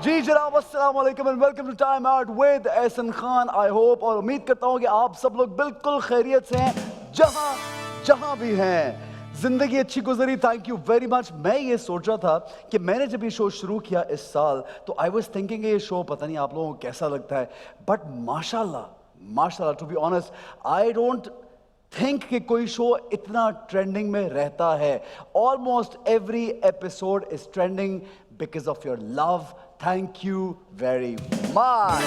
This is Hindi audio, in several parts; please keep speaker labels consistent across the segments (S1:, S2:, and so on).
S1: जी जनाब, अस्सलाम वालेकुम and welcome to time out with Ehsan Khan. I hope और उम्मीद करता हूँ कि आप सब लोग बिल्कुल खैरियत से हैं जहां भी हैं। जिंदगी अच्छी गुजरी, थैंक यू वेरी मच। मैं ये सोच रहा था कि मैंने जब ये शो शुरू किया इस साल तो आई वाज थिंकिंग ये शो पता नहीं आप लोगों को कैसा लगता है, बट माशाल्लाह to be honest I don't think कि कोई शो इतना ट्रेंडिंग में रहता है। Almost every episode is trending because of your love. Thank you very much.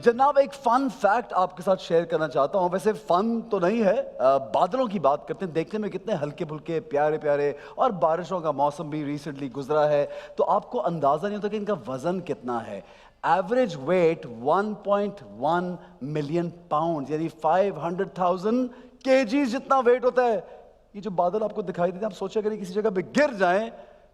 S1: जनाब, एक फन फैक्ट आपके साथ शेयर करना चाहता हूं। वैसे फन तो नहीं है, बादलों की बात करते हैं, देखने में कितने हल्के फुल्के प्यारे प्यारे, और बारिशों का मौसम भी रिसेंटली गुजरा है, तो आपको अंदाजा नहीं होता कि इनका वजन कितना है। एवरेज वेट 1.1 मिलियन पाउंड, यानी 500,000 केजी जितना वेट होता है। ये जो बादल आपको दिखाई देते हैं, आप सोचे अगर किसी जगह पे गिर जाएं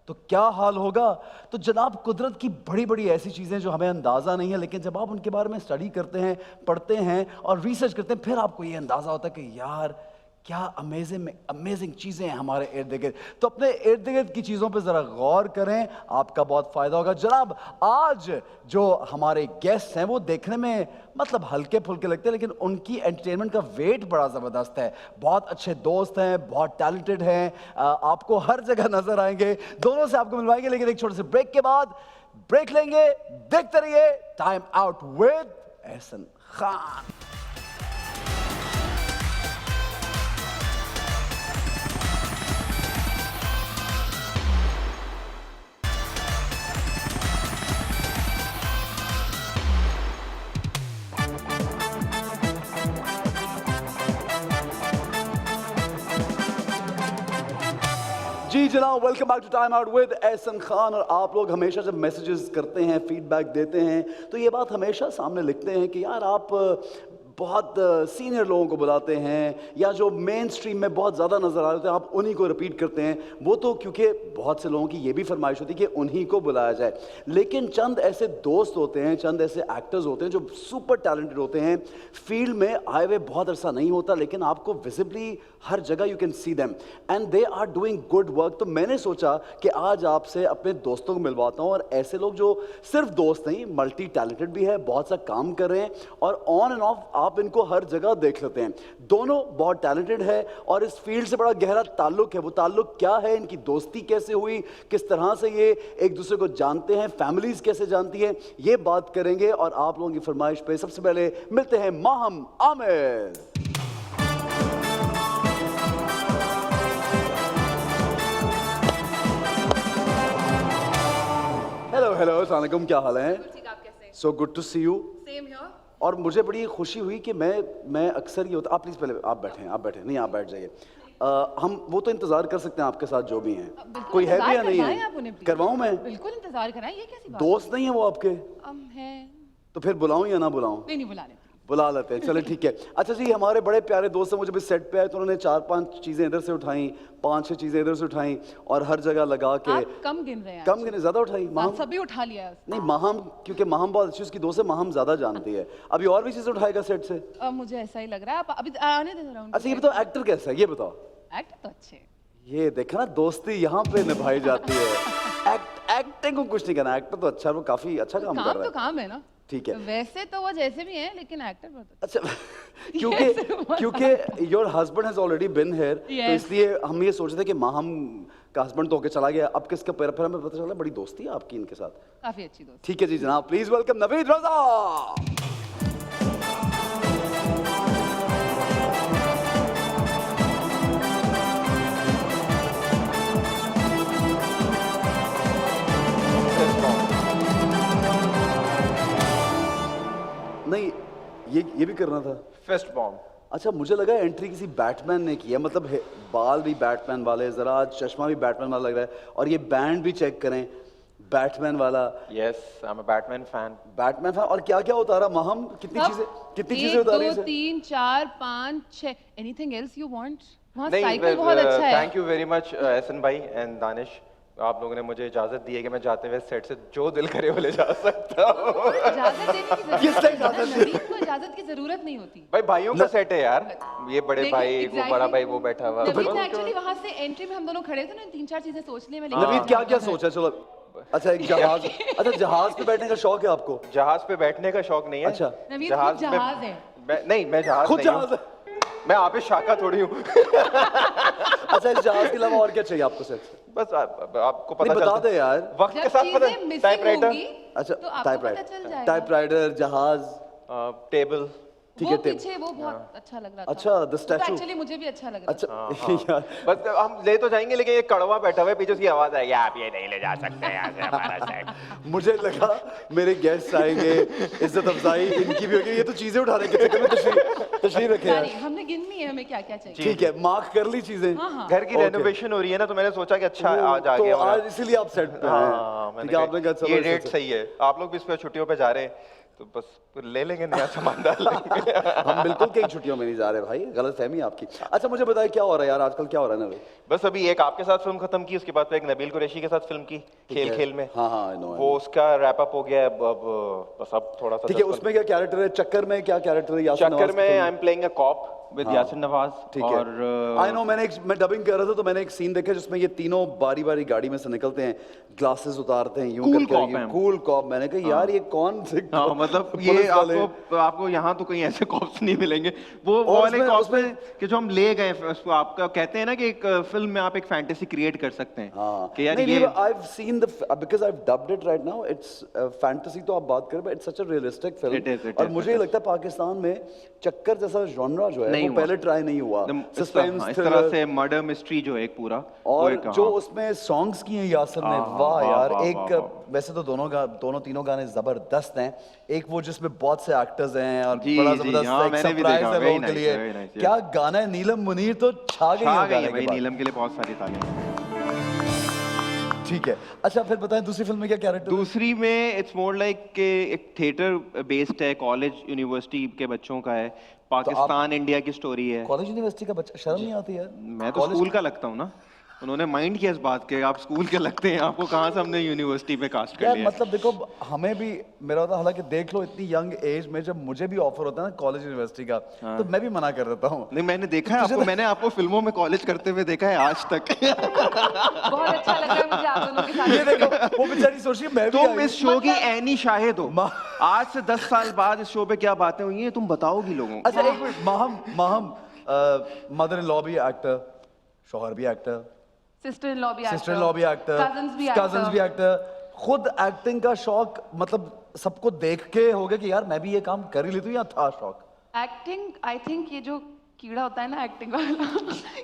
S1: तो क्या हाल होगा। तो जनाब, कुदरत की बड़ी बड़ी ऐसी चीज़ें जो हमें अंदाज़ा नहीं है, लेकिन जब आप उनके बारे में स्टडी करते हैं, पढ़ते हैं और रिसर्च करते हैं, फिर आपको ये अंदाज़ा होता है कि यार क्या अमेजिंग चीज़ें हैं हमारे इर्द गिर्द। तो अपने इर्द गिर्द की चीज़ों पे ज़रा गौर करें, आपका बहुत फ़ायदा होगा। जनाब, आज जो हमारे गेस्ट हैं वो देखने में मतलब हल्के फुल्के लगते हैं, लेकिन उनकी एंटरटेनमेंट का वेट बड़ा ज़बरदस्त है। बहुत अच्छे दोस्त हैं, बहुत टैलेंटेड हैं, आपको हर जगह नज़र आएंगे। दोनों से आपको मिलवाएंगे, लेकिन एक छोटे से ब्रेक के बाद ब्रेक लेंगे। देखते रहिए time out with Ehsan Khan. जी जनाब, welcome back to time out with Ehsan Khan. और आप लोग हमेशा जब मैसेजेस करते हैं, फीडबैक देते हैं, तो ये बात हमेशा सामने लिखते हैं कि यार आप बहुत सीनियर लोगों को बुलाते हैं, या जो मेन स्ट्रीम में बहुत ज़्यादा नज़र आ रहे थे आप उन्हीं को रिपीट करते हैं। वो तो क्योंकि बहुत से लोगों की ये भी फरमाइश होती है कि उन्हीं को बुलाया जाए, लेकिन चंद ऐसे दोस्त होते हैं, चंद ऐसे एक्टर्स होते हैं जो सुपर टैलेंटेड होते हैं, फील्ड में आए हुए बहुत अरसा नहीं होता, लेकिन आपको विजिबली हर जगह you can see them and they are doing good work. तो मैंने सोचा कि आज आपसे अपने दोस्तों को मिलवाता हूँ, और ऐसे लोग जो सिर्फ दोस्त नहीं, मल्टी टैलेंटेड भी है, बहुत सा काम कर रहे हैं, और ऑन एंड ऑफ आप इनको हर जगह देख लेते हैं। दोनों बहुत टैलेंटेड है और इस फील्ड से बड़ा गहरा ताल्लुक है। वो ताल्लुक क्या है, इनकी दोस्ती कैसे हुई, किस तरह से ये एक दूसरे को जानते हैं, फैमिलीज कैसे जानती हैं, ये बात करेंगे। और आप लोगों की फरमाइश पे सबसे पहले मिलते हैं माहम आमिर। हेलो, अस्सलाम वालेकुम, क्या हाल है? So good to see you.
S2: Same here.
S1: और मुझे बड़ी खुशी हुई कि मैं अक्सर ये होता, आप प्लीज़ पहले आप बैठें, नहीं आप बैठ जाइए। हम वो तो इंतज़ार कर सकते हैं आपके साथ जो भी हैं, कोई है भी या नहीं है? करवाऊँ मैं?
S2: बिल्कुल इंतजार कराएं, ये कैसी बात?
S1: दोस्त नहीं है वो आपके?
S2: हैं।
S1: तो फिर बुलाऊँ या ना बुलाऊँ?
S2: नहीं बुला लेते।
S1: बुला लेते हैं, चले ठीक है। अच्छा जी, हमारे बड़े प्यारे दोस्त हैं, मुझे भी सेट पे आए तो उन्होंने 4-5 चीज़ें इधर से उठाई, 5-6 चीज़ें इधर से उठाई, और हर जगह लगा के।
S2: आप कम गिन रहे हैं।
S1: कम गिने, ज़्यादा उठाई?
S2: माहम सभी उठा लिया है।
S1: नहीं, माहम क्योंकि माहम बहुत अच्छी उसकी दोस्त है, माहम ज़्यादा जानती है। अभी और भी चीज़ें उठाएगा सेट से?
S2: मुझे ऐसा ही लग रहा है, आप अभी आने दे रहा हूँ।
S1: अच्छा ये बताओ, एक्टर कैसा है ये बताओ?
S2: एक्टर तो अच्छे।
S1: ये देखा ना, दोस्ती यहाँ पे निभाई जाती है। एक्टिंग को कुछ नहीं कहना, एक्टर तो अच्छा, वो काफी अच्छा काम कर रहा है।
S2: तो काम है ना,
S1: ठीक है।
S2: वैसे तो वो जैसे भी हैं, लेकिन एक्टर बहुत
S1: अच्छा क्योंकि your husband has already been here, तो इसलिए हम ये सोच रहे थे कि माहम का हस्बैंड तो होके चला गया, अब किसका फिर हमें पता चला बड़ी दोस्ती है आपकी इनके साथ।
S2: काफी अच्छी दोस्ती।
S1: ठीक है जी जनाब, प्लीज वेलकम नवीद रजा। नहीं, ये भी करना था।
S3: Fist bump.
S1: अच्छा मुझे लगा एंट्री किसी बैटमैन ने की है, मतलब बाल भी बैटमैन वाले, जरा चश्मा भी बैटमैन वाला लग रहा है, और ये बैंड भी चेक करें बैटमैन वाला।
S3: Yes, I'm a Batman fan.
S1: Batman fan. और क्या क्या उतारा महम, कितनी चीजें उतारी है
S2: 1 2 3 4 5 6 एनीथिंग एल्स यू वांट? वहाँ
S3: नहीं,
S2: साइकिल बहुत अच्छा है।
S3: Thank you very much Ehsan भाई एंड दानिश, आप लोगों ने मुझे इजाजत दी है कि मैं जाते हुए सेट से जो दिल करे वो ले जा सकता हूँ।
S2: इजाजत देने की जरूरत
S1: किसने
S2: नहीं
S1: इजाजत
S2: है।
S1: दी?
S2: नवीन को इजाजत की जरूरत नहीं होती।
S3: भाई भाइयों का सेट है यार, ये बड़े
S2: लेकिन
S3: भाई वो
S2: exactly,
S3: बड़ा भाई वो बैठा हुआ।
S2: नवीन ने एक्चुअली वहाँ से एंट्री में हम दोनों खड़े थे ना, 3 4 चीजें सोच ली मैं।
S1: नवीद क्या क्या सोचा? चलो अच्छा एक जहाज, अच्छा जहाज पे बैठने का शौक है आपको?
S3: जहाज पे बैठने का शौक नहीं है।
S1: अच्छा।
S2: नवीन खुद जहाज है।
S3: नहीं मैं जहाज
S1: खुद
S3: नहीं हूँ।
S1: जहाज है?
S3: मैं आपे शाखा थोड़ी हूँ।
S1: अच्छा इस जहाज के अलावा और क्या चाहिए आपको सेट?
S3: बस आपको पता
S1: नहीं, बता
S3: चलता
S1: दे यार।
S3: वक्त के
S2: जब
S3: साथ पता
S2: चीजें मिसिंग
S3: टाइपराइटर,
S2: होंगी
S1: अच्छा
S2: तो आपको पता चल जाएगा।
S1: टाइपराइटर, जहाज,
S3: टेबल।
S1: ठीक
S2: वो
S1: है,
S2: पीछे वो बहुत अच्छा लग रहा था।
S1: अच्छा, the statue।
S2: एक्चुअली मुझे भी अच्छा लग रहा था।
S1: अच्छा यार
S3: बस हम ले तो जाएंगे लेकिन ये कड़वा बैठा हुआ है पीछे, उसकी आवाज आएगी आप ये नहीं ले जा सकते यहाँ से हमारा सेट।
S1: मुझे लगा मेरे गेस्ट आएंगे, इज्जत अफजाई इनकी भी होगी, ये तो चीजें उठाने के चक्कर में तशरीफ रखे यार।
S2: नहीं, हमने गिननी है हमें क्या क्या चाहिए।
S1: ठीक है, मार्क कर ली चीजें।
S3: घर की
S1: Okay।
S3: रेनोवेशन हो रही है ना, तो मैंने सोचा कि अच्छा आज आ
S1: तो
S3: गया
S1: आज इसीलिए आप सेट पे
S3: हाँ,
S1: हैं।
S3: मैंने
S1: ठीक है, आपने
S3: कहा,
S1: कहा
S3: ये
S1: चलो
S3: डेट सही है, आप लोग भी इस पे छुट्टियों पे जा रहे हैं तो बस ले लेंगे नया सामान डाल लेंगे।
S1: हम बिल्कुल कई छुट्टियों में नहीं जा रहे भाई, गलत फहमी आपकी। अच्छा मुझे बताइए क्या हो रहा है यार आजकल, क्या हो रहा है ना भाई?
S3: बस अभी एक आपके साथ फिल्म खत्म की, उसके बाद फिर एक नबील कुरैशी के साथ फिल्म की, खेल खेल में।
S1: हाँ हाँ I know, I know।
S3: वो उसका रैप अप हो गया है, अब बस अब थोड़ा सा
S1: ठीक है, उसमें क्या कैरेक्टर है? चक्कर में क्या कैरेक्टर है? यासिन
S3: चक्कर
S1: नवाज
S3: में
S1: की
S3: आई
S1: film?
S3: Am playing a cop with Yasin Nawaz.
S1: ठीक है,
S3: और
S1: आई नो, मैं डबिंग कर रहा था तो मैंने एक सीन देखा जिसमें ये तीनों बारी बारी गाड़ी में से निकलते हैं, ग्लासेस उतारते हैं यूं
S3: Cool
S1: करके,
S3: cop हैं।
S1: Cool cop. मैंने कहा यार ये कौन से
S3: हाँ मतलब ये
S1: पुलिस वाले?
S3: आपको यहाँ तो कहीं ऐसे कॉप्स नहीं मिलेंगे। वो
S1: और
S3: वाले
S1: उसमें-
S3: कॉप्स में कि जो हम ले गए, उसको आपका कहते हैं ना कि एक फिल्म में आप एक फैंटेसी क्रिएट कर सकते हैं
S1: हाँ
S3: कि यार
S1: नहीं
S3: ये
S1: नहीं, I've seen the because I've dubbed it right now, it's fantasy तो आप बात करें, but it's such a realistic film।
S3: It is,
S1: और मुझे ये लगता है पाकिस्तान में चक्कर जैसा जॉनरा जो है
S3: नहीं
S1: वो
S3: हुआ।
S1: पहले ट्राई नहीं हुआ। सस्पेंस
S3: इस तरह से मर्डर मिस्ट्री जो है एक पूरा वो
S1: और
S3: एक,
S1: जो
S3: हाँ।
S1: उसमें सॉन्ग्स किए हैं यासर ने,
S3: हाँ,
S1: वाह
S3: वाह,
S1: यार।
S3: वाह,
S1: एक
S3: वाह,
S1: वैसे तो दोनों तीनों गाने जबरदस्त हैं। एक वो जिसमें बहुत से एक्टर्स हैं और
S3: जी,
S1: बड़ा
S3: जी,
S1: जबरदस्त
S3: हाँ,
S1: एक
S3: मैंने भी
S1: सरप्राइज
S3: देखा,
S1: है
S3: very
S1: लोगों के
S3: nice,
S1: लिए।
S3: very nice, yes।
S1: क्या गाना है, नीलम मुनीर तो छा गई
S3: छा
S1: है
S3: गई
S1: गाने
S3: है भाई,
S1: के बाद।
S3: नीलम के लिए बहुत सारी तालियां।
S1: ठीक है, अच्छा फिर बताएं दूसरी फिल्म में क्या कैरेक्टर?
S3: दूसरी में इट्स मोर लाइक के एक थिएटर बेस्ड है, कॉलेज यूनिवर्सिटी के बच्चों का है, पाकिस्तान इंडिया की स्टोरी है।
S1: कॉलेज यूनिवर्सिटी का बच्चा, शर्म नहीं आती यार?
S3: मैं तो स्कूल का लगता हूँ ना, उन्होंने माइंड किया इस बात के आप स्कूल के लगते हैं, आपको कहाँ से हमने यूनिवर्सिटी पे कास्ट कर
S1: यार
S3: लिया।
S1: मतलब देखो हमें भी, मेरा होता हालांकि देख लो इतनी यंग एज में जब मुझे भी ऑफर होता है ना कॉलेज यूनिवर्सिटी का, तो मैं भी मना कर देता हूँ।
S3: नहीं मैंने देखा है आपको, मैंने आपको फिल्मों में कॉलेज करते हुए देखा है आज तक।
S2: बहुत अच्छा लग रहा है मुझे आप दोनों के साथ।
S1: ये देखो वो बेचारी सोच रही है मैं भी
S3: तुम
S1: आई
S3: इस शो की
S2: मतलब-
S3: एनी शाहिद हो, आज से 10 साल बाद इस शो पे क्या बातें हुई हैं तुम बताओगी लोगों को।
S1: अच्छा एक minute, Maham mother in law भी एक्टर, शौहर भी एक्टर,
S2: सिस्टर इन लॉ भी एक्टर,
S1: सिस्टर इन लॉ भी एक्टर,
S2: कजन्स भी
S1: एक्टर, खुद एक्टिंग का शौक मतलब सबको देख के हो गया कि यार मैं भी ये काम कर ही लेती हूँ, या था शौक?
S2: एक्टिंग आई थिंक ये जो कीड़ा होता है ना एक्टिंग वाला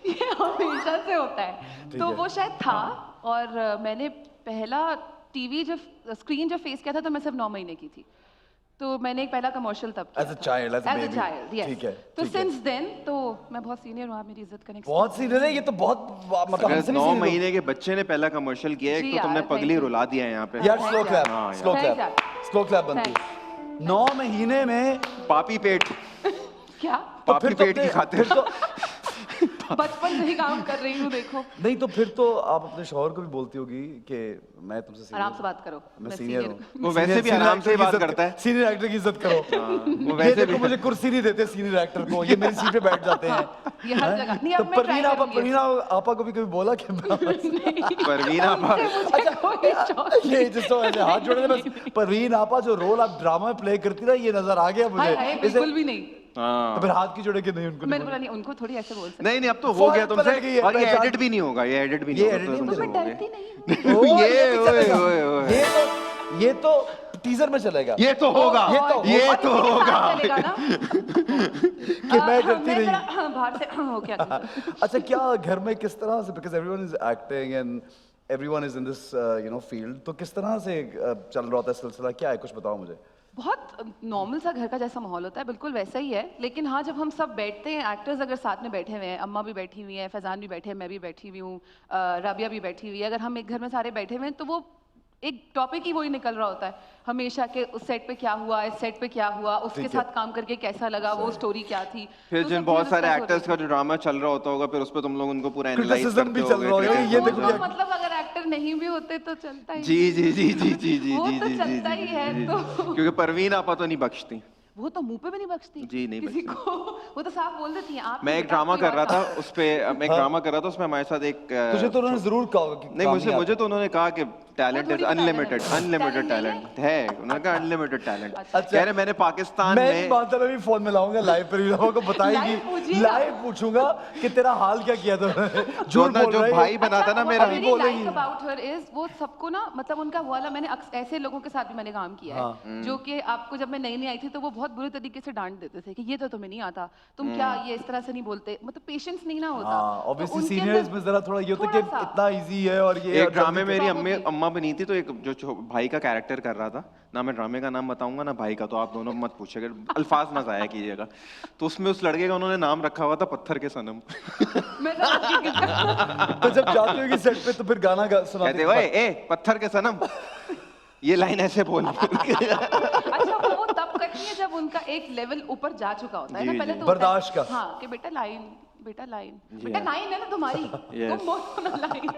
S2: ये हमेशा से होता है, तो वो शायद था। और मैंने पहला टीवी जब स्क्रीन जब फेस किया था तो मैं सिर्फ 9 महीने की थी, तो मैंने एक पहला कमर्शियल तब
S1: As a child, as a baby।
S2: yes।
S1: ठीक है,
S2: तो
S1: ठीक है।
S2: सिंस देन तो मैं बहुत सीनियर हूँ, आप मेरी इज्जत करें।
S1: बहुत सीनियर है ये तो, बहुत मतलब
S3: अगर
S1: हमसे भी
S3: 9
S1: senior हो।
S3: महीने के बच्चे ने पहला कमर्शियल किया है,
S2: जी
S3: एक तो तुमने
S2: यार,
S3: पगली
S2: thank you।
S3: रुला दिया है यहाँ पे।
S1: यार
S2: Thanks
S1: स्लो
S2: यार।
S1: क्लैप,
S3: हाँ,
S1: स्लो
S2: Thanks
S1: क्लैप,
S2: यार।
S1: स्लो क्लैप बनती है। 9 महीने में
S3: पापी पेट,
S2: क्या
S1: तो
S3: पापी
S1: फिर तो
S3: पेट की
S1: अपने-
S3: खातिर।
S1: फिर तो
S2: बचपन से ही काम कर रही हूँ देखो।
S1: नहीं तो फिर तो आप अपने शौहर को भी बोलती होगी कि मैं तुमसे senior
S2: आराम
S1: हूँ।
S2: से बात करो,
S1: मैं सीनियर हूँ।
S3: वो वैसे भी आराम से ही बात करता है।
S1: सीनियर एक्टर की इज्जत करो।
S3: वो
S1: ये
S3: वैसे
S1: देखो
S3: भी
S1: मुझे कुर्सी नहीं देते सीनियर एक्टर को, ये मेरी सीट पे बैठ जाते हैं।
S2: ये हर
S1: हैं?
S2: जगह नहीं,
S1: तो
S2: अब मैं try करूंगी।
S1: परवीन आपा को भी कभी बोला कि
S3: परवीन आपा,
S2: मुझे कोई शौक
S1: ये जिसको ऐसे हाथ जोड़े थे बस, परवीन आपा जो रोल आप ड्रामा में प्ले करती ना, ये नजर आ गया मुझे।
S2: हाय हाय, बिल्कुल भी नहीं।
S3: हाँ
S1: तो फिर हाथ की जोड़े के नहीं उनको
S2: मैंने बोला नहीं, उनको थोड़ी ऐसे बोल सकते।
S3: नहीं नहीं अब तो हो
S1: फौरन
S3: गया
S1: पलट गई
S3: तुमसे,
S1: है,
S3: और ये
S1: पहचान-
S3: एडिट भी नहीं होगा, ये एडिट भी
S1: ये
S3: नहीं
S1: edit नहीं
S3: होगा,
S1: होगा।
S3: तुम
S2: मैं
S3: सुनोगे।
S2: डरती नहीं।
S1: ओ,
S3: ये
S1: भी
S3: ओए
S1: चलेगा।
S3: ओए ओए,
S1: ये तो टीजर में चलेगा
S3: ये तो होगा,
S1: ये तो
S3: ये
S2: और
S3: तो
S2: इसी के साथ
S3: होगा।
S2: चलेगा ना।
S1: कि मैं डरती
S2: मैं
S1: नहीं।
S2: जरा बाहर से हो क्या
S1: अच्छा क्या घर में किस तरह से, because everyone is acting and everyone is in this field, तो किस तरह से चल रहा होता है सिलसिला, क्या है कुछ बताओ मुझे।
S2: बहुत नॉर्मल सा घर का जैसा माहौल होता है, बिल्कुल वैसा ही है। लेकिन हाँ, जब हम सब बैठते हैं, एक्टर्स अगर साथ में बैठे हुए हैं, अम्मा भी बैठी हुई हैं, फैजान भी बैठे हैं, मैं भी बैठी हुई हूँ, राबिया भी बैठी हुई है, अगर हम एक घर में सारे बैठे हुए हैं तो वो एक टॉपिक ही वही निकल रहा होता है हमेशा के, उस सेट पे क्या हुआ, इस सेट पे क्या हुआ, उसके साथ काम करके कैसा लगा, वो स्टोरी क्या थी।
S3: फिर
S2: तो
S3: जिन
S2: सब
S3: बहुत
S2: चीज़ें
S3: सारे
S2: discuss
S3: एक्टर्स
S2: होती
S3: का जो ड्रामा चल रहा होता होगा, फिर उस पे तुम लोग उनको पूरा एनालाइज
S1: Criticism
S3: करते
S1: भी चल रहा होगा,
S3: होगे।
S1: ये
S2: हैं।
S1: देखो
S2: वो
S1: क्या-
S2: तो मतलब अगर एक्टर नहीं भी होते तो चलता ही
S3: जी जी जी जी जी जी
S2: वो
S3: जी
S2: तो
S3: जी
S2: चलता
S3: जी
S2: ही
S3: जी,
S2: है,
S3: जी,
S2: तो
S3: जी। क्योंकि परवीन आपा तो नहीं बख्शती।
S2: वो तो मुंह पे भी नहीं बख्शती
S3: जी, नहीं
S2: किसी को। वो तो साफ बोल देती है आप
S3: मैं
S2: नहीं
S3: एक
S2: बेटा,
S3: ड्रामा
S2: कोई
S3: कर
S2: और
S3: रहा था
S2: काम।
S3: उस पे, मैं एक ड्रामा कर रहा था उसमें हमारे साथ एक
S1: तुझे तो उन्होंने जरूर कहा होगा कि
S3: नहीं,
S1: काम
S3: मुझे
S1: नहीं
S3: मुझे
S1: आता।
S3: तो उन्होंने कहा कि टैलेंट
S2: वो
S3: इज
S2: थोड़ी
S3: अनलिमिटेड,
S2: बताया मैंने।
S3: अनलिमिटेड
S2: Talent नहीं
S3: टैलेंट है। उन्होंने कहा अनलिमिटेड टैलेंट।
S2: अच्छा।
S3: कह रहे मैंने पाकिस्तान
S1: मैं
S3: में
S1: बात अभी फोन में लाऊंगा, लाइव पर लोगों को बताएगी,
S2: Live पूछिएगा।
S1: लाइव पूछूंगा कि तेरा हाल क्या किया तूने,
S3: जो
S1: झूठ
S3: ना
S1: बोल
S3: जो
S1: रहा है
S3: भाई
S1: ये।
S3: बनाता ना
S2: what
S3: मेरा,
S2: I
S1: अभी
S2: really
S1: बोलेगी।
S2: like about her is वो सबको ना, मतलब उनका वो वाला, मैंने ऐसे लोगों के साथ भी मैंने काम किया है जो कि आपको जब मैं नई नई आई थी तो वो बहुत बुरे तरीके से डांट देते थे कि ये तो तुम्हें नहीं आता, तुम क्या ये इस तरह से नहीं बोलते, मतलब पेशेंस नहीं ना होता।
S1: हाँ,
S2: तो
S1: ऑब्वियसली
S2: उनके
S1: सीनियर्स
S2: अंदर
S1: में जरा थोड़ा ये होता है
S2: थोड़ा
S1: कि
S2: सा।
S1: इतना इजी है और ये
S3: एक ड्रामे
S1: जल्दी-
S3: मेरी
S2: Probably।
S3: अम्मा बनी थी, तो एक जो भाई का कैरेक्टर कर रहा था ना, मैं ड्रामे का नाम बताऊंगा ना भाई का, तो आप दोनों मत पूछिएगा, अल्फाज मत आया कीजिएगा। तो उसमें उस लड़के का उन्होंने नाम रखा हुआ था पत्थर के सनम।
S2: मैं समझ गई किसका।
S1: तो जब जाते हो कि सेट पे तो फिर गाना सुनाते
S3: कहते ओए ए पत्थर के सनम, ये लाइन ऐसे बोल।
S2: अच्छा, वो तब करती है जब उनका एक लेवल ऊपर जा चुका होता है ना,
S3: जी,
S2: पहले
S3: जी।
S2: तो होता है,
S1: बर्दाश्त का।
S2: हाँ, कि बेटा लाइन, बेटा लाइन,
S3: जी,
S2: बेटा
S3: हाँ।
S2: लाइन है ना तुम्हारी,
S3: Yes।
S2: तुम बोलो ना लाइन।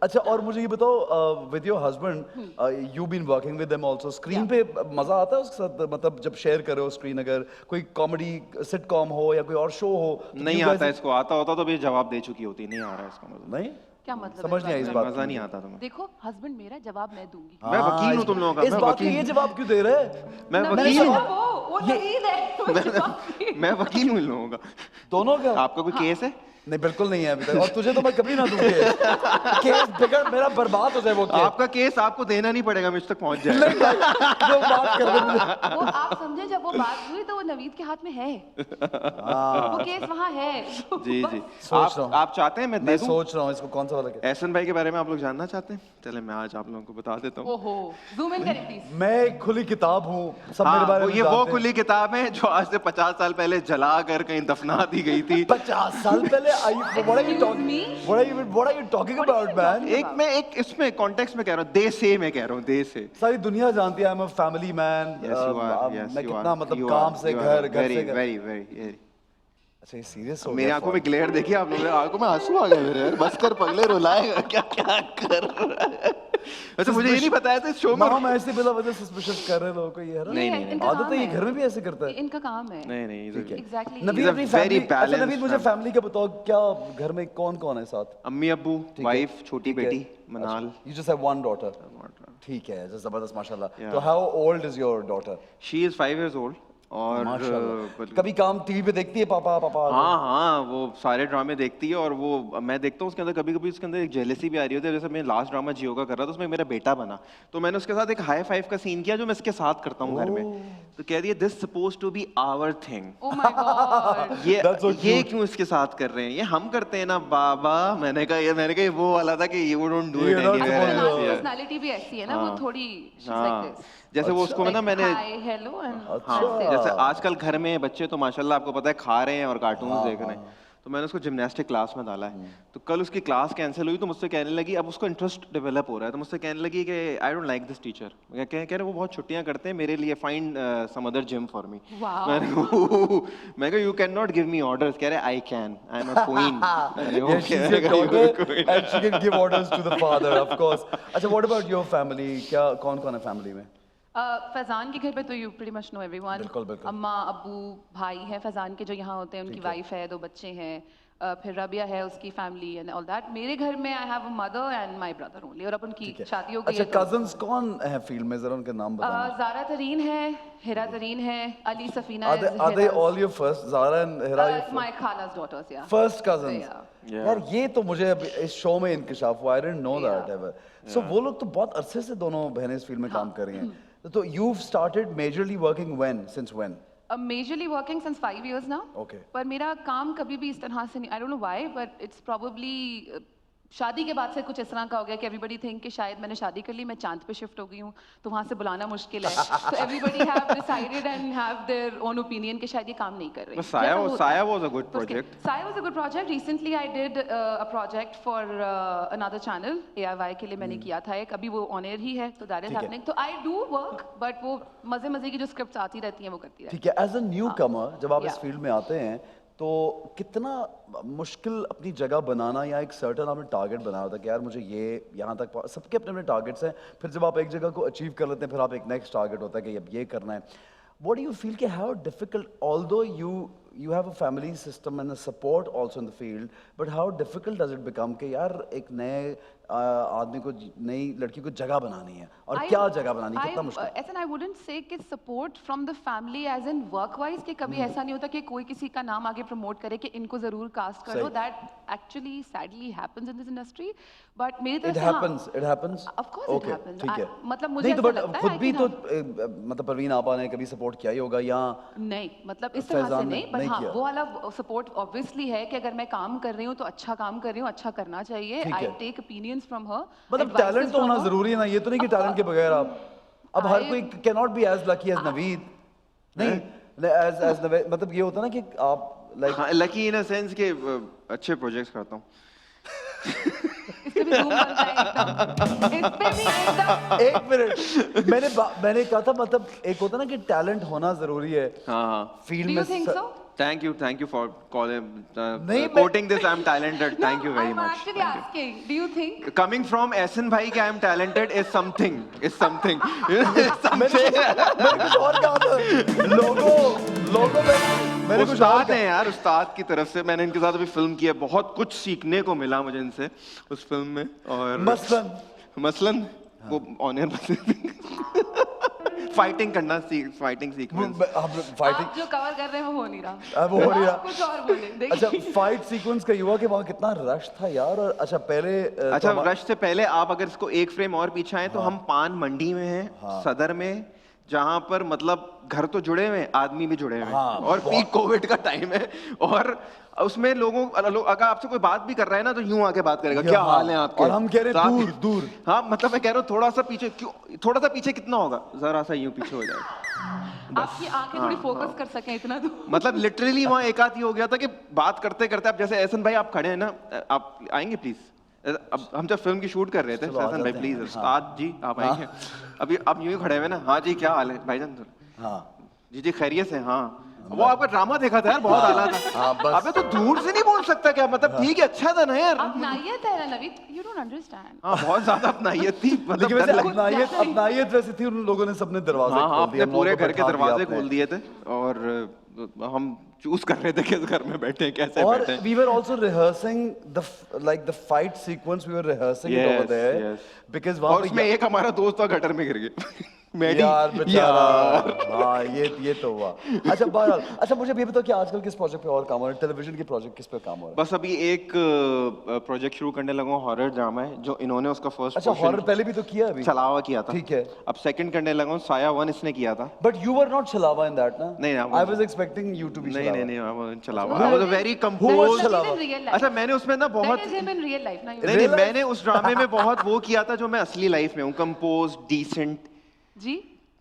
S1: अच्छा, और मुझे ये बताओ, with your husband you been working with them also, screen पे मजा आता है उसके साथ, मतलब जब शेयर करो स्क्रीन, अगर कोई कॉमेडी सिटकॉम हो या कोई और शो हो तो
S3: नहीं
S1: you guys-
S3: आता इसको, आता होता तो भी जवाब दे चुकी होती, नहीं आ रहा है इसका मतलब।
S1: नहीं
S2: क्या मतलब
S1: समझ नहीं आई इस बात
S3: मजा
S1: की
S3: नहीं
S1: मुझे।
S3: आता तुम्हें।
S2: देखो, हस्बैंड मेरा, जवाब मैं दूंगी।
S3: मैं वकील हूँ तुम लोगों का,
S1: इस
S3: मैं
S1: बात का
S3: वकील
S1: ये जवाब क्यों दे रहे हैं?
S3: मैं
S2: नवीद
S3: वकील
S2: है
S3: हूँ,
S2: ना वो नवीद है, वो जवाब-
S3: मैं वकील हूँ इन लोगों का।
S1: दोनों का?
S3: आपका कोई केस है?
S1: नहीं, बिल्कुल नहीं है अभी तक, और तुझे तो मैं कभी ना दूं केस। केस बिगड़, मेरा बर्बाद हो जाए वो केस।
S3: आपका केस आपको देना नहीं पड़ेगा, मुझ तक पहुंच जाएगा।
S1: नहीं भाई, जो बात कर रहे हैं
S2: वो आप समझे, जब वो बात हुई तो वो नवीद के हाथ में है, वो केस वहाँ है।
S3: जी जी।
S1: सोच रहा हूँ।
S3: आप चाहते हैं मैं
S1: मैं
S3: दे दूं?
S1: सोच रहा हूँ इसको कौन सा वाला केस।
S3: एहसन भाई के बारे में आप लोग जानना चाहते हैं? चले मैं आज आप लोगों को बता देता हूँ।
S2: ओहो, जूम इन करें प्लीज।
S1: मैं एक खुली किताब हूँ, सब
S3: हाँ,
S1: मेरे बारे
S3: वो
S1: में
S3: ये वो
S1: जानते हैं।
S3: खुली किताब है जो आज से 50 साल पहले जला कर कहीं दफना दी गई थी।
S1: 50 साल पहले what are you talking about, man?
S3: एक मैं एक इसमें कॉन्टेक्स्ट में कह रहा हूँ, दे से मैं कह रहा हूँ, दे से।
S1: सारी दुनिया जानती है, I'm a family man.
S3: Yes, you are. Yes,
S1: मैं
S3: you
S1: कितना
S3: are.
S1: मतलब
S3: You
S1: काम
S3: are.
S1: से
S3: You are.
S1: घर, घर
S3: Very,
S1: से घर।
S3: very, very.
S1: अच्छा, ये सीरियस हो
S3: मेरी
S1: गया
S3: आंखों
S1: फोन।
S3: में ग्लेयर देखिए आप लोगों ने, आंखों में आंसू आ गए मेरे यार, बस कर पगले, रुलाएगा क्या क्या कर रहा है। वैसे मुझे ये नहीं बताया था इस शो में।
S1: माम ऐसे बिला वजह सस्पिशियस कर रहे हैं लोगों को, ये है ना?
S3: नहीं, नहीं,
S2: इनका
S1: आदत
S2: काम
S1: है, ये घर में भी ऐसे करता है।
S2: इनका काम है।
S3: नहीं नहीं,
S2: एग्जैक्टली।
S1: नवीद
S3: He's a
S1: अपनी
S3: very
S1: फैमिली, अच्छा
S3: balanced
S1: नवीद मुझे
S3: family.
S1: फैमिली का बताओ, क्या घर में कौन कौन है साथ?
S3: अम्मी अब्बू,
S1: ठीक है।
S3: वाइफ, छोटी
S1: ठीक है।
S3: बेटी मनाल।
S1: You just have one daughter. ठीक है, जबरदस्त माशाल्लाह।
S3: Yeah.
S1: तो how old is your daughter?
S3: She is 5 years old और
S1: माशाल्लाह। कभी काम टीवी पे देखती है, पापा पापा?
S3: हाँ हाँ, वो सारे ड्रामे देखती है, और वो मैं देखता हूँ उसके अंदर कभी कभी उसके अंदर एक जेलेसी भी आ रही होती है। जैसे मैं लास्ट ड्रामा जियो का कर रहा था, उसमें मेरा बेटा बना, तो मैंने उसके साथ एक हाई फाइव का सीन किया जो मैं इसके साथ करता हूँ घर में। तो कह रही है this suppose to be our thing.
S2: Oh my god.
S1: That's so
S3: ये
S1: cute.
S3: क्यों इसके साथ कर रहे हैं, ये हम करते हैं ना बाबा। मैंने कहा ये वो वाला था कि you don't do it
S1: You're not
S3: anywhere
S1: supposed to.
S3: Else.
S2: Personality भी ऐसी है ना, वो
S3: हाँ।
S2: थोड़ी she's
S3: हाँ,
S2: like this.
S3: जैसे वो उसको ना मैंने
S2: हाय हेलो एंड
S3: हाँ, जैसे आजकल घर में बच्चे तो माशाल्लाह आपको पता है खा रहे हैं और कार्टून्स देख रहे हैं, तो मैंने उसको जिमनास्टिक क्लास में डाला है। तो कल उसकी क्लास कैंसिल हुई तो मुझसे कहने लगी, अब उसको इंटरेस्ट डेवलप हो रहा है, तो मुझसे कहने लगी कि I don't like this teacher. मैं कह रहे वो बहुत छुट्टियां करते हैं मेरे लिए, find some other gym for me.
S2: Wow.
S3: मैं कहा you can not give me orders. कह रहे I can, I am a queen.
S1: Yeah, she's your daughter and she can give orders to the father, of course. अच्छा, what about your family? क्या कौन कौन है फैमिली में?
S2: फैजान के घर पे तो you pretty much know everyone.
S1: बिल्कुल, बिल्कुल।
S2: अम्मा अब्बू भाई हैं फैजान के जो यहाँ होते हैं, उनकी वाइफ है, 2 बच्चे हैं, फिर रबिया है उसकी फैमिली एंड ऑल दैट। मेरे घर में I have a mother and my brother only, और अब उनकी शादी हो गई
S1: अच्छा,
S2: है।
S1: कजन्स कौन है फील्ड में, जरा उनके नाम बताओ।
S2: ज़ारा तरीन है, हिरा तरीन है, Ali Safina
S1: Are they all your first? Zara and Hira your
S2: my खाला's daughters, yeah.
S1: first cousins?
S2: Yeah.
S1: यार ये तो मुझे अभी इस शो में इंकशाफ हुआ, I didn't know that ever. So वो लोग तो बहुत अरसे से दोनों बहनें इस फील्ड में काम कर रही हैं। तो you've started majorly working when? Since when?
S2: Majorly working since 5 years now.
S1: Okay.
S2: पर मेरा काम कभी भी इस तरह से नहीं, I don't know why, but it's probably शादी के बाद से कुछ इस तरह का हो गया कि एवरीबडी थिंक कि शायद मैंने शादी कर ली, मैं चांद पे शिफ्ट हो गई हूँ, तो वहाँ से बुलाना मुश्किल है। तो everybody have decided and have their own opinion कि शायद ये काम नहीं कर रही।
S3: बस साया was a good project.
S2: साया was a good project. Recently I did a project for another channel, AIY के लिए मैंने किया था एक, अभी वो ऑन एयर ही है, तो दैट इज हैपनिंग। तो आई डू वर्क, बट वो मजे की जो स्क्रिप्ट्स आती रहती हैं वो करती रहती
S1: ठीक है। एज अ न्यू कमर जब आप इस फील्ड में आते हैं तो कितना मुश्किल अपनी जगह बनाना या एक सर्टन आपने टारगेट बनाया होता है कि यार मुझे ये यहाँ तक सबके अपने अपने टारगेट्स हैं, फिर जब आप एक जगह को अचीव कर लेते हैं फिर आप एक नेक्स्ट टारगेट होता है कि अब ये करना है। What do you feel कि how difficult, although you have a family system and a support also in the field, but how difficult does it become कि यार एक नए आदमी को, नई लड़की को जगह बनानी है और क्या जगह बनानी है, कितना मुश्किल?
S2: ऐसा I wouldn't say कि support from the family as in work wise कि कभी ऐसा नहीं होता कि कोई किसी का नाम आगे प्रमोट करे कि इनको जरूर कास्ट करो। That actually sadly happens in this industry, but मेरी तरफ से
S1: it happens
S2: of course it happens।
S1: ठीक है।
S2: मतलब मुझे
S1: नहीं तो
S2: ऐसा
S1: बट
S2: लगता
S1: खुद
S2: है
S1: भी तो मतलब परवीन आपा ने कभी सपोर्ट किया ही होगा या
S2: नहीं, मतलब इस तरह से नहीं, पर हाँ
S1: किया।
S2: वो वाला सपोर्ट ऑब्वियसली है कि अगर मैं काम कर रही हूँ तो अच्छा काम कर रही हूँ, अच्छा करना चाहिए। I take opinions from her.
S1: मतलब टैलेंट तो होना जरूरी है ना, ये तो नहीं कि टैलेंट के बगैर आप, अब हर कोई can not be as lucky as Naveed, नहीं एज नवीद, मतलब ये होता है ना कि आप like
S3: lucky in a sense के अच्छे प्रोजेक्ट्स करता हूँ।
S2: इस पे भी धूम बनता है एकदम, इस पे भी एकदम।
S1: एक मिनट, मैंने कहा था मतलब एक होता है ना कि टैलेंट होना जरूरी है
S3: हाँ
S1: फील्ड
S2: Do
S1: में।
S2: you think so?
S3: Thank you for calling
S1: नहीं,
S3: quoting this. I'm talented. Thank you very
S2: I'm
S3: much.
S2: actually asking, do you think?
S3: Coming from SN भाई कि I'm talented is something. Is something.
S1: मैंने कुछ और कहा था, लोगों में मैंने कुछ और
S3: उस्ताद हैं यार, उस्ताद की तरफ से मैंने इनके साथ अभी फिल्म की है, बहुत कुछ सीखने को मिला मुझे इनसे उस फिल्म में। और मसलन वो ऑन एयर फाइटिंग करना फाइटिंग सीक्वेंस।
S2: आप जो कवर कर रहे हैं वो हो नहीं रहा,
S1: वो हो नहीं रहा।
S2: कुछ और बोले देखिए।
S1: अच्छा फाइट सीक्वेंस का युवा के वहाँ कितना रश था यार। और अच्छा पहले
S3: अच्छा रश से पहले आप अगर इसको एक फ्रेम और पीछे आए तो हम पान मंडी में हैं, सदर में, जहाँ पर मतलब घर तो जुड़े हुए हैं, आदमी भी जुड़े हुए हैं, और पीक कोविड का टाइम है, और उसमें लोगों अगर आपसे कोई बात भी कर रहा है ना तो यूं आके बात करेगा, क्या हाल है आपके,
S1: और हम कह रहे हैं दूर।
S3: हाँ मतलब मैं कह रहा हूँ थोड़ा सा पीछे, क्यों थोड़ा सा पीछे कितना होगा, जरा सा यूं पीछे हो जाएगा,
S2: आपकी आंखें थोड़ी फोकस कर सकें इतना तो।
S3: मतलब लिटरली वहाँ एक आध ही हो गया था कि बात करते करते, अब जैसे एहसन भाई आप खड़े हैं ना, आप आएंगे प्लीज, अब हम जब फिल्म की शूट कर रहे थे, एहसन भाई प्लीज, उस्ताद जी आप आएंगे, अभी आप यूं ही खड़े हुए ना, हाँ जी क्या हाल है भाईजान,
S1: हाँ
S3: जी खैरियत से, हाँ वो आपका ड्रामा देखा था यार, बहुत आला था। अबे तो दूर से नहीं बोल सकता क्या, मतलब ठीक है अच्छा था ना यार,
S2: अपनाइयत है ना नवीद, यू डोंट अंडरस्टैंड।
S3: हाँ बहुत ज्यादा अपनाइयत थी,
S1: लेकिन वैसे अपनाइयत वैसे थी, उन लोगों ने सबने दरवाजे खोल दिए,
S3: पूरे घर के दरवाजे खोल दिए थे, और हम चूज कर रहे थे किस घर में बैठे हैं, कैसे बैठे हैं।
S1: We were also rehearsing the fight sequence, we were rehearsing it over there because वहाँ
S3: और उसमें एक हमारा दोस्त था गटर में गिर गया,
S1: यार बेचारा, हाँ ये तो हुआ। अच्छा बहरहाल, अच्छा मुझे ये बताओ कि आजकल किस प्रोजेक्ट पे और काम हो रहा है, टेलीविजन के प्रोजेक्ट किस पे काम हो रहा है?
S3: बस अभी एक प्रोजेक्ट शुरू करने लगा हूँ, हॉरर ड्रामा है, जो इन्होंने उसका फर्स्ट,
S1: अच्छा हॉरर पहले भी तो किया अभी,
S3: छलावा किया था,
S1: ठीक है,
S3: अब सेकंड करने लगा हूँ, साया 1 इसने किया था।
S1: बट यू वर नॉट छलावा इन दैट ना?
S3: नहीं,
S1: I was expecting you to be छलावा।
S3: नहीं छलावा, आई वाज वेरी कंपोज्ड। अच्छा मैंने उसमें ना बहुत, नहीं मैंने उस ड्रामे में बहुत वो किया था जो मैं असली लाइफ में हूँ, कंपोज्ड, डिसेंट
S2: जी,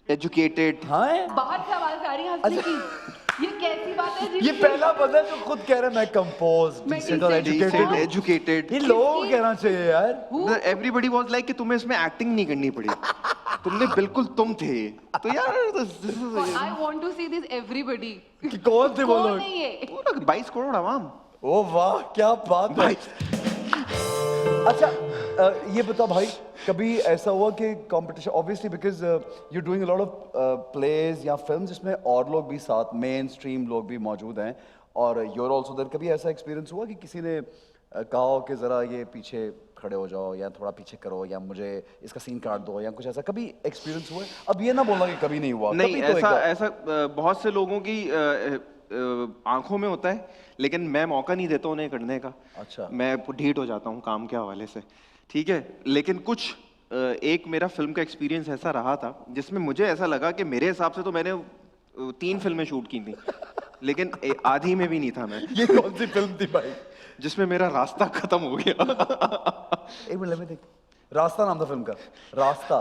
S3: एजुकेटेड।
S1: हाँ
S2: बाहर से आवाज आ रही है हंसने की, ये कैसी बात है जी?
S1: ये पहला बंदा है जो खुद कह रहा है मैं कंपोज्ड, डिसेंट और
S3: एजुकेटेड।
S1: ये लोग कहना चाहिए यार।
S3: एवरीबॉडी वाज लाइक कि तुम्हें इसमें एक्टिंग नहीं करनी पड़ी, तुमने बिल्कुल तुम थे, तो यार
S2: I want to see this everybody,
S1: कि कौन थे वो लोग?
S3: 22 करोड़ आवाम।
S1: ओ वाह क्या बात है। अच्छा ये बता भाई, कभी ऐसा हुआ कि competition, obviously because you doing a lot of plays या फिल्म जिसमें और लोग भी साथ, मेन स्ट्रीम लोग भी मौजूद हैं, और यूर ऑल्सो देयर, कभी ऐसा एक्सपीरियंस हुआ कि किसी ने कहा हो कि ज़रा ये पीछे खड़े हो जाओ या थोड़ा पीछे करो या मुझे इसका सीन काट दो या कुछ ऐसा, कभी एक्सपीरियंस हुआ है? अब ये ना बोलना कि कभी नहीं हुआ।
S3: नहीं तो ऐसा बहुत से लोगों की आंखों में होता है, लेकिन मैं मौका नहीं देता उन्हें करने का।
S1: अच्छा, मैं
S3: ढीठ हो जाता हूँ काम के हवाले से, ठीक है। लेकिन कुछ एक मेरा फिल्म का एक्सपीरियंस ऐसा रहा था जिसमें मुझे ऐसा लगा कि मेरे हिसाब से तो मैंने 3 फिल्में शूट की थी, लेकिन आधी में भी नहीं था मैं,
S1: ये कौन सी फिल्म थी भाई?
S3: जिसमें मेरा रास्ता खत्म हो गया।
S1: एक मिनट, let me think. रास्ता नाम था फिल्म का, रास्ता।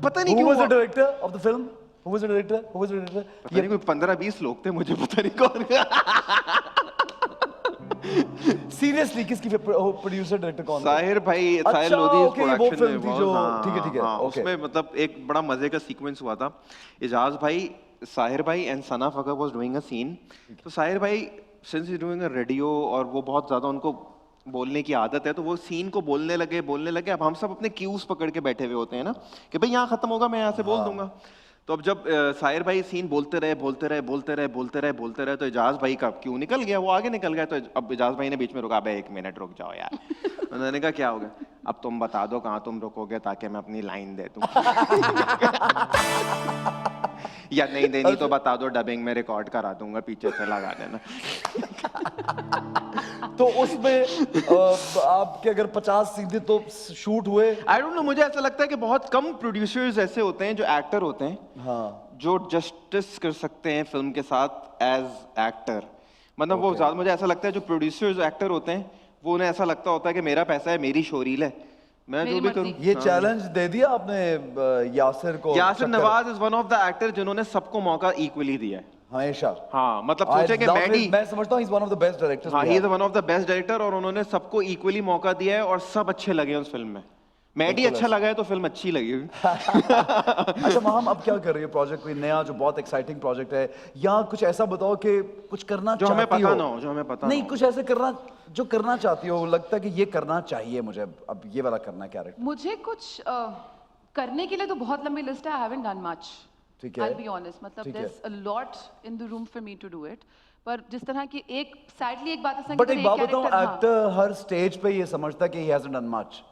S3: पता नहीं
S1: Who
S3: क्यों
S1: was the
S3: हुआ।
S1: director of the film? Who was the director? Who was the director?
S3: पता नहीं कोई 15-20 लोग थे, मुझे पता नहीं कौन।
S1: सीरियसली किसकी प्रोड्यूसर डायरेक्टर कौन था?
S3: साहिर भाई, साहिर
S1: अच्छा,
S3: लोधी
S1: ओके, वो
S3: प्रोडक्शन
S1: फिल्म
S3: में
S1: थी
S3: was,
S1: जो,
S3: हाँ,
S1: ठीक है,
S3: हाँ,
S1: ओके।
S3: उसमें मतलब एक बड़ा मजे का सीक्वेंस हुआ था। एजाज भाई, साहिर भाई and Sana Fakhar was doing a scene. तो साहिर भाई since he doing a radio और वो बहुत ज्यादा उनको बोलने की आदत है, तो वो सीन को बोलने लगे। अब हम सब अपने क्यूज पकड़ के बैठे हुए होते हैं ना कि भाई यहाँ खत्म होगा, मैं यहाँ से बोल दूंगा। तो अब जब साहिर भाई सीन बोलते रहे तो एजाज भाई का क्यों निकल गया, वो आगे निकल गया। तो अब एजाज भाई ने बीच में रुका, भाई 1 मिनट रुक जाओ यार। उन्होंने कहा क्या हो गया? अब तुम बता दो कहाँ तुम रुकोगे ताकि मैं अपनी लाइन दे दूं। या नहीं देनी तो बता दो, डबिंग में रिकॉर्ड करा दूंगा, पीछे से लगा देना।
S1: तो उसमें आपके अगर 50 सीधे तो शूट हुए?
S3: आई डोंट नो, मुझे ऐसा लगता है कि बहुत कम प्रोड्यूसर्स ऐसे होते हैं जो एक्टर होते हैं,
S1: हाँ,
S3: जो जस्टिस कर सकते हैं फिल्म के साथ एज एक्टर। मतलब वो ज्यादा, मुझे ऐसा लगता है जो प्रोड्यूसर्स एक्टर होते हैं वो उन्हें ऐसा लगता होता है कि मेरा पैसा है, मेरी शोरील है, मैं जो भी करूं।
S1: ये चैलेंज दे दिया आपने यासिर को?
S3: Yasir Nawaz is one of the actor जिन्होंने सबको मौका इक्वली दिया है
S1: हमेशा।
S3: हाँ, मतलब सोचे कि
S1: मैं समझता हूँ he is one of the best directors.
S3: हाँ, he is one of the best director और उन्होंने सबको इक्वली मौका दिया है और सब अच्छे लगे उस फिल्म में। मैडी अच्छा लगा है तो फिल्म अच्छी लगी।
S1: अच्छा माम, अब क्या कर रही है? प्रोजेक्ट कोई नया जो बहुत एक्साइटिंग प्रोजेक्ट है, या कुछ ऐसा बताओ कि कुछ करना
S3: जो हमें
S1: चाहती
S3: पता
S1: हो?
S3: ना हो, जो हमें पता
S1: नहीं,
S3: ना हो।
S1: कुछ ऐसे करना जो करना चाहती हो, लगता है कि ये करना चाहिए मुझे, अब ये वाला करना है कैरेक्टर।
S2: मुझे कुछ करने के लिए तो बहुत लंबी लिस्ट है। आई हैवंट डन मच,
S1: ठीक है,
S2: I'll be honest, मतलब
S1: ठीक है।
S2: there's a lot in the room for me to do it। पर जिस तरह की एक सैडली एक बात है,
S1: बट एक बात बताऊं, एक्टर हर स्टेज पे ये समझता है कि he hasn't done much,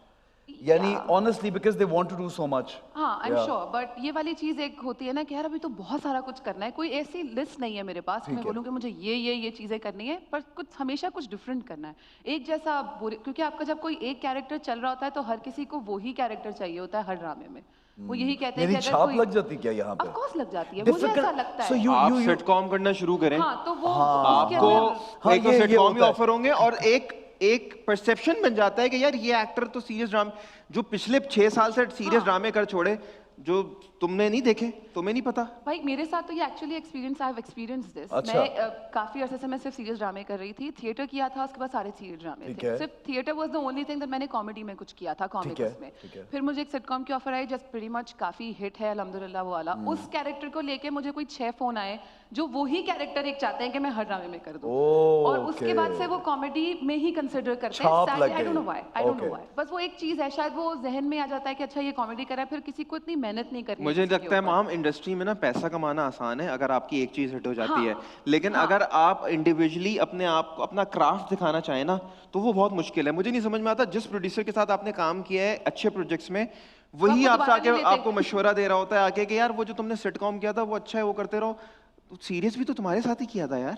S1: यानी honestly because they want to do so much.
S2: हाँ, आई एम श्योर, बट ये वाली चीज एक होती है ना कि यार अभी तो बहुत सारा कुछ करना है, कोई ऐसी लिस्ट नहीं है मेरे पास मैं बोलूँ कि मुझे ये चीजें करनी है, पर कुछ हमेशा कुछ डिफरेंट करना है। एक जैसा क्योंकि आपका जब कोई एक कैरेक्टर चल रहा होता है तो हर किसी को वही कैरेक्टर चाहिए होता है हर ड्रामे में। वो यही कहते हैं कि अगर
S1: छाप
S2: कोई
S1: लग जाती क्या यहाँ पे?
S2: ऑफ कोर्स लग जाती है, मुझे ऐसा लगता है।
S3: आप सिटकॉम करना शुरू करें,
S2: हाँ, तो वो
S3: आपको
S1: हाँ,
S3: एक तो
S1: ये
S3: सिटकॉम ही
S1: होता है।
S3: ऑफर होंगे और एक परसेप्शन बन जाता है कि यार ये एक्टर तो सीरियस ड्रामा, जो पिछले 6 साल से सीरियस ड्रामे कर छोड़े, जो तुमने नहीं देखे, तुम्हें नहीं पता।
S2: भाई मेरे साथ तो ये actually experience, I have experience this.
S1: अच्छा।
S2: मैं काफी अरसे से मैं सिर्फ सीरियस ड्रामे कर रही थी, थिएटर किया था, उसके बाद सारे सीरियस ड्रामे
S1: ठीक
S2: थे।
S1: है।
S2: सिर्फ theatre was the only thing that मैंने कॉमेडी में कुछ किया था, कॉमिक
S1: है,
S2: उसमें।
S1: ठीक है।
S2: फिर मुझे एक सिटकॉम की ऑफर आई, जस्ट प्रीटी मच काफी हिट है अल्हम्दुलिल्लाह वो वाला। उस कैरेक्टर को लेके मुझे कोई 6 फोन आए जो वही कैरेक्टर एक चाहते हैं कि मैं हर ड्रामे में कर दूं, और उसके बाद से वो कॉमेडी में ही कंसिडर करते
S1: छाप
S2: हैं।
S1: लग
S2: आई डोंट नो
S1: गई।
S2: Why, I don't know
S1: Okay.
S2: Why, बस वो एक चीज है, शायद वो जहन में आ जाता है कि अच्छा ये कॉमेडी कर रहा है, फिर किसी को इतनी मेहनत नहीं करनी।
S3: मुझे
S2: किसी के
S3: लगता है
S2: ऊपर।
S3: माम, इंडस्ट्री में ना पैसा कमाना आसान है अगर आपकी एक चीज हिट हो जाती
S2: हाँ,
S3: है, लेकिन अगर आप इंडिविजुअली अपने आप को अपना क्राफ्ट दिखाना चाहें ना तो वो बहुत मुश्किल है। मुझे नहीं समझ में आता, जिस प्रोड्यूसर के साथ आपने काम किया है अच्छे प्रोजेक्ट्स में, वही
S2: आपको
S3: आपसे
S2: दोबारा
S3: आके
S2: नहीं लेते।
S3: आपको मशवरा दे रहा होता है आके कि यार वो जो तुमने सिटकॉम किया था वो अच्छा है, वो करते रहो। सीरियस भी तो तुम्हारे साथ ही किया था यार,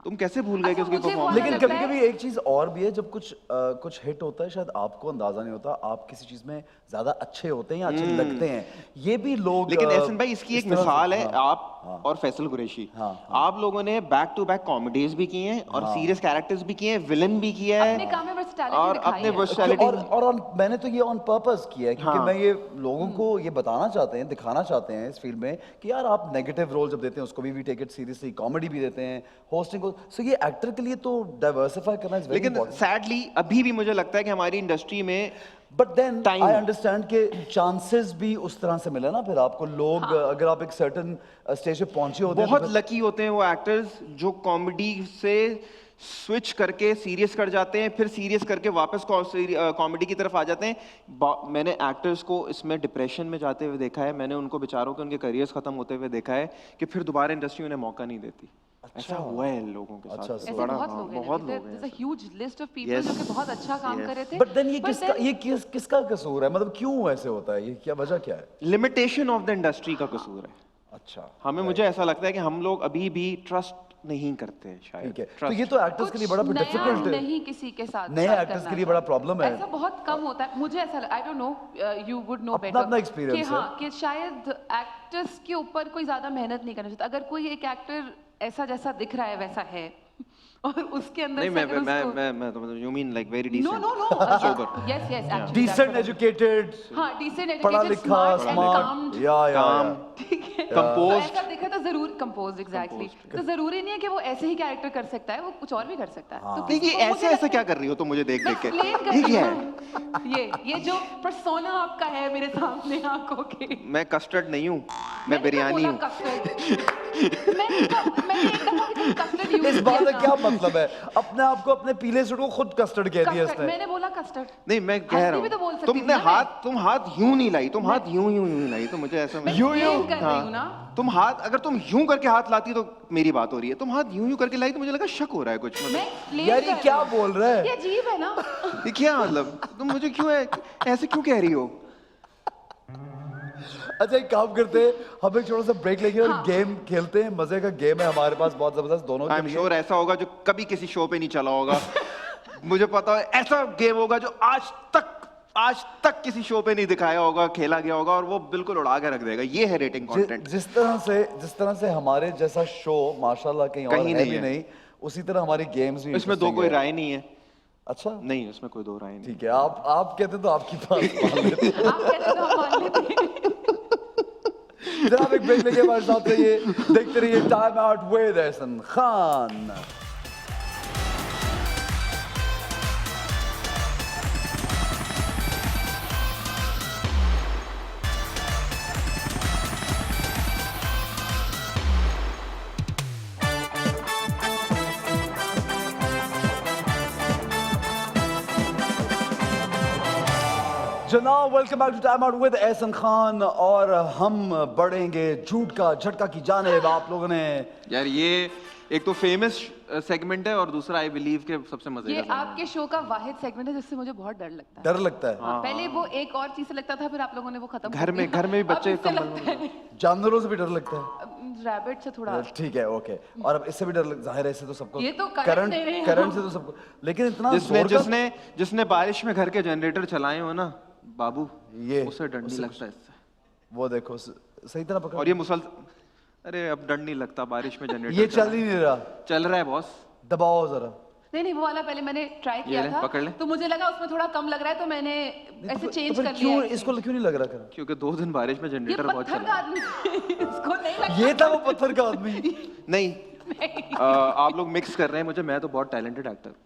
S3: तुम कैसे भूल गए कि
S2: अच्छा,
S3: उसकी
S2: मुझे वो
S3: परफॉर्मेंस।
S1: लेकिन
S2: लगता
S1: कभी
S2: है-
S1: कभी एक चीज और भी है, जब कुछ हिट होता है शायद आपको अंदाजा नहीं होता, आप किसी चीज में ज्यादा अच्छे होते हैं या अच्छे लगते हैं, ये भी लोग।
S3: लेकिन एहसन भाई, इसकी
S1: इस
S3: एक
S1: तरह से-
S3: मिसाल है,
S1: हाँ,
S3: आप और फैसल कुरैशी,
S1: हाँ,
S3: आप लोगों ने बैक टू बैक कॉमेडीज भी की हैं और सीरियस कैरेक्टर्स भी किए हैं, विलन भी किया
S2: अपने
S3: है
S2: काम में versatility
S3: और
S2: दिखाई
S3: अपने
S2: है।
S3: वर्सैलिटी।
S1: मैंने तो ये ऑन पर्पस किया है क्योंकि
S3: हाँ।
S1: मैं ये लोगों को ये बताना चाहते हैं, दिखाना चाहते हैं इस फील्ड में कि यार आप नेगेटिव रोल जब देते हैं उसको भी टेक इट सीरियसली, कॉमेडी भी देते हैं, होस्टिंग को, सो ये एक्टर के लिए तो डाइवर्सिफाई करना इज वेरी
S3: लेकिन
S1: इंपॉर्टेंट।
S3: सैडली अभी भी मुझे लगता है कि हमारी इंडस्ट्री में
S1: but then
S3: Time.
S1: I understand के चांसेस भी उस तरह से मिले ना फिर आपको, लोग अगर आप एक सर्टेन स्टेज पे पहुंचे होते हैं तो
S3: बहुत लकी होते हैं वो एक्टर्स जो कॉमेडी से स्विच करके सीरियस कर जाते हैं, फिर सीरियस करके वापस कॉमेडी की तरफ आ जाते हैं। मैंने एक्टर्स को इसमें डिप्रेशन में जाते हुए देखा है, मैंने उनको बेचारों के उनके करियर्स खत्म होते हुए देखा है कि फिर दोबारा इंडस्ट्री उन्हें मौका नहीं देती। ऐसा हुआ है लोगों के
S1: अच्छा,
S3: साथ।
S2: ऐसे
S3: बड़ा,
S2: बहुत
S3: हाँ,
S2: लोग हैं,
S3: बहुत लोग
S2: there's a
S3: हैं।
S2: huge list of people
S3: Yes.
S2: जो कि बहुत अच्छा काम कर रहे थे।
S1: बट देन
S2: But then-
S1: किसका कसूर है, मतलब क्यों ऐसे होता है, ये क्या वजह क्या है?
S3: लिमिटेशन ऑफ द इंडस्ट्री का कसूर है।
S1: अच्छा,
S3: हमें मुझे ऐसा लगता है कि हम लोग अभी भी ट्रस्ट नहीं करते हैं शायद।
S1: ठीक है, तो
S3: Trust।
S1: ये तो एक्टर्स के लिए बड़ा
S2: कुछ नया
S1: डिफिकल्ट है,
S2: नहीं किसी के साथ
S1: नए
S2: start
S1: एक्टर्स
S2: करना
S1: के लिए
S2: था।
S1: बड़ा प्रॉब्लम है।
S2: ऐसा बहुत कम होता है, मुझे ऐसा I don't know, you would know
S1: अपना
S2: बेटर
S1: अपना experience
S2: कि
S1: है।
S2: हाँ, कि शायद एक्टर्स के ऊपर कोई ज्यादा मेहनत नहीं करना चाहता। अगर कोई एक एक्टर ऐसा जैसा दिख रहा है वैसा है और उसके अंदर
S3: नहीं
S2: से अगर उसको
S3: मैं तो you mean like very
S2: no
S3: decent
S2: no no
S3: sober
S2: yes yes actually
S1: decent educated,
S2: हाँ डिसेंट
S1: पढ़ा
S2: एजुकेटेड
S1: लिखा, स्मार्ट, या
S3: काम
S2: ठीक है
S3: Composed.
S2: तो ऐसा दिखा तो जरूर कंपोज एग्जैक्टली तो जरूरी नहीं है कि वो ऐसे ही कैरेक्टर कर सकता है वो कुछ और भी कर सकता है तो
S3: नहीं, ये
S2: किसको-
S3: ऐसे
S2: मुझे
S3: ऐसे क्या कर रही हो तुम मुझे देख देख के
S2: explain कर
S3: ये
S2: रही
S3: क्या
S2: हूँ।
S3: है?
S2: ये जो पर्सोना आपका है मेरे सामने आंखों के
S3: मैं कस्टर्ड नहीं हूँ, मैं
S2: मैंने
S3: बिरयानी
S2: कब
S3: हूँ।
S2: बोला custard? मैंने एक दफा भी कस्टर्ड यूज
S1: इस बात का क्या मतलब है? अपने आप को, अपने पीले सूट को खुद कस्टर्ड कह दिया इसने।
S2: मैंने बोला कस्टर्ड
S3: नहीं मैं कह
S2: हल्दी
S3: रहा
S2: भी तो बोल
S3: हूँ
S2: सकती
S3: तुमने
S2: थी ना
S3: हाथ तुम हाथ यूं नहीं लाई, तुम हाथ यूं यूं यूं लाई, तो मुझे ऐसा
S2: मैं
S1: यूं यूं?
S2: explain कर रही हूँ ना
S3: तुम हाथ अगर तुम यूं करके हाथ लाती तो मेरी बात हो रही है, तुम हाथ यूं यूं करके लाई तो मुझे लगा शक हो रहा है कुछ
S2: मैं
S3: मतलब
S2: explain
S1: यार
S2: कर
S1: ये
S2: रही
S1: क्या
S2: हूँ।
S1: बोल रहा है?
S2: ये अजीब है ना
S3: ये क्या मतलब तुम मुझे क्यों ऐसे क्यों कह रही हो?
S1: अच्छा एक काम करते हैं, हम एक छोटा सा ब्रेक लेंगे और गेम खेलते हैं। मजे का गेम है हमारे पास बहुत जबरदस्त दोनों
S3: आई
S1: के
S3: एम
S1: लिए।
S3: श्योर ऐसा होगा जो कभी किसी शो पे नहीं चला होगा। मुझे पता है ऐसा गेम होगा जो आज तक किसी शो पे नहीं दिखाया होगा, खेला गया होगा और वो बिल्कुल उड़ा के रख देगा। ये है रेटिंग कंटेंट।
S1: जिस तरह से हमारे जैसा शो माशाल्लाह कहीं और
S3: कहीं
S1: है
S3: नहीं
S1: भी
S3: है।
S1: नहीं, उसी तरह हमारी गेम्स भी
S3: इसमें दो
S1: interesting
S3: कोई
S1: है।
S3: राय नहीं है।
S1: अच्छा
S3: नहीं उसमें कोई दो राय नहीं।
S1: ठीक है, आप कहते तो आपकी बात मान लेते हैं।
S2: आप कहते तो हम मान लेते हैं
S1: जनाब एक ब्रेक लेके हमारे साथ रहिए, देखते रहिए time out with Ehsan Khan. जनाब welcome back to time out with Ehsan Khan और हम बढ़ेंगे झूठ का झटका की जानिब। आप लोगों ने
S3: यार ये एक तो फेमस सेगमेंट है और दूसरा आई बिलीव के सबसे मजे
S2: ये
S3: का segment
S2: आपके शो का वाहिद सेगमेंट है जिससे मुझे बहुत डर लगता है
S1: डर लगता है?
S2: हाँ, पहले वो एक और चीज से लगता था फिर आप लोगों ने वो खत्म
S3: घर में भी बच्चे कंबल में
S1: जानवरों से भी डर लगता है?
S2: रैबिट से थोड़ा
S1: ठीक है ओके। और अब इससे भी डर जाहिर है, इससे तो सबको
S2: ये तो current दे रहे हैं
S1: करंट
S2: हम।
S1: से तो सबको, लेकिन इतना
S3: जिसने
S1: जोर का-
S3: जिसने जिसने बारिश में घर के जनरेटर चलाए हो ना बाबू,
S1: ये
S3: उसे डर नहीं लगता इससे।
S1: वो देखो सही तरह पकड़।
S3: और ये अरे अब डर नहीं लगता बारिश में जनरेटर
S1: ये चल ही नहीं रहा,
S3: चल रहा है बॉस।
S1: दबाओ जरा।
S2: नहीं वो वाला पहले मैंने ट्राई किया
S3: ले,
S2: था
S3: पकड़ ले।
S2: तो मुझे लगा उसमें थोड़ा कम लग रहा है तो मैंने ऐसे
S1: तो
S2: चेंज
S1: फिर
S2: कर
S1: क्यों
S2: लिया
S1: इसको क्यों नहीं लग रहा कर?
S3: क्योंकि 2 दिन बारिश में
S2: ये
S3: जनरेटर बहुत
S2: पत्थर
S3: चला।
S2: का आदमी इसको नहीं लगता
S1: ये था वो पत्थर का आदमी।
S3: नहीं आप लोग मिक्स कर रहे हैं मुझे, मैं तो बहुत टैलेंटेड एक्टर।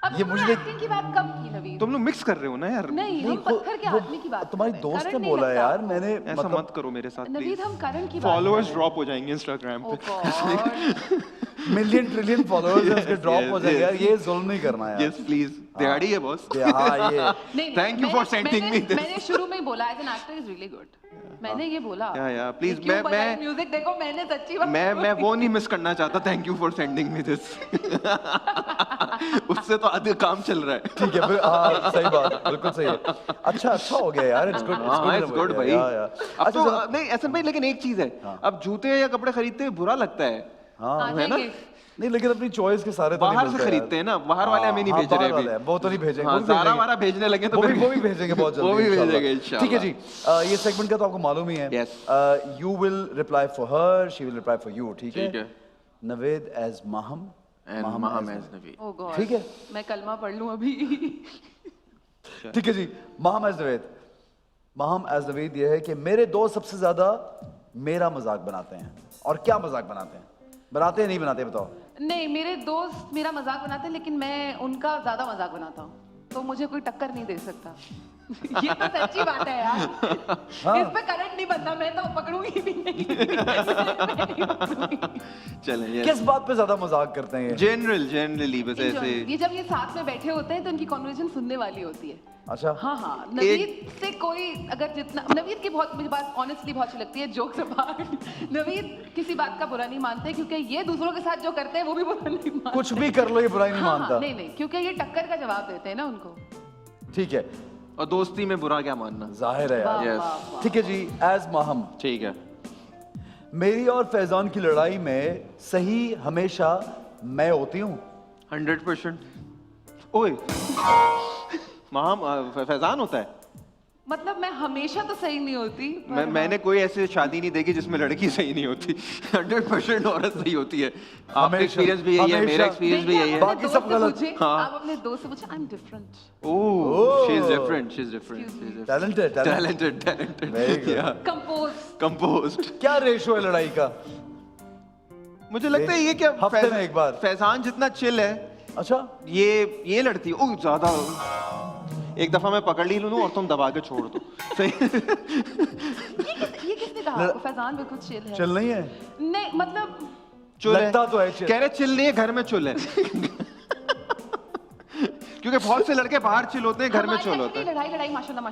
S2: अब
S1: ये
S2: ये
S1: मुझे
S2: मुझे
S1: देख-
S2: एक्टिंग की बात कब की नवीन
S3: तुम लोग मिक्स कर रहे हो ना यार।
S2: नहीं हम पत्थर के आदमी की बात
S1: तुम्हारी
S2: कर रहे हैं।
S1: दोस्त ने
S2: करण नहीं
S1: बोला
S2: लगता।
S1: यार, मैंने
S3: ऐसा मत करो मेरे साथ
S2: नवीद
S3: प्लीज।
S2: हम करण की बात
S3: फॉलोअर्स ड्रॉप हो जाएंगे इंस्टाग्राम
S2: ओ
S3: पे।
S2: गॉड
S1: मिलियन ट्रिलियन फॉलोअर्स हैं उसके, ड्रॉप
S3: yes,
S1: हो जाएंगे
S3: yes.
S1: यार, ये जुल्म नहीं करना यार।
S3: यस प्लीज दिहाड़ी है बॉस।
S1: हाँ ये
S2: नहीं
S3: Thank you for sending me this.
S2: मैंने शुरू में ही बोला as an actor is really good मैंने ये बोला
S3: या प्लीज
S2: क्यों बताया
S3: मैं
S2: म्यूजिक देखो मैंने सच्ची बात
S3: मैं वो नहीं मिस करना चाहता। Thank you for sending me this. उससे तो आधे काम चल रहा है।
S1: ठीक है फिर, हाँ सही बात, बिल्कुल सही है। अच्छा हो गया यार, इट्स गुड
S3: इट्स गुड भाई। अब
S1: अच्छा
S3: तो नहीं ऐसा भाई, लेकिन एक चीज है, अब जूते या कपड़े खरीदते हुए बुरा लगता है।
S1: हाँ
S3: है ना?
S1: नहीं, लेकिन अपनी चॉइस के सारे तो नहीं
S3: बाहर से
S1: मिलते
S3: खरीदते हैं ना, बाहर वाले हमें नहीं
S1: हाँ,
S3: भेज रहे
S1: बाहर
S3: अभी।
S1: वाले हैं, वो तो नहीं भेजेंगे,
S3: हाँ,
S1: वो भी
S3: सारा
S1: भेजेंगे।
S3: वारा भेजने लगे तो
S1: वो
S3: फिर
S1: भी भेजेंगे बहुत जल्दी
S3: वो भी
S1: इंशाल्लाह।
S3: भेजेंगे इंशाल्लाह।
S1: ठीक है जी, ये सेगमेंट का तो आपको मालूम ही है।
S3: Yes.
S1: You will reply for her, she will reply for you. ठीक
S3: ठीक
S1: है?
S3: है।
S1: Naved as Maham
S3: and Maham as Navi.
S2: Oh god
S1: ठीक है।
S2: मैं कलमा पढ़ लूं अभी
S1: ठीक है जी, माहम एज नवेद। माहम एज नवेद ये है कि मेरे दोस्त सबसे ज्यादा मेरा मजाक बनाते हैं। और क्या मजाक बनाते हैं? बनाते हैं नहीं बनाते बताओ?
S2: नहीं मेरे दोस्त मेरा मजाक बनाते हैं लेकिन मैं उनका ज्यादा मजाक बनाता हूँ तो मुझे कोई टक्कर नहीं दे सकता ये तो सच्ची बात है यार इस पे करंट नहीं बनता मैं तो पकड़ूंगी भी नहीं
S3: चलें ये
S1: किस बात पे ज्यादा मजाक करते हैं ये?
S3: जनरली बस ऐसे।
S2: ये जब ये साथ में बैठे होते हैं तो इनकी कॉन्वर्सेशन सुनने वाली होती है
S1: अच्छा
S2: हाँ नवीद से कोई अगर जितना नवीद की बहुत मुझे बात ऑनेस्टली बहुत अच्छी लगती है जोक्स अपार्ट नवीद किसी बात का बुरा नहीं मानते क्योंकि ये दूसरों के साथ जो करते हैं वो भी बुरा नहीं मानते
S1: कुछ भी कर लो ये बुराई नहीं
S2: हाँ,
S1: मानता।
S2: नहीं क्योंकि ये टक्कर का जवाब देते हैं ना उनको
S1: ठीक है,
S3: और दोस्ती में बुरा क्या मानना।
S1: जाहिर है
S2: वाह,
S1: यार।
S3: Yes.
S2: वाह, वाह।
S1: ठीक है जी, एज माहम
S3: ठीक है।
S1: मेरी और फैजान की लड़ाई में सही हमेशा मैं होती हूँ।
S3: 100%। ओए माहम फैजान होता है।
S2: मतलब मैं हमेशा तो सही नहीं होती पर
S3: मैंने कोई ऐसी शादी नहीं देखी जिसमें लड़की सही नहीं होती 100% औरत सही होती है आपका
S1: हमेशा,
S3: एक्सपीरियंस भी यही है मेरा
S1: हमेशा।
S3: एक्सपीरियंस भी
S2: देखिए,
S3: यही है
S2: आप
S1: बाकी
S2: अपने
S1: सब
S2: दोस्त से
S1: गलत।
S2: पूछिए,
S3: हाँ।
S2: आप अपने दोस्त से पूछिए I am different
S3: oh she is different she is different
S1: talented
S3: talented
S1: Very good.
S3: Composed
S1: क्या रेशो है लड़ाई का?
S3: मुझे लगता है ये क्या
S1: हफ्ते में एक बार।
S3: फैजान जितना चिल है
S1: अच्छा,
S3: ये लड़ती है ओह ज्यादा एक दफा मैं पकड़ ली लूं और तुम दबा के छोड़ दो सही
S2: ये किसने कहा आपको फैजान बिल्कुल चिल है
S1: चल नहीं है?
S2: नहीं मतलब
S3: चुल है
S1: लगता तो है चिल।
S3: कह रहे चिल नहीं है घर में चुल है क्योंकि बहुत से लड़के बाहर चिल होते हैं घर में
S2: हमारी
S3: चुल
S2: actually
S3: होते हैं
S2: लड़ाई माशाल्लाह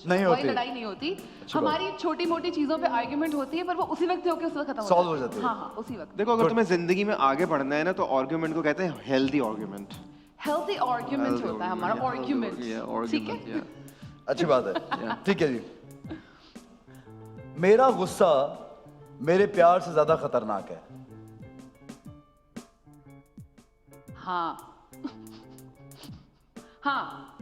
S1: नहीं
S2: कोई
S1: होती।
S2: लड़ाई नहीं होती हमारी छोटी मोटी चीजों पे आर्गुमेंट होती है पर वो उसी वक्त होके उस वक्त खत्म
S1: Solve हो जाती है।
S2: हाँ उसी वक्त
S3: देखो अगर तुम्हें जिंदगी में आगे बढ़ना है ना तो आर्गुमेंट को कहते हैं हेल्दी आर्गुमेंट
S2: हेल्थी आर्गुमेंट होता है हमारा आर्गुमेंट ठीक है
S1: अच्छी बात है। ठीक है जी। मेरा गुस्सा मेरे प्यार से ज्यादा खतरनाक है।
S2: हाँ हाँ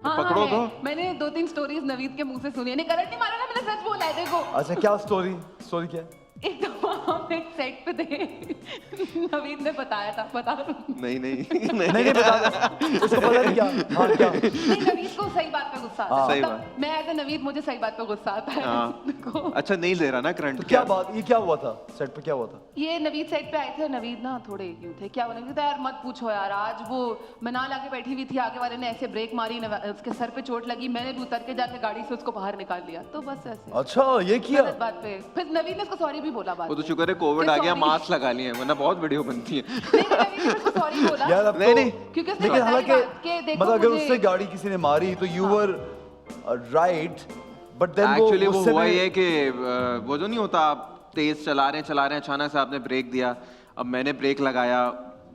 S2: हाँ
S1: पकड़ो
S2: है।
S1: तो।
S2: मैंने 2-3 स्टोरीज नवीद के मुंह से सुनी है नहीं करंट नहीं मारा ना मैंने सच बोला है देखो
S1: अच्छा, क्या स्टोरी क्या है?
S2: एक दफा हम एक सेट पे थे नवीद ने बताया था बता दूं
S3: नहीं
S1: नहीं बता, उसको पता नहीं क्या। हाँ क्या?
S2: नहीं नवीद को सही बात पे गुस्सा आता है
S3: सही
S2: मतलब
S3: बात।
S2: मैं एज ए नवीद मुझे सही बात पे गुस्सा आता है
S3: हाँ।
S2: देखो
S3: अच्छा नहीं ले रहा ना करंट
S1: तो क्या बात, ये क्या हुआ था सेट पे? क्या हुआ था?
S2: ये नवीद सेट पे आए थे नवीद ना थोड़े यूं थे क्या नवीद था यार मत पूछो यार आज वो मनाल आके बैठी हुई थी आगे वाले ने ऐसे ब्रेक मारी उसके सर पे चोट लगी मैंने भी उतर के जाके गाड़ी से उसको बाहर निकाल लिया तो बस ऐसे
S1: अच्छा, ये किया?
S2: गलत बात पे फिर नवीद ने उसको सॉरी भी बोला बात
S3: वो तो
S2: पे।
S3: शुक्र है कोविड आ गया
S2: Sorry।
S3: मास्क लगा लिए वरना बहुत वीडियो बनती है
S2: नहीं, नवीद ने उसको सॉरी बोला
S1: यार अब
S3: नहीं,
S1: तो
S3: नहीं।
S2: क्योंकि उसने
S1: लेकिन
S2: बताई
S1: हालांकि
S2: बात कि देखो
S1: मतलब अगर
S2: मुझे-
S1: उससे गाड़ी किसी ने मारी तो you were right, but then
S3: actually वो
S1: गुस्से
S3: हुआ
S1: में-
S3: ये कि वो जो नहीं होता आप तेज चला रहे हैं अचानक से आपने ब्रेक दिया अब मैंने ब्रेक लगाया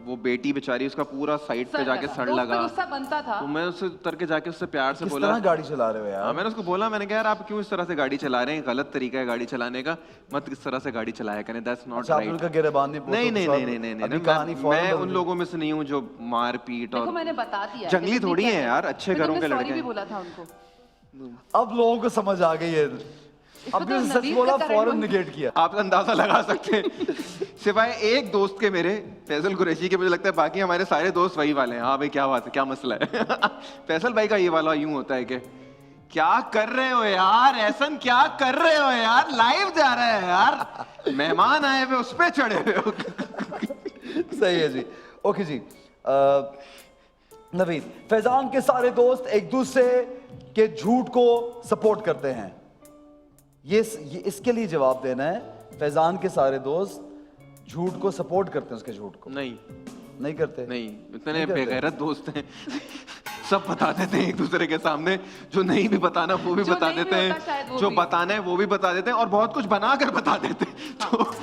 S3: वो बेटी बेचारी उसका पूरा साइड पे
S2: सर
S3: जाके
S2: लगा।
S3: सड़
S2: तो उस पे
S3: लगा
S2: गुस्सा बनता था
S3: तो मैं उससे उतर के जाके उससे प्यार से
S1: किस
S3: बोला
S1: तरह गाड़ी चला रहे हो
S3: हाँ
S1: यार?
S3: मैंने उसको बोला मैंने कहा यार आप क्यों इस तरह से गाड़ी चला रहे हैं गलत तरीका है गाड़ी चलाने का मत इस तरह से गाड़ी चलाया करें दैट्स नॉट
S1: अच्छा, आपने
S3: राइट
S1: उनका गिरबान नहीं
S3: नहीं नहीं नहीं नहीं नहीं
S1: अभी
S3: नहीं
S1: कहानी
S3: मैं
S1: फौरन बदल
S3: उन
S1: गई।
S3: लोगों में से नहीं हूँ जो मार पीट
S2: देखो
S3: और
S2: मैंने बता दिया
S3: जंगली
S2: कि तुमने
S3: थोड़ी
S2: क्या
S3: हैं
S2: किया।
S3: यार, अच्छे
S2: फिर
S3: घरों
S2: तुमने
S3: के
S2: sorry
S3: लड़के
S2: भी
S3: हैं।
S2: बोला था उनको
S1: अब लोगों को समझ आ गई है।
S2: इसको
S1: अब
S2: तो
S1: भी सच
S2: नवीद
S1: बोला,
S2: का करंट
S1: फौरन
S2: बन-
S1: निगेट किया।
S3: आप अंदाजा लगा सकते हैं सिवाय एक दोस्त के मेरे फैसल कुरैशी के मुझे लगता है बाकी हमारे सारे दोस्त वही वाले हैं हाँ भाई क्या बात है क्या मसला है फैसल भाई का ये वाला यूं होता है कि क्या कर रहे हो यार एहसन क्या कर रहे हो यार लाइव जा रहे हैं यार मेहमान आए हुए उस पे चढ़े हुए हो
S1: सही है जी। ओके जी। नवीद, फैजान के सारे दोस्त एक दूसरे के झूठ को सपोर्ट करते हैं, ये इसके लिए जवाब देना है। फैजान के सारे दोस्त झूठ को सपोर्ट करते हैं, उसके झूठ को नहीं करते?
S3: नहीं इतने
S1: नहीं करते।
S3: बेगैरत दोस्त हैं सब बता देते हैं एक दूसरे के सामने जो नहीं भी बताना वो भी
S2: जो
S3: बता
S2: नहीं भी
S3: देते
S2: होता शायद
S3: हैं
S2: वो
S3: जो
S2: भी।
S3: बताना है वो भी बता देते हैं और बहुत कुछ बना कर बता देते हैं तो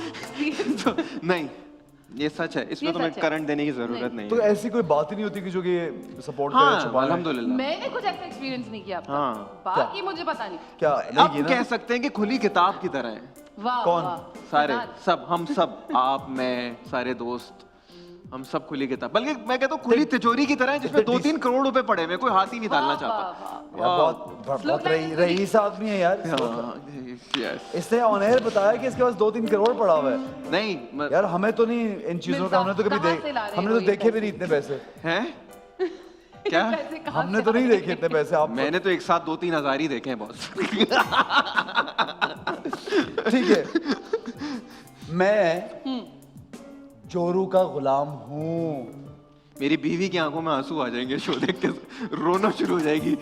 S3: नहीं ये सच है इसमें
S2: ये
S3: तुम्हें
S2: सच है।
S3: करंट देने की जरूरत नहीं
S1: तो
S3: है
S1: ऐसी कोई बात ही नहीं होती कि जो कि सपोर्ट करे,
S3: हाँ
S1: छुपा रहे?
S3: अल्हम्दुलिल्लाह
S2: मैंने कुछ ऐसा एक्सपीरियंस नहीं किया अब तक।
S3: हाँ।
S2: बाकी मुझे पता नहीं
S1: क्या
S3: अब
S1: नहीं की
S3: कह
S1: ना?
S3: सकते हैं कि खुली किताब की तरह है
S2: वाह
S1: कौन?
S2: वाह।
S3: सारे
S2: फैजान।
S3: सब हम सब आप मैं सारे दोस्त हम सब खुली किताब बल्कि मैं कहता हूँ खुली तिजोरी की तरह है जिसमें 2-3 करोड़ रुपए पड़े हुए कोई हाथ ही नहीं डालना
S2: वाह,
S3: चाहता
S2: वाह, वाह।
S1: यार बहुत
S2: Slow down,
S1: रईस आदमी है यार।
S3: यस
S1: इसने ऑन एयर बताया कि इसके पास 2-3 करोड़ पड़ा हुआ है।
S3: नहीं
S1: यार हमें तो नहीं इन चीजों का, हमने तो कभी
S2: कहाँ से ला रहे हो
S1: हमने तो
S2: ये
S1: देखे भी
S2: पैसे?
S1: नहीं इतने पैसे।
S3: हैं क्या
S2: पैसे कहाँ
S1: हमने
S2: से
S1: तो
S2: आ
S1: नहीं
S2: रहे
S1: देखे इतने पैसे। आप
S3: मैंने तो एक साथ 2-3 हजार ही देखे हैं बॉस
S1: ठीक है। मैं चोरू का गुलाम हूँ।
S3: मेरी बीवी की आंखों में आंसू आ जाएंगे शो देख के रोना शुरू हो जाएगी
S2: हैं?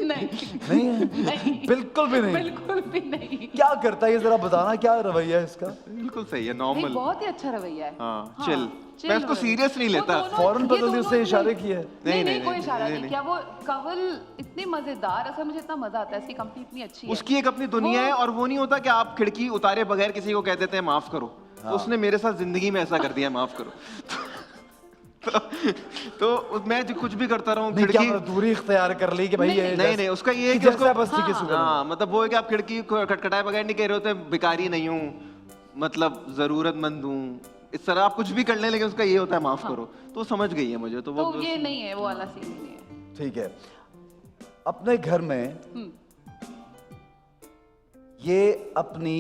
S2: नहीं
S1: नहीं है?
S2: नहीं
S1: बिल्कुल भी नहीं।
S2: बिल्कुल भी नहीं
S1: क्या करता है ये, जरा बताना क्या रवैया है इसका?
S3: बिल्कुल सही है
S2: नहीं
S3: नॉर्मल
S2: बहुत ही अच्छा रवैया है
S3: हाँ,
S2: हाँ,
S3: chill।
S2: chill
S3: मैं इसको
S2: रवैया।
S3: serious नहीं
S2: वो
S3: लेता।
S2: दोनों-
S1: फौरन
S2: ये
S1: बदल दी,
S2: दोनों
S1: उससे इशारे
S2: नहीं-
S1: किए।
S2: नहीं
S3: नहीं,
S2: नहीं कोई
S3: नहीं,
S2: इशारा
S3: नहीं,
S2: नहीं
S3: नहीं।
S2: किया वो कवल इतनी मजेदार असल मुझे इतना मजा आता है इसकी कंपनी इतनी अच्छी है
S3: उसकी एक अपनी दुनिया है और वो नहीं होता कि आप खिड़की उतारे बगैर किसी को कह देते हैं माफ करो तो उसने मेरे साथ जिंदगी में ऐसा कर दिया माफ करो तो मैं जो कुछ भी करता रहूं
S1: नहीं क्या
S3: खिड़की
S1: मतलब दूरी इख्तियार कर ली कि भाई ये
S3: नहीं नहीं उसका ये है कि
S1: जैसा
S3: उसको
S1: बस ठीक है शुक्र है।
S3: हाँ मतलब वो है कि आप खिड़की को खटखटाए बगैर नहीं कह रहे होते भिखारी नहीं हूँ मतलब जरूरतमंद हूँ इस तरह आप कुछ भी कर लें लेकिन उसका ये होता है माफ करो तो वो समझ गई है मुझे तो वो
S2: तो ये नहीं है वो वाला सीन नहीं है
S1: ठीक है। अपने घर में ये अपनी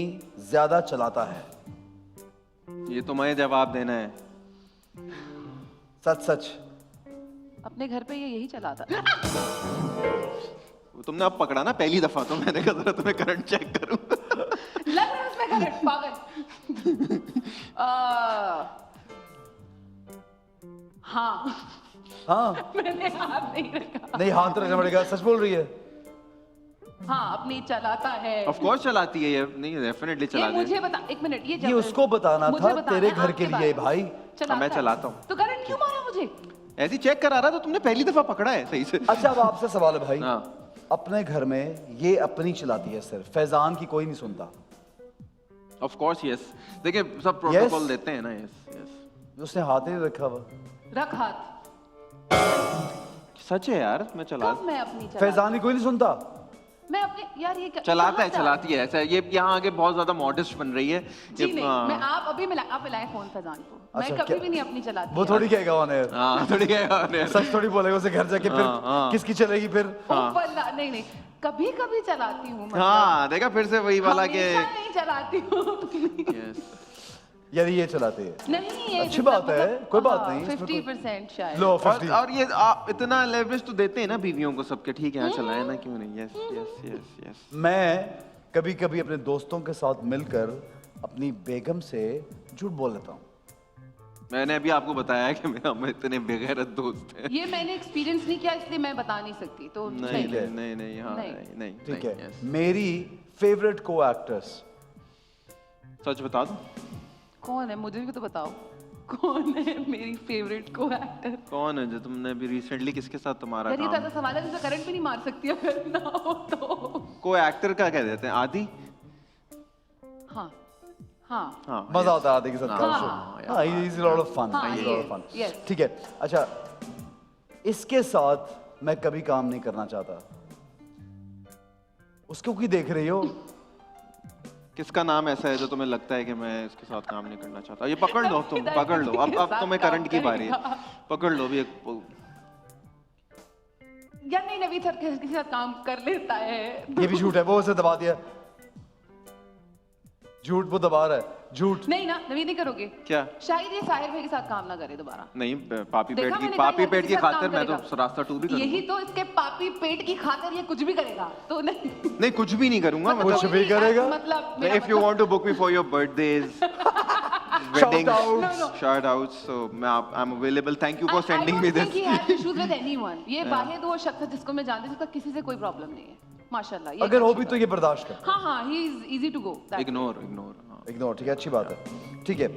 S1: ज्यादा चलाता है।
S3: ये तुम्हें जवाब देना है।
S1: सच सच।
S2: अपने घर पे ये यही चलाता।
S3: वो तुमने अब पकड़ा ना पहली दफा, तो मैंने कहा जरा तुम्हें करंट चेक करूं।
S2: लग रहा है उसमें करंट, पागल। हाँ।
S1: हाँ
S2: मैंने हाथ नहीं रखा।
S1: नहीं, हाथ रखना पड़ेगा। सच बोल रही है।
S2: हाँ, अपनी चलाता है।
S3: ऑफ कोर्स चलाती है ये, नहीं डेफिनेटली
S2: ये
S3: चलाती है।
S2: मुझे बता, एक मिनट,
S1: ये उसको बताना
S2: मुझे
S1: था,
S2: बताना
S1: तेरे
S2: है
S1: घर के
S2: आपके
S1: लिए
S2: बारे में।
S1: भाई।
S2: चलाता
S3: मैं
S2: है।
S3: चलाता हूँ।
S2: तो करंट क्यों मारा मुझे?
S3: ऐसे ही चेक करा रहा था, तुमने पहली दफा पकड़ा है सही से।
S1: अच्छा, अब आपसे सवाल है भाई।
S3: हाँ।
S1: अपने घर में ये अपनी चलाती है सिर्फ, फैजान की कोई नहीं सुनता।
S3: Of course yes. देखिए सब प्रोटोकॉल देते हैं ना। Yes yes.
S1: उसने हाथ नहीं रखा हुआ।
S2: रख हाथ।
S3: सच है यार, मैं चला
S2: कब मैं अपनी चलाता?
S1: फैजान की कोई नहीं सुनता।
S2: मैं अपने यार ये
S3: चलाता है,
S2: कहाँ से
S3: चलाती है ऐसा। ये यहाँ आगे बहुत ज्यादा मॉडेस्ट बन रही है।
S2: जी
S3: ये,
S2: नहीं,
S3: हाँ।
S2: मैं आप अभी मिला, आप मिलाए फोन फैजान को। मैं
S1: अच्छा,
S2: कभी
S1: क्या-
S2: भी नहीं अपनी चलाती।
S1: वो थोड़ी कहेगा उन्हें।
S3: हाँ थोड़ी क्या
S1: सच थोड़ी बोलेगा उसे घर जाके। फिर
S3: हाँ, हाँ।
S1: किसकी चलेगी फिर?
S2: नहीं नहीं, कभी कभी चलाती हूँ।
S3: हाँ देखा फिर से वही वाला के।
S2: हमेशा नहीं चलाती हूँ।
S3: यस।
S1: यानी ये चलाती है।
S2: नहीं, ये
S1: अच्छी बात है, कोई बात नहीं, इसमें
S2: 50% शायद।
S1: लो 50।
S3: और ये इतना लेवरेज तो देते हैं ना बीवियों को सबके, ठीक है चलाए ना, क्यों नहीं। Yes yes yes yes.
S1: मैं कभी कभी अपने दोस्तों के साथ मिलकर अपनी बेगम से झूठ बोल लेता हूँ।
S3: मैंने अभी आपको बताया कि मेरा हम इतने बेगैरत दोस्त हैं।
S2: ये मैंने एक्सपीरियंस नहीं किया, इसलिए मैं बता नहीं सकती। तो
S3: नहीं
S1: ठीक है।
S3: नहीं नहीं हाँ
S2: नहीं।
S3: नहीं नहीं
S1: ठीक
S3: नहीं,
S1: है।
S3: yes।
S1: मेरी फेवरेट को एक्टर्स।
S3: सच बता दूं?
S2: कौन है, मुझे भी तो बताओ। कौन है मेरी फेवरेट को एक्टर?
S3: कौन है जो तुमने अभी रिसेंटली किसके साथ तुम्हारा
S2: यार ये तो
S3: काम?
S2: ऐसा सवाल है जिससे करंट भी नहीं मार सकती अगर ना हो तो।
S3: कोई एक्टर का कह देते हैं आदि।
S2: हाँ हाँ
S3: हाँ
S1: मजा आता है आदि के साथ काम
S3: हाँ,
S1: शो। हाँ, इज लॉट ऑफ फन।
S2: हाँ,
S1: is lot of fun.
S2: yes।
S1: ठीक है। अच्छा, इसके साथ मैं कभी काम नहीं करना चाहता। उसको क्यों देख रही हो?
S3: किसका नाम ऐसा है जो तुम्हें लगता है कि मैं इसके साथ काम नहीं करना चाहता? ये पकड़ लो तुम,
S2: किधर
S3: पकड़ लो। अब
S2: किसके
S3: अब
S2: साथ
S3: तुम्हें
S2: काम
S3: करंट की बारी है।
S2: करेगा?
S3: पकड़ लो भी एक।
S2: यार नहीं, नवीद सर किसी के साथ काम कर लेता है।
S1: ये भी झूठ है, वो उसे दबा दिया। झूठ वो दबा रहा है, झूठ।
S2: नहीं ना, नवीद नहीं करोगे?
S3: क्या?
S2: शायद ये साहिर भाई के साथ काम ना करे दोबारा।
S3: नहीं पापी
S2: देखा
S3: पेट की,
S2: मैंने
S3: पापी
S2: कहा
S3: पेट की
S2: किसी के साथ
S3: खातिर
S2: काम
S3: मैं तो
S2: करेगा।
S3: रास्ता टू भी
S2: यही
S3: करूंगा।
S2: तो, इसके पापी पेट की खातिर ये कुछ भी करेगा तो नहीं।
S3: नहीं कुछ भी नहीं करूंगा।
S2: मतलब
S1: कुछ
S2: कोई
S1: भी करेगा?
S2: मतलब मेरा
S3: if you want to book me for your birthdays, wedding, sort out, so मैं I am available. Thank you for sending me this.
S2: he has issues with anyone। ये वाहिद वो शख्स है जिसको मैं जानती हूँ, जिसका किसी से कोई प्रॉब्लम नहीं है माशाल्लाह। ये
S1: अगर हो
S2: अच्छी
S1: भी तो ये बर्दाश्त कर।
S2: बात। हाँ हाँ, he is easy to go।
S3: Ignore ignore.
S1: Ignore, ठीक है, अच्छी बात है। ठीक है,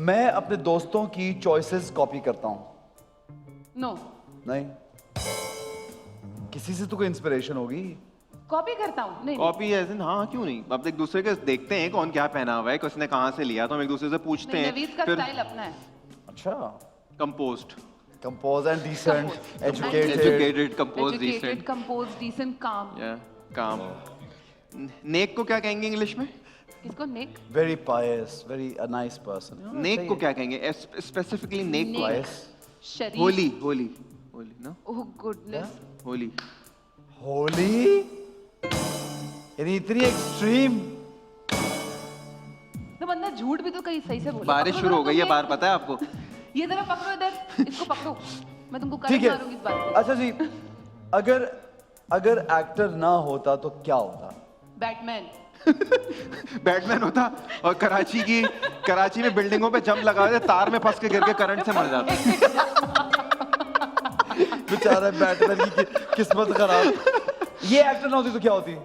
S1: मैं अपने दोस्तों की चॉइसेस कॉपी करता हूँ।
S2: नो,
S1: नहीं, किसी से तो कोई इंस्पिरेशन होगी।
S2: कॉपी करता हूँ नहीं।
S3: कॉपी एज इन हाँ क्यों नहीं। अब एक दूसरे के देखते हैं कौन क्या पहना हुआ है, किसने कहाँ से लिया, तो हम एक दूसरे से पूछते
S2: नहीं,
S3: हैं।
S2: नवीद का
S3: फिर
S2: स्टाइल अपना है।
S1: अच्छा,
S3: composed,
S1: compose and decent, educated.
S3: Educated, composed,
S2: Educated,
S3: decent,
S2: composed, decent, calm।
S3: या काम। नेक को क्या कहेंगे इंग्लिश में?
S2: किसको? नेक?
S1: Very pious, very a nice person.
S3: नेक को क्या कहेंगे स्पेसिफिकली? नेक को
S1: पायस,
S2: शरीफ।
S3: होली, होली, होली ना,
S2: ओह गुडनेस।
S3: होली।
S1: होली, यानी इतनी एक्सट्रीम।
S2: तो बंदा झूठ भी तो कहीं सही से बोले।
S3: बारिश
S2: पकड़ो
S3: शुरू हो
S2: जरा
S3: गई है
S2: तुम
S3: बाहर, पता है आपको?
S2: ये जरा पकड़ो इधर, इसको पकड़ो। मैं तुमको
S1: ठीक
S2: करंट
S1: है,
S2: मारूंगी इस बात पे।
S1: अच्छा जी, अगर अगर एक्टर ना होता तो क्या होता?
S2: बैटमैन।
S3: बैटमैन होता और कराची में बिल्डिंगों पे जंप लगा दे, तार में फंस के गिर के करंट से मर जाता।
S1: बेचारा बैटमैन की किस्मत खराब। ये एक्टर ना होती तो क्या होती?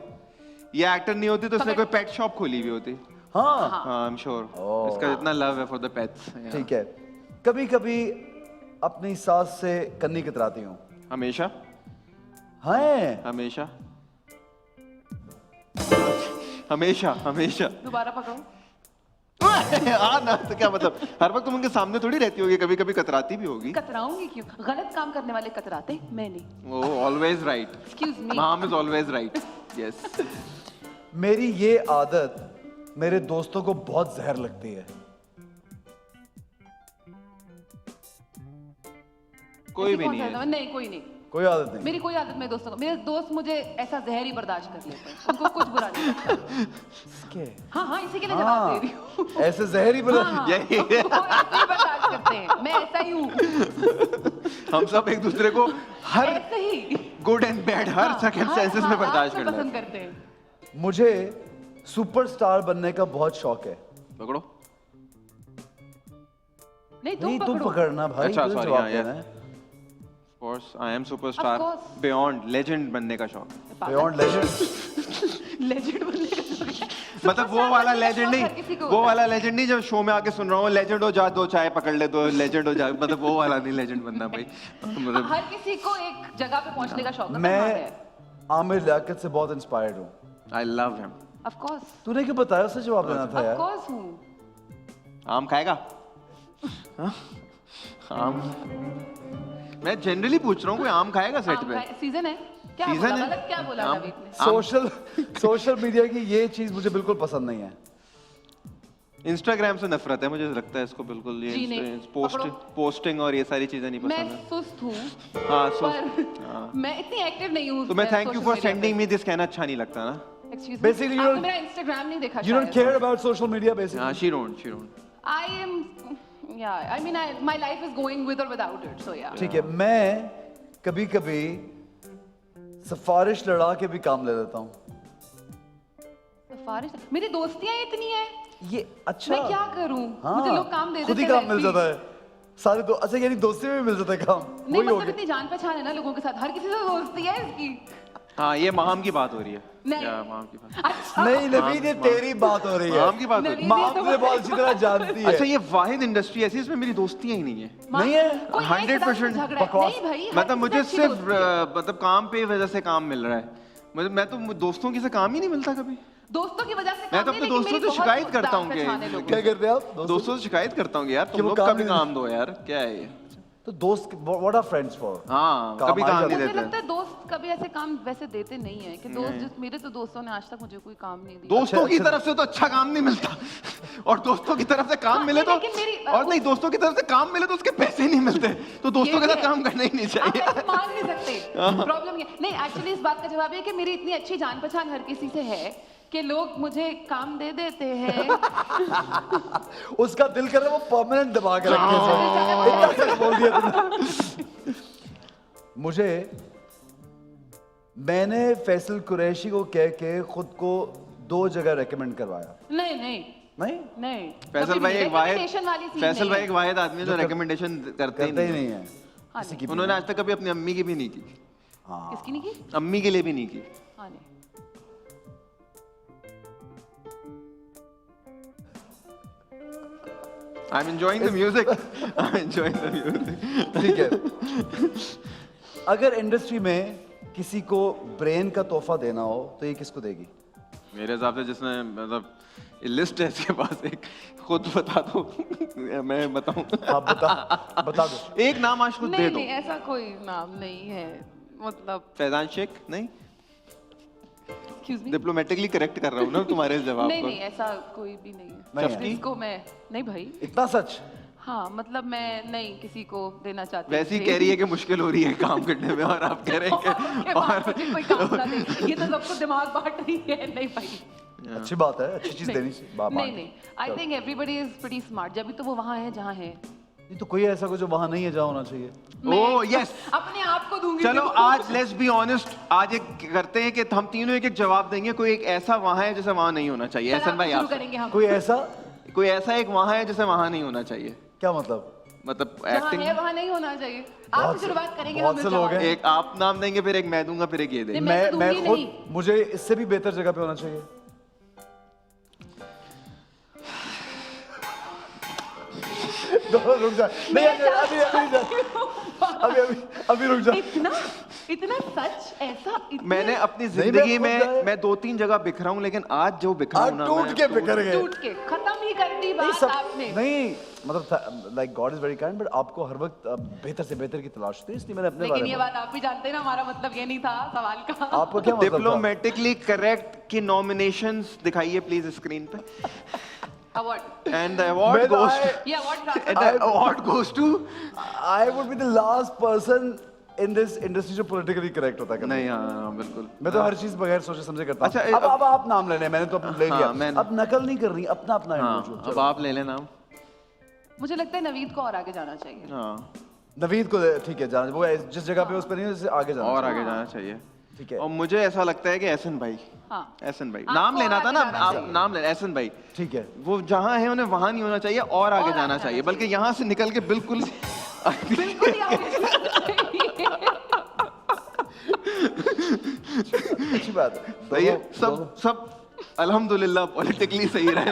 S3: ये एक्टर नहीं होती तो उसने कोई पेट शॉप खोली हुई होती।
S1: हाँ,
S3: हाँ, आई एम श्योर।
S1: Oh.
S3: इसका इतना लव है फॉर द पेट्स।
S1: ठीक है। कभी कभी अपनी सास से कन्नी कतराती हूँ।
S3: हमेशा
S1: हैं?
S3: हमेशा हमेशा हमेशा।
S2: दोबारा पकड़ो।
S3: हाँ ना, तो क्या मतलब हर वक्त तुम उनके सामने थोड़ी रहती होगी, कभी कभी कतराती भी होगी।
S2: कतराऊंगी क्यों? गलत काम करने वाले कतराते, मैं नहीं।
S3: वो always right.
S2: Excuse me.
S3: Mom is always right. Yes.
S1: मेरी ये आदत मेरे दोस्तों को बहुत जहर लगती है।
S3: कोई भी नहीं है।
S2: नहीं, कोई नहीं।
S1: कोई आदत नहीं।
S2: मेरी कोई आदत मेरे दोस्तों को, मेरे दोस्त मुझे ऐसा जहर ही बर्दाश्त कर लेते हैं, उनको कुछ बुरा नहीं लगता।
S1: इसके
S2: हाँ हाँ, इसी के लिए जवाब दे रही हूँ।
S1: ऐसे जहर ही बना।
S2: हाँ, वो ऐसे ही बर्दाश्त करते हैं, मैं ऐसा ही हूँ।
S3: हम सब एक दूसरे को हर
S2: ऐसे ही
S3: गुड एंड बैड हर सर्कमस्टेंसेस में बर्दाश्त कर
S2: पसंद
S3: लेते
S2: करते हैं।
S1: मुझे सुपरस्टार बनने का बहुत शौक है।
S3: पकड़ो।
S2: नहीं
S1: नहीं तुम
S2: पकड़ो।
S1: पकड़ना भाई,
S3: अच्छा,
S1: तुझे
S3: sorry,
S1: जवाब
S3: हाँ,
S1: देना
S3: yes.
S1: है।
S3: Of course, I am superstar.
S2: Of course.
S3: Beyond legend बनने का शौक है।
S1: Beyond legend।
S2: लेजेंड बनने का शौक है।
S3: मतलब वो वाला लेजेंड
S2: हर किसी को
S3: नहीं, वो
S2: होता है।
S3: वाला लेजेंड नहीं जब शो में आके सुन रहा हूँ लेजेंड हो जा, दो चाय पकड़ ले, दो लेजेंड हो जा, मतलब वो वाला नहीं लेजेंड बनना भाई। मतलब
S2: हर किसी को एक जगह पे पहुंचने का शौक है।
S1: मैं आमिर लियाकत से बहुत इंस्पायर्ड हूँ।
S3: I love him.
S2: Of course,
S1: तूने क्यों बताया, उससे जवाब देना था
S2: ऑफ
S1: यार।
S2: कोर्स हूँ।
S3: आम खाएगा? हाँ? आम? मैं जनरली पूछ रहा हूँ, कोई आम खाएगा सेट पे?
S2: सीजन है क्या?
S3: Season
S2: बोला
S3: है?
S2: मतलब क्या बोला
S3: आम-
S2: नवीद ने?
S1: सोशल मीडिया की ये चीज मुझे बिल्कुल पसंद नहीं है।
S3: इंस्टाग्राम से नफरत है, मुझे लगता है इसको बिल्कुल
S2: जी नहीं,
S3: ये
S2: पकड़ो।
S3: पोस्टिंग और ये सारी चीजें नहीं
S2: मैं
S3: पसंद है।
S2: सुस्त हूँ,
S3: हाँ,
S2: पर मैं इतनी एक्टिव नहीं हूँ।
S3: तो मैं thank you for sending me this, कहना अच्छा नहीं लगता ना?
S1: Basically, you
S2: आपने
S1: don't-
S2: मेरा इंस्टाग्राम नहीं देखा
S1: You don't care about social media basically।
S3: हाँ, she don't.
S2: I am, yeah, I mean, my life is going with or without it, so yeah.
S1: ठीक है, मैं कभी कभी सिफारिश लड़ा के भी काम ले लेता हूँ।
S2: सिफारिश, मेरी दोस्तियां इतनी हैं,
S1: ये अच्छा।
S2: मैं क्या करूं?
S1: हाँ,
S2: मुझे लोग काम दे
S1: खुद
S2: देते
S1: ही काम मिल
S2: वैसे ही।
S1: जाता है सारे। तो अच्छा, यानी दोस्ती में भी मिल जाता है काम।
S2: नहीं
S1: वही हो
S2: मतलब
S1: गया।
S2: इतनी जान पहचान है ना लोगों के साथ, हर किसी से दोस्ती है इसकी।
S3: हाँ, ये माम की बात हो रही है।
S2: नहीं।
S3: या माम की बात।
S2: अच्छा,
S1: नहीं नवीद, ये तेरी बात हो रही है।
S3: माम की बात हो रही है।
S2: नवीद,
S1: माँ तुझे बहुत अच्छी तरह जानती है।
S3: अच्छा, ये वाहिद इंडस्ट्री ऐसी है इसमें मेरी दोस्तियां ही नहीं है।
S1: नहीं है?
S2: कोई है
S3: 100%
S2: इसके साथ झगड़ा है?
S1: बकवास।
S2: नहीं भाई, हर
S3: मतलब
S2: किसी
S3: मुझे
S2: से अच्छी
S3: सिर्फ
S2: दोस्ती है।
S3: मतलब काम पे वजह से काम मिल रहा है। मैं तो दोस्तों की से काम ही नहीं मिलता कभी।
S2: दोस्तों की वजह से
S3: मैं
S2: काम
S3: तो
S2: नहीं,
S3: अपने
S2: लेकिन
S3: दोस्तों
S2: मेरी
S3: से
S2: बहुत
S3: शिकायत करता हूँ
S2: जान पहचान है लोगों
S1: क्या
S2: की।
S1: करते हैं आप
S3: दोस्तों से शिकायत करता हूँ कि यार
S1: कि
S3: तुम
S1: वो
S3: लोग
S1: काम
S3: कभी
S1: नहीं
S3: काम दो यार, क्या है ये?
S1: तो दोस्त व्हाट आर फ्रेंड्स फॉर?
S3: हाँ,
S1: काम
S3: कभी
S1: आ
S3: काम
S1: जाता
S3: नहीं
S2: मुझे
S3: देते।
S2: लगता है दोस्त कभी ऐसे काम वैसे देते नहीं है कि दोस्त जिस मेरे तो दोस्तों ने आज तक मुझे कोई काम नहीं दिया।
S3: दोस्तों की
S1: अच्छा।
S3: तरफ से तो अच्छा काम नहीं मिलता और दोस्तों की तरफ से काम
S2: हाँ,
S3: मिले तो
S2: लेकिन मेरी-
S3: और नहीं, दोस्तों की तरफ से काम मिले तो उसके पैसे नहीं मिलते, तो दोस्तों
S2: ये
S3: के
S2: भी
S3: साथ
S2: है।
S3: काम करना ही नहीं
S2: आप
S3: चाहिए।
S2: ऐसे मान नहीं सकते, प्रॉब्लम ये नहीं। एक्चुअली इस बात का जवाब ये कि मेरी इतनी अच्छी जान पहचान हर किसी से है कि लोग मुझे काम दे देते हैं।
S1: उसका दिल कर रहा है वो परमानेंट दबा के रखे इसे। इतना सच बोल दिया तुमने। मुझे, मैंने फैसल कुरैशी को कह के खुद को 2 जगह रेकमेंड करवाया।
S2: नहीं नहीं
S1: नहीं
S2: नहीं,
S3: फैसल
S2: कभी
S3: भाई
S2: नहीं।
S3: एक वाहिद
S2: Recommendation वाली चीज़
S3: फैसल
S2: नहीं
S3: भाई
S2: है।
S3: एक वाहिद आदमी है जो रिकमेंडेशन करते
S1: करते ही
S3: ही नहीं
S1: नहीं है
S2: हाँ,
S1: किसी की भी।
S3: उन्होंने आज तक कभी अपनी अम्मी की भी नहीं की,
S2: किसकी नहीं की?
S3: अम्मी के लिए भी नहीं की।
S2: हाँ नहीं।
S3: I am enjoying the music, I am enjoying the music.
S1: ठीक है, अगर इंडस्ट्री में किसी को ब्रेन का तोहफा देना हो तो ये किसको देगी?
S3: मेरे हिसाब से जिसने मतलब लिस्ट है इसके पास, एक खुद बता दो मैं बताऊं?
S1: आप बता दो।
S3: एक नाम आज खुद दे
S2: नहीं
S3: दो।
S2: नहीं, ऐसा कोई नाम नहीं है, मतलब
S3: फैजान शेख? नहीं,
S2: एक्सक्यूज मी।
S3: डिप्लोमेटिकली करेक्ट कर रहा हूँ ना तुम्हारे इस जवाब
S2: नहीं
S3: को।
S2: नहीं, ऐसा कोई भी नहीं है
S1: नहीं है।
S2: जिसको मैं, नहीं भाई,
S1: इतना सच?
S2: हाँ मतलब मैं नहीं किसी को देना चाहती।
S3: वैसे ही कह रही है कि मुश्किल हो रही है काम करने में और आप कह रहे हैं कि
S2: और कोई काम ना दे, ये तो सबको दिमाग बांट रही है। नहीं भाई,
S1: अच्छी बात है, अच्छी चीज देनी चाहिए।
S2: नहीं नहीं, I think everybody is pretty smart, जब भी तो वो वहाँ है जहाँ है।
S1: नहीं तो कोई ऐसा कोई जो वहां नहीं है जहाँ होना चाहिए।
S3: ओह यस,
S2: अपने आप को दूंगी।
S3: चलो आज लेट्स बी ऑनेस्ट, आज एक करते हैं कि हम तीनों एक एक जवाब देंगे। कोई एक ऐसा वहां है जैसे वहां नहीं होना चाहिए।
S2: चल,
S3: एहसन भाई
S2: शुरू
S3: आप,
S2: करेंगे हम।
S1: कोई ऐसा?
S3: कोई ऐसा एक वहां है जैसे वहां नहीं होना चाहिए?
S1: क्या मतलब?
S3: मतलब
S2: जहाँ
S3: एक्टिंग।
S2: है वहाँ नहीं होना चाहिए।
S1: बहुत
S2: आप
S1: से-
S2: शुरुआत करेंगे,
S1: बहुत
S2: हम
S1: से लोग हैं।
S3: एक आप नाम देंगे, फिर एक मैं दूंगा, फिर एक ये देंगे।
S2: मैं तो
S1: मैं
S2: दूंगी
S1: खुद,
S2: नहीं।
S1: मुझे इससे भी बेहतर जगह पे होना चाहिए। दोनों रुक जा। नहीं अभी रुक जा।
S2: इतना इतना सच, ऐसा इतने
S3: मैंने अपनी
S1: नहीं,
S3: जिंदगी
S1: मैं खुद
S3: में मैं 2-3 जगह बिखरा हूं, लेकिन आज जो बिखरा हूं
S1: आज
S3: ना,
S1: टूट
S3: मैं
S1: के बिखर गए।
S2: टूट के खत्म ही कर दी
S1: नहीं
S2: बात
S1: सब
S2: आपने।
S1: नहीं, मतलब like God is very kind, but आपको हर वक्त बेहतर से बेहतर की तलाश थी, इसलिए मैंने अपने
S2: लेकिन
S1: बारे
S2: ये
S1: में।
S2: बात आप भी जानते हैं ना, हमारा मतलब ये नहीं था सवाल का।
S1: आपको क्या मतलब था?
S3: डिप्लोमेटिकली करेक्ट की नॉमिनेशंस दिखाइए प्लीज स्क्रीन पे,
S2: अवार्ड,
S3: एंड द अवार्ड गोस
S2: ये award
S3: and the award goes to
S1: I would be the last person in this industry जो पॉलिटिकली करेक्ट होता है कभी।
S3: नहीं, हाँ बिल्कुल।
S1: मैं तो हर चीज बगैर सोचे समझे करता हूँ।
S3: अच्छा,
S1: अब आप नाम लेने, मैंने तो अपना ले लिया।
S3: हाँ, मैंने-
S1: अब नकल नहीं करनी, अपना अपना
S3: हाँ,
S1: इंडिविजुअल।
S3: अब आप ले लें नाम।
S2: मुझे लगता है नवीद को और आगे जाना चाहिए।
S3: हाँ,
S1: नवीद को ठीक है जाना, वो जिस जगह पे उस पर नहीं है, उससे आगे जाना
S3: और
S1: चाहिए।
S3: आगे जाना चाहिए।
S1: ठीक है।
S3: और मुझे ऐसा लगता है कि एहसन भाई,
S2: हाँ।
S3: एहसन भाई
S2: आपको
S3: नाम लेना
S2: और
S3: था
S2: आगे
S3: ना,
S2: जाना
S3: आप
S2: चाहिए।
S3: नाम ले, एहसन भाई।
S1: ठीक है।
S3: वो जहाँ है उन्हें वहां नहीं होना चाहिए, और आगे
S2: और
S3: जाना
S2: आगे
S3: चाहिए,
S2: जाना
S3: बल्कि यहाँ से निकल के बिल्कुल
S2: बिल्कुल ही आगे जाना चाहिए।
S1: अच्छी बात है।
S3: सही है,
S1: दोनों-
S3: सब अल्हम्दुलिल्लाह पॉलिटिकली सही रहे।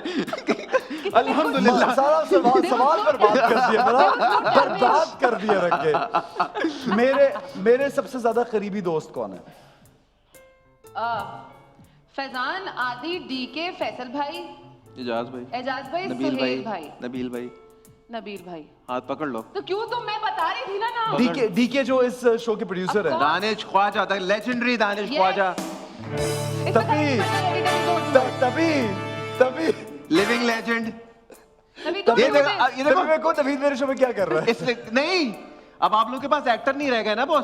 S3: अल्हम्दुलिल्लाह।
S1: सारा सवाल पर बात कर दिया मेरा, बर्बाद कर दिया रख के। मेरे सबसे ज्यादा करीबी दोस्त कौन है?
S2: फैजान, आदि, डीके, फैसल भाई,
S3: एजाज भाई,
S2: एजाज भाई,
S3: नबील
S2: सुहेल भाई,
S3: नबील भाई,
S2: नबील भाई।
S3: हाथ पकड़ लो।
S2: तो क्यों तुम, मैं बता रही थी ना नाम।
S1: डीके जो इस शो के प्रोड्यूसर हैं।
S3: Danish Khwaja, legendary Danish
S2: Yes.
S3: ख्वाजा,
S2: इसका
S1: तभी-
S2: नवीद, don't do it।
S1: तभी
S3: लिविंग लेजेंड।
S2: नवीद, don't
S3: ये
S2: do
S3: देखो,
S2: it।
S3: ये देखो,
S1: मेरे को नवीद मेरे शो में क्या कर रहा है?
S3: इसलिए नहीं, अब आप लोग के पास एक्टर नहीं रह गए ना, वो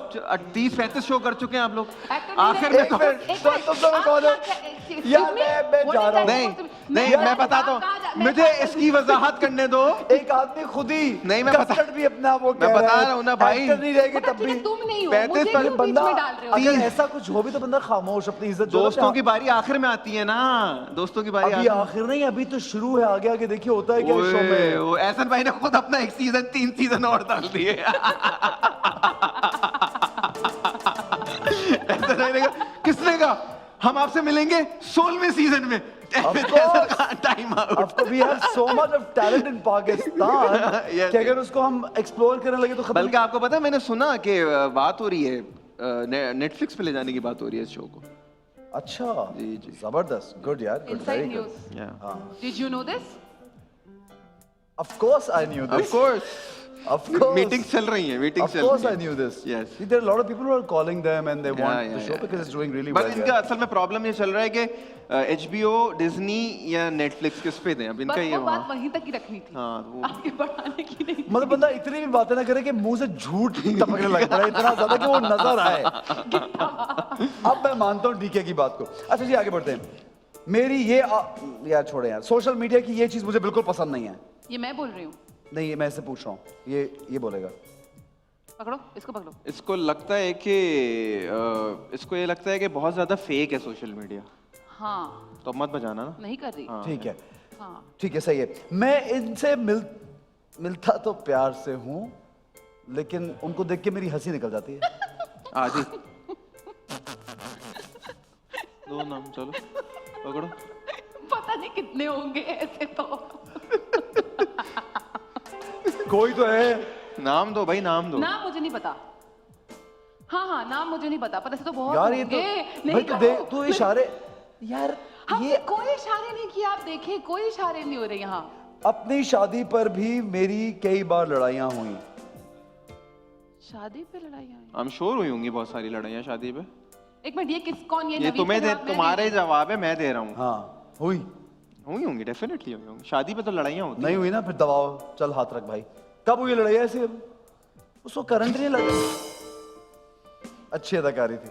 S3: 30-35 शो कर चुके हैं आप लोग।
S2: Actor नहीं
S3: आखिर
S2: रह
S3: में
S2: गए।
S3: तो
S1: एक मिनट,
S2: एक
S1: तुम
S2: मिनट,
S1: कौन हो?
S2: आप क्या- excuse
S1: यार,
S2: me?
S1: मैं
S2: What
S1: जा
S2: is
S1: रहा हूँ।
S2: that
S3: नहीं
S2: supposed to be?
S3: नहीं, मैं
S2: कहाँ
S3: बताता
S2: जा-
S3: हूँ,
S2: मैं
S3: मुझे
S2: कहाँ-
S3: इसकी वजाहत करने दो।
S1: एक आदमी खुद ही
S3: नहीं, मैं बता-
S1: कस्टर्ड भी अपना वो
S3: मैं
S1: कह
S3: बता
S1: रहा है,
S3: रहा हूँ ना भाई।
S1: एक्टर नहीं रहेगी
S2: पता
S1: तब
S2: चले
S1: भी।
S2: तुम नहीं हो,
S3: 35
S2: मुझे
S3: पर
S2: क्यों बीच
S1: बंदा
S2: में डाल रहे हो?
S1: अगर ऐसा कुछ हो भी तो बंदा खामोश, अपनी इज्जत जो
S3: दोस्तों
S1: है
S3: की बारी आखिर में आती है ना, दोस्तों की बारी
S1: अभी आखिर नहीं, अभी तो शुरू है, आगे आगे देखिए होता है क्या इस शो में।
S3: वो एहसन भाई ने खुद अपना एक सीजन 3 सीजन और डाल दिए। एहसन भाई ने कहा, किसने कहा हम आपसे मिलेंगे 16वें सीजन में। Time out.
S1: Of course, we have so much of talent in Pakistan
S3: Yes,
S1: कि अगर उसको हम एक्सप्लोर करने लगे तो खत्म।
S3: बल्कि आपको पता है, मैंने सुना कि बात हो रही है, नेटफ्लिक्स पे ले जाने की बात हो रही है इस शो को।
S1: अच्छा,
S3: जी, जी।
S1: जबरदस्त, गुड यार, good,
S2: Inside
S1: very
S2: news.
S1: Good.
S3: Yeah.
S1: हाँ,
S2: Did you know this?
S1: of course I knew
S3: Of
S1: this.
S3: course.
S1: Of course.
S3: Meetings चल रही हैं, मीटिंग्स
S1: Of
S3: चल
S1: course
S3: रही
S1: I
S3: हैं।
S1: knew this.
S3: Yes.
S1: See, there are a lot of people who are calling them and they want
S3: Yeah,
S1: the
S3: yeah,
S1: show
S3: yeah.
S1: because it's doing really
S3: बस
S1: well.
S3: इनका
S1: yeah.
S3: असल में प्रॉब्लम ये चल रहा है कि HBO, डिज्नी या नेटफ्लिक्स किस पे दें, अब इनका
S2: बस
S3: ये
S2: वो बात
S3: वहाँ।
S2: वहीं तक ही रखनी थी,
S3: हाँ, वो
S2: आगे बढ़ाने की नहीं।
S1: मतलब बंदा इतनी भी बातें ना करे कि मुंह से झूठ टपकने लग पड़ा, इतना ज्यादा कि वो नजर आए। अब मैं मानता हूँ डीके की बात को। अच्छा जी, आगे बढ़ते हैं। मेरी ये यार छोड़े यार, सोशल मीडिया की ये चीज मुझे बिल्कुल पसंद नहीं है।
S2: ये मैं बोल रही हूँ,
S1: नहीं, ये मैं इससे पूछ रहा हूँ, ये बोलेगा।
S2: पकड़ो इसको, पकड़ो।
S3: इसको लगता है कि इसको ये लगता है कि बहुत ज्यादा फेक है सोशल मीडिया,
S2: हाँ,
S3: तो अब मत बजाना ना।
S2: नहीं कर रही।
S1: ठीक है,
S2: हाँ,
S1: ठीक है, सही है। मैं इनसे मिलता तो प्यार से हूँ, लेकिन उनको देख के मेरी हंसी निकल जाती है।
S3: आदि दो नाम, चलो पकड़ो।
S2: पता नहीं कितने होंगे ऐसे तो।
S1: कोई तो है।
S3: नाम दो भाई, नाम दो।
S2: नाम मुझे नहीं पता। हाँ हाँ, नाम मुझे नहीं पता, पर ऐसे तो बहुत
S1: यार ये तो
S2: होंगे।
S1: भाई तू दे, तू इशारे यार,
S2: हमने
S1: ये
S2: कोई इशारे नहीं किए, आप देखें कोई इशारे नहीं हो रहे यहाँ।
S1: अपनी शादी पर भी मेरी कई बार लड़ाइयाँ हुई।
S2: शादी पे लड़ाइयाँ हुई।
S3: आई एम श्योर हुई होंगी बहुत सारी लड़ाइयाँ शादी पे।
S2: एक मिनट, ये किस, कौन, ये
S3: ये
S2: नवीद
S3: तुम्हें
S2: का
S3: दे,
S2: जवाब मैं
S3: तुम्हारे जवाब है, मैं दे रहा हूँ।
S1: हाँ, हुई।
S3: हुई होंगी, डेफिनेटली हुई होंगी। शादी पे तो लड़ाइयाँ होती
S1: नहीं हुई ना, फिर दबाओ, चल हाथ रख भाई। कब हुई लड़ाई ऐसी? अब उसको करंट नहीं लगा। अच्छी अदाकारी थी।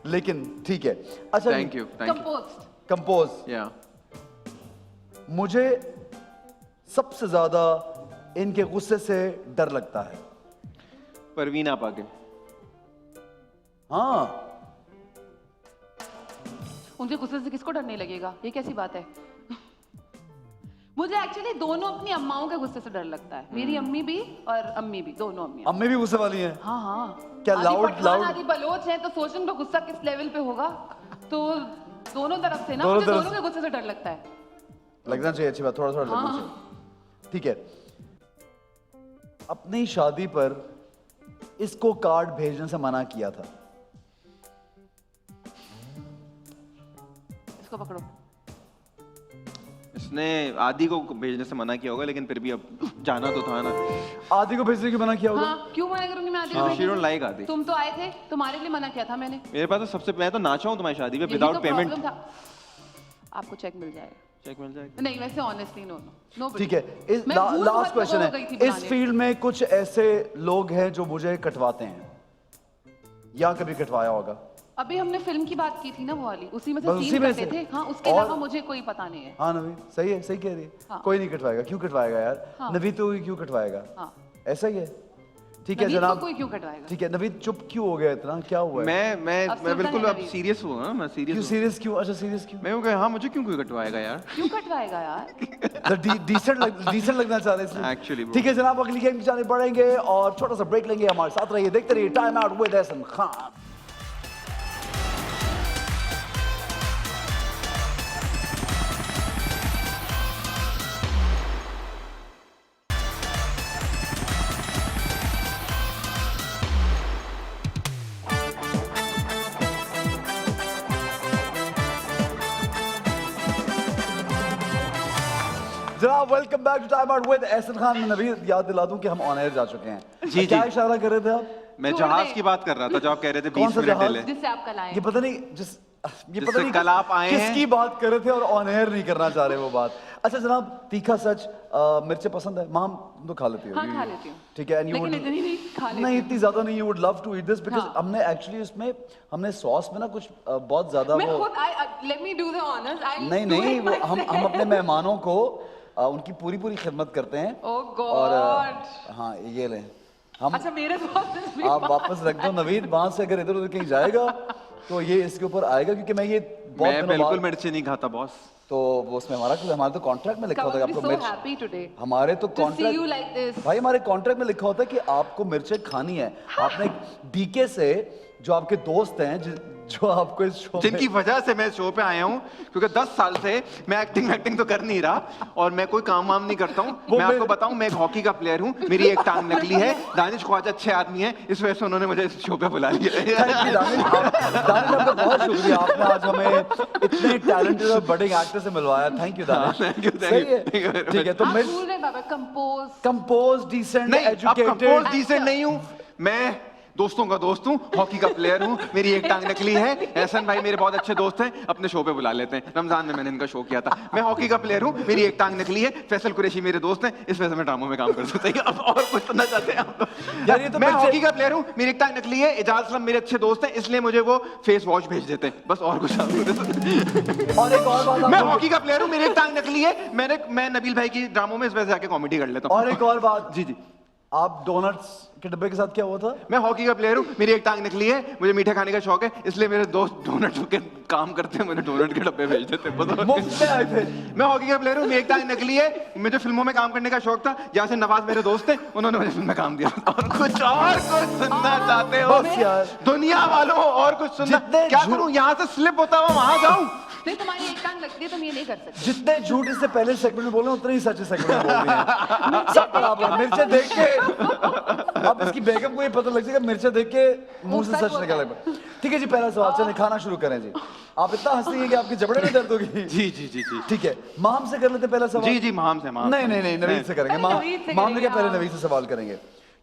S1: लेकिन ठीक है। अच्छा,
S3: thank you, thank you.
S2: Composed.
S1: Compose.
S3: या
S1: मुझे सबसे ज्यादा इनके गुस्से से डर लगता है।
S3: परवीन आप आगे।
S1: हाँ,
S2: उनके गुस्से से किसको डर नहीं लगेगा, ये कैसी बात है? मुझे एक्चुअली दोनों अपनी अम्माओं के गुस्से से डर लगता है, मेरी अम्मी भी और अम्मी भी, दोनों अम्मी।
S1: अम्मी भी गुस्से वाली हैं।
S2: हाँ हाँ,
S1: क्या
S2: आधी
S1: loud-
S2: पठान,
S1: loud-
S2: आधी बलोच है, तो सोच उनका गुस्सा किस लेवल पे होगा। तो दोनों तरफ से ना,
S1: दोनों
S2: मुझे
S1: तरफ
S2: दोनों के गुस्से से डर लगता है।
S1: लगना चाहिए, अच्छी बात, थोड़ा थोड़ा लगना
S2: हाँ।
S1: चाहिए। ठीक है। अपनी शादी पर इसको कार्ड भेजने से मना किया था।
S2: इसको पकड़ो।
S3: इसने आदि को भेजने से मना किया होगा, लेकिन फिर भी अब जाना तो था ना।
S1: आदि को भेजने की मना किया होगा।
S2: हाँ, क्यों मना करूंगी मैं आदि को
S3: शी
S2: भेजने
S3: डोंट
S2: से?
S3: लाइक आदि।
S2: तुम तो आए थे, तुम्हारे लिए मना किया था मैंने।
S3: मेरे पास तो सबसे, मैं तो नाचा हूँ तुम्हारी शादी पे
S2: यही
S3: विदाउट
S2: तो
S3: पेमेंट।
S2: problem था। आपको चेक मिल जाएगा।
S3: चेक मिल जाएगा।
S2: नहीं, वैसे ऑनेस्टली नो।
S1: ठीक है, लास्ट क्वेश्चन है, इस फील्ड में कुछ ऐसे लोग हैं जो मुझे कटवाते हैं। यहाँ कभी कटवाया होगा?
S2: अभी हमने फिल्म की बात की थी ना, वो वाली, उसी में से
S1: बस उसी
S2: सीन
S1: में
S2: करते
S1: से?
S2: थे। हाँ, उसके
S1: और-
S2: अलावा मुझे कोई पता नहीं है।
S1: हाँ नवीद, सही है, सही कह रही है।
S2: हाँ।
S1: कोई नहीं कटवाएगा, क्यों कटवाएगा यार?
S2: हाँ।
S1: नवीद तो क्यों कटवाएगा?
S2: हाँ।
S1: ऐसा ही है। ठीक है
S2: नवीद को
S1: जनाब,
S2: कोई क्यों कटवाएगा?
S1: ठीक है नवीद, चुप क्यों हो गया इतना, क्या हुआ है?
S3: मैं
S2: अफसरदा
S3: बिल्कुल
S2: है
S3: अब
S2: नवीद।
S3: सीरियस हुआ ना, मैं
S1: क्यों
S3: सीरियस
S1: सीरियस क्यों? अच्छा सीरियस क्यों?
S3: मैं कहा हाँ, मुझे क्यों कोई कटवाएगा यार?
S2: क्यों कटवाएगा यार?
S1: डिसेंट लगना चाह रहे हैं इसलिए।
S3: Actually, bro.
S1: ठीक है जनाब, अगली गेम की जाने बढ़ेंगे और छोटा सा ब्रेक लेंगे। हमारे साथ रहिए, देखते रहिए time out with Ehsan Khan. जनाब welcome back to time out with Ehsan Khan. मैं नवीद याद दिला दूं कि हम ऑन एयर जा चुके हैं।
S3: जी,
S1: क्या
S3: जी।
S1: इशारा कर रहे थे आप?
S3: मैं
S2: छोड़
S3: जहाज
S2: दे।
S3: की बात कर रहा था, जो आप कह रहे थे
S1: कौन
S3: 20
S1: सा
S3: मिनट
S1: जहाज?
S3: डिले।
S2: जिससे आप कल आए।
S1: ये पता नहीं ये पता
S3: जिससे
S1: नहीं
S3: कल आप आए हैं।
S1: किसकी बात कर रहे थे और ऑन एयर नहीं करना चाह रहे वो बात। अच्छा जनाब, तीखा सच मिर्चें पसंद है? माम तुम तो खा लेती हो?
S2: हाँ, खा लेती हूँ।
S1: ठीक है, and you
S2: लेकिन
S1: would-
S2: इतनी नहीं खा लेती
S1: नहीं
S2: हूँ।
S1: इतनी ज्यादा नहीं। You would love to eat this because
S2: हाँ।
S1: हमने एक्चुअली उसमें हमने सॉस में ना कुछ बहुत ज्यादा
S2: मैं
S1: वो
S2: खुद let me do the honours.
S1: नहीं वो हम अपने मेहमानों को उनकी पूरी पूरी खिदमत करते हैं।
S2: Oh God.
S1: और हाँ ये लें हम।
S2: अच्छा, मेरे बॉस भी
S1: आप वापस रख दो नवीद, वहां से अगर इधर उधर कहीं जाएगा तो ये इसके ऊपर आएगा, क्योंकि मैं ये बहुत
S3: मैं
S1: दिनों
S3: बिल्कुल
S1: बाद
S3: मिर्ची नहीं खाता बॉस।
S1: तो वो उसमें हमारा तो कॉन्ट्रैक्ट में लिखा होता है कि
S2: so
S1: आपको मिर्च,
S2: happy today
S1: हमारे तो
S2: to see you
S1: contract
S2: like this.
S1: भाई हमारे कॉन्ट्रैक्ट में लिखा होता है कि आपको मिर्चें खानी है। आपने बीके से जो आपके दोस्त हैं जो आपको इस शो
S3: जिनकी वजह से मैं इस शो पे आया हूँ, क्योंकि 10 साल से मैं एक्टिंग तो कर नहीं रहा और मैं कोई काम वाम नहीं करता हूँ। मैं आपको बताऊं, मैं एक हॉकी का प्लेयर हूँ, मेरी एक टांग नकली है। दानिश ख्वाजा अच्छे आदमी है, इस वजह से उन्होंने मुझे इस शो पे बुला लिया।
S1: दानिश आपका बहुत शुक्रिया, आपने आज हमें इतने टैलेंटेड और बड़े एक्टर से मिलवाया। Thank you Danish.
S3: thank you
S1: सही है,
S3: thank you very much.
S1: ठीक है। तो
S2: आप
S1: मैं
S2: भूल रहे बाबा, कंपोज।
S1: कंपोज, डिसेंट,
S3: नहीं, अब
S1: एजुकेटेड।
S3: कंपोज डिसेंट नहीं हूँ मैं, दोस्तों का दोस्त हूँ, हॉकी का प्लेयर हूँ, मेरी एक टांग नकली है। एहसन भाई मेरे बहुत अच्छे दोस्त हैं, अपने शो पे बुला लेते हैं। रमजान में मैंने इनका शो किया था। मैं हॉकी का प्लेयर हूँ, मेरी एक टांग नकली है। फैसल कुरैशी मेरे दोस्त हैं, इस वजह से मैं ड्रामों में काम कर सकता हूँ। अब और कुछ सुनना चाहते हैं आप?
S1: यार ये तो
S3: मैं
S1: मिर्चे-
S3: हॉकी का प्लेयर हूँ, मेरी एक टांग नकली है। एजाज असलम मेरे अच्छे दोस्त हैं, इसलिए मुझे वो फेस वॉश भेज देते हैं, बस। और कुछ
S1: और एक और बात
S3: मैं
S1: आपको-
S3: हॉकी का प्लेयर हूँ, मेरी एक टांग नकली है। मैं नबील भाई की ड्रामों में इस वजह से आके कॉमेडी कर लेता हूँ।
S1: और एक और बात,
S3: जी जी,
S1: आप डोनट्स के डब्बे के साथ क्या हुआ था?
S3: मैं हॉकी का प्लेयर हूँ, मेरी एक टांग निकली है, मुझे मीठा खाने का शौक है, इसलिए मेरे दोस्त डोनट के काम करते हैं, मुझे डोनट के डब्बे भेज देते हैं, बस।
S1: मुफ्त में आए थे।
S3: मैं हॉकी का प्लेयर हूँ, मेरी एक टांग निकली है, मुझे फिल्मों में काम करने का शौक था, जहाँ से नवाज मेरे दोस्त थे, उन्होंने मुझे फिल्म में काम दिया। और कुछ सुनना चाहते हो?
S1: बस यार।
S3: दुनिया वालों, और कुछ सुनना?
S1: जितने
S3: क्या
S1: झूठ-
S3: करूँ, यहाँ से स्लिप होता हुआ वहां जाऊँ?
S2: नहीं, तुम्हारी एक टांग लगती है, तुम ये नहीं कर सकते।
S1: जितने झूठ इससे पहले सेगमेंट में बोले उतने ही सच सेगमेंट में बोल रहे हैं। सब बराबर। मिर्चें देख के अब इसकी बेगम को ये पता लग जाएगा, मिर्चें देख के मुंह से
S2: सच
S1: सच
S2: बोलता
S1: निकल आएगा। ठीक है जी, पहला सवाल, चलें खाना शुरू करें जी। आप इतना हंसती हैं कि आपके जबड़े में दर्द होगी।
S3: जी जी जी जी
S1: ठीक है, माम से कर लेते पहला सवाल।
S3: जी जी, माम से माम।
S1: नहीं नहीं नहीं, नवीद से करेंगे।
S2: पहले नवीद से
S1: माम ने क्या,
S2: करेंगे,
S1: पहले
S2: हाँ।
S1: नवीद से सवाल करेंगे।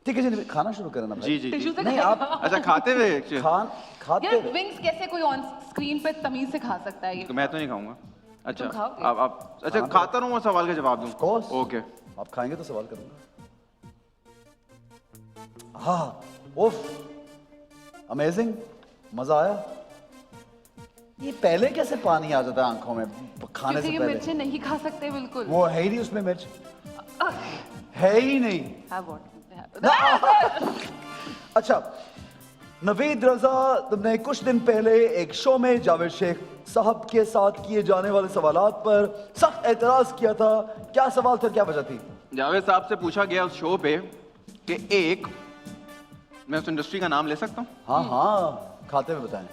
S1: ठीक है जी, नवीद, खाना शुरू करें ना भाई।
S3: जी जी
S2: टिश्यू
S3: जी।
S2: से
S1: नहीं
S2: करेंगे।
S1: आप
S3: अच्छा, खाते हुए
S1: खाते
S2: यार
S1: हुए।
S2: विंग्स कैसे कोई ऑन स्क्रीन पे तमीज से खा सकता है ये?
S3: तो मैं तो नहीं खाऊंगा। अच्छा,
S2: तुम खाओगे?
S3: आप अच्छा खाता रहूँ और सवाल का जवाब दूँ?
S1: course.
S3: ओके।
S1: आप खाएंगे तो सवाल करूंगा। हाँ, उफ, अमेजिंग, मजा आया। ये पहले कैसे पानी आ जाता है आंखों में खाने
S2: क्योंकि
S1: से
S2: ये
S1: पहले?
S2: मिर्चें नहीं खा सकते बिल्कुल।
S1: वो है ही नहीं उसमें मिर्च, है ही नहीं।
S2: Have what?
S1: अच्छा, नवीद रजा, तुमने कुछ दिन पहले एक शो में जावेद शेख साहब के साथ किए जाने वाले सवालात पर सख्त एतराज किया था। क्या सवाल था, क्या वजह थी?
S3: जावेद साहब से पूछा गया उस शो पे कि एक, मैं उस इंडस्ट्री का नाम ले सकता हूँ?
S1: हाँ हाँ, खाते हुए बताएं।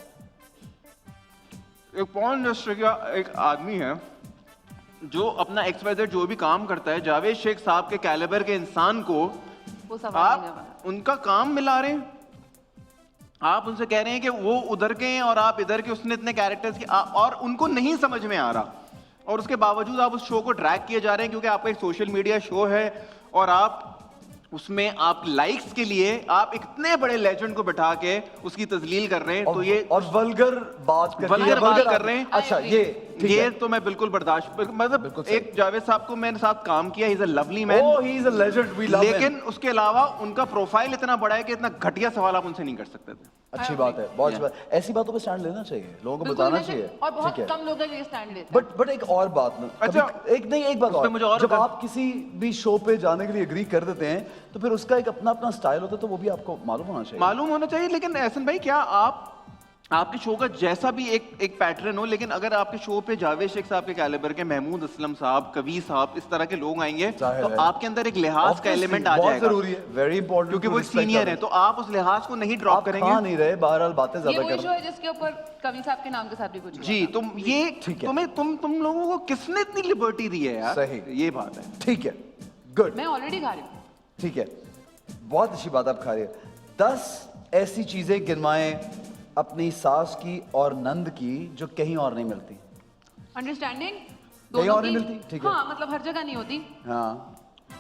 S3: एक पॉर्न इंडस्ट्री का एक आदमी है जो अपना XYZ जो भी काम करता है, जावेद शेख साहब के कैलिबर के इंसान को
S2: वो सवाल नहीं
S3: आप
S2: है।
S3: उनका काम मिला रहे हैं। आप उनसे कह रहे हैं कि वो उधर के हैं और आप इधर के, उसने इतने कैरेक्टर्स की और उनको नहीं समझ में आ रहा, और उसके बावजूद आप उस शो को ड्रैग किए जा रहे हैं क्योंकि आपका एक सोशल मीडिया शो है और आप उसमें आप लाइक्स के लिए आप इतने बड़े लेजेंड को बिठा के उसकी तजलील कर रहे हैं। तो ये
S1: और वल्गर बात
S3: वल्गर बात कर रहे हैं।
S1: अच्छा, ठीक
S3: ये
S1: है।
S3: तो मैं बिल्कुल बर्दाश्त मतलब
S1: बिल्कुल सही।
S3: एक जावेद साहब को मेरे साथ काम किया, he is a lovely man,
S1: Oh, he is a legend. We love him.
S3: लेकिन उसके अलावा उनका प्रोफाइल इतना बड़ा है कि इतना घटिया सवाल आप उनसे नहीं कर सकते थे।
S1: अच्छी बात है, बहुत अच्छी बात। ऐसी बातों पे स्टैंड लेना चाहिए, लोगों को
S2: बिल्कुल
S1: बताना
S2: लेते-
S1: चाहिए।
S2: और बहुत
S1: ठीक है।
S2: कम लोग हैं जो ये स्टैंड लेते हैं।
S1: बट एक और बात ना,
S3: अच्छा,
S1: एक बात
S3: उस पे
S1: और,
S3: मुझे और
S1: जब
S3: कर-
S1: आप किसी भी शो पे जाने के लिए एग्री कर देते हैं तो फिर उसका एक अपना अपना स्टाइल होता है, तो वो भी आपको मालूम होना चाहिए।
S3: मालूम होना चाहिए, लेकिन एहसन भाई क्या आपके शो का जैसा भी एक पैटर्न हो, लेकिन अगर आपके शो पे जावेद शेख साहब के कैलिबर के, महमूद असलम साहब, कबीर साहब, इस तरह के लोग आएंगे
S1: जाहिर
S3: तो
S1: है।
S3: आपके अंदर एक लिहाज का एलिमेंट आ
S1: बहुत
S3: जाएगा,
S1: जरूरी है, वेरी इंपॉर्टेंट,
S3: क्योंकि वो सीनियर है, तो आप उस लिहाज को नहीं ड्रॉप
S1: आप
S3: करेंगे।
S1: खा नहीं रहे, बहरहाल बातें
S2: ये
S1: ज्यादा
S2: वही
S1: कर
S2: शो है जिसके ऊपर कवि साहब के नाम के साथ भी कुछ हुआ
S3: जी,
S2: था।
S3: तुम ये
S1: ठीक है।
S3: तुम्हें तुम लोगों को किसने इतनी लिबर्टी दी है यार?
S1: सही।
S3: ये बात है।
S1: ठीक है, गुड,
S2: मैं ऑलरेडी खा रही हूँ।
S1: ठीक है, बहुत अच्छी बात आप खा रही है। 10 ऐसी चीजें गिनवाएं अपनी सास की और नंद की जो कहीं और नहीं मिलती।
S2: अंडरस्टैंडिंग
S1: कहीं
S2: दोनों
S1: और नहीं
S2: की,
S1: मिलती, ठीक है।
S2: हाँ मतलब हर जगह नहीं होती।
S1: हाँ,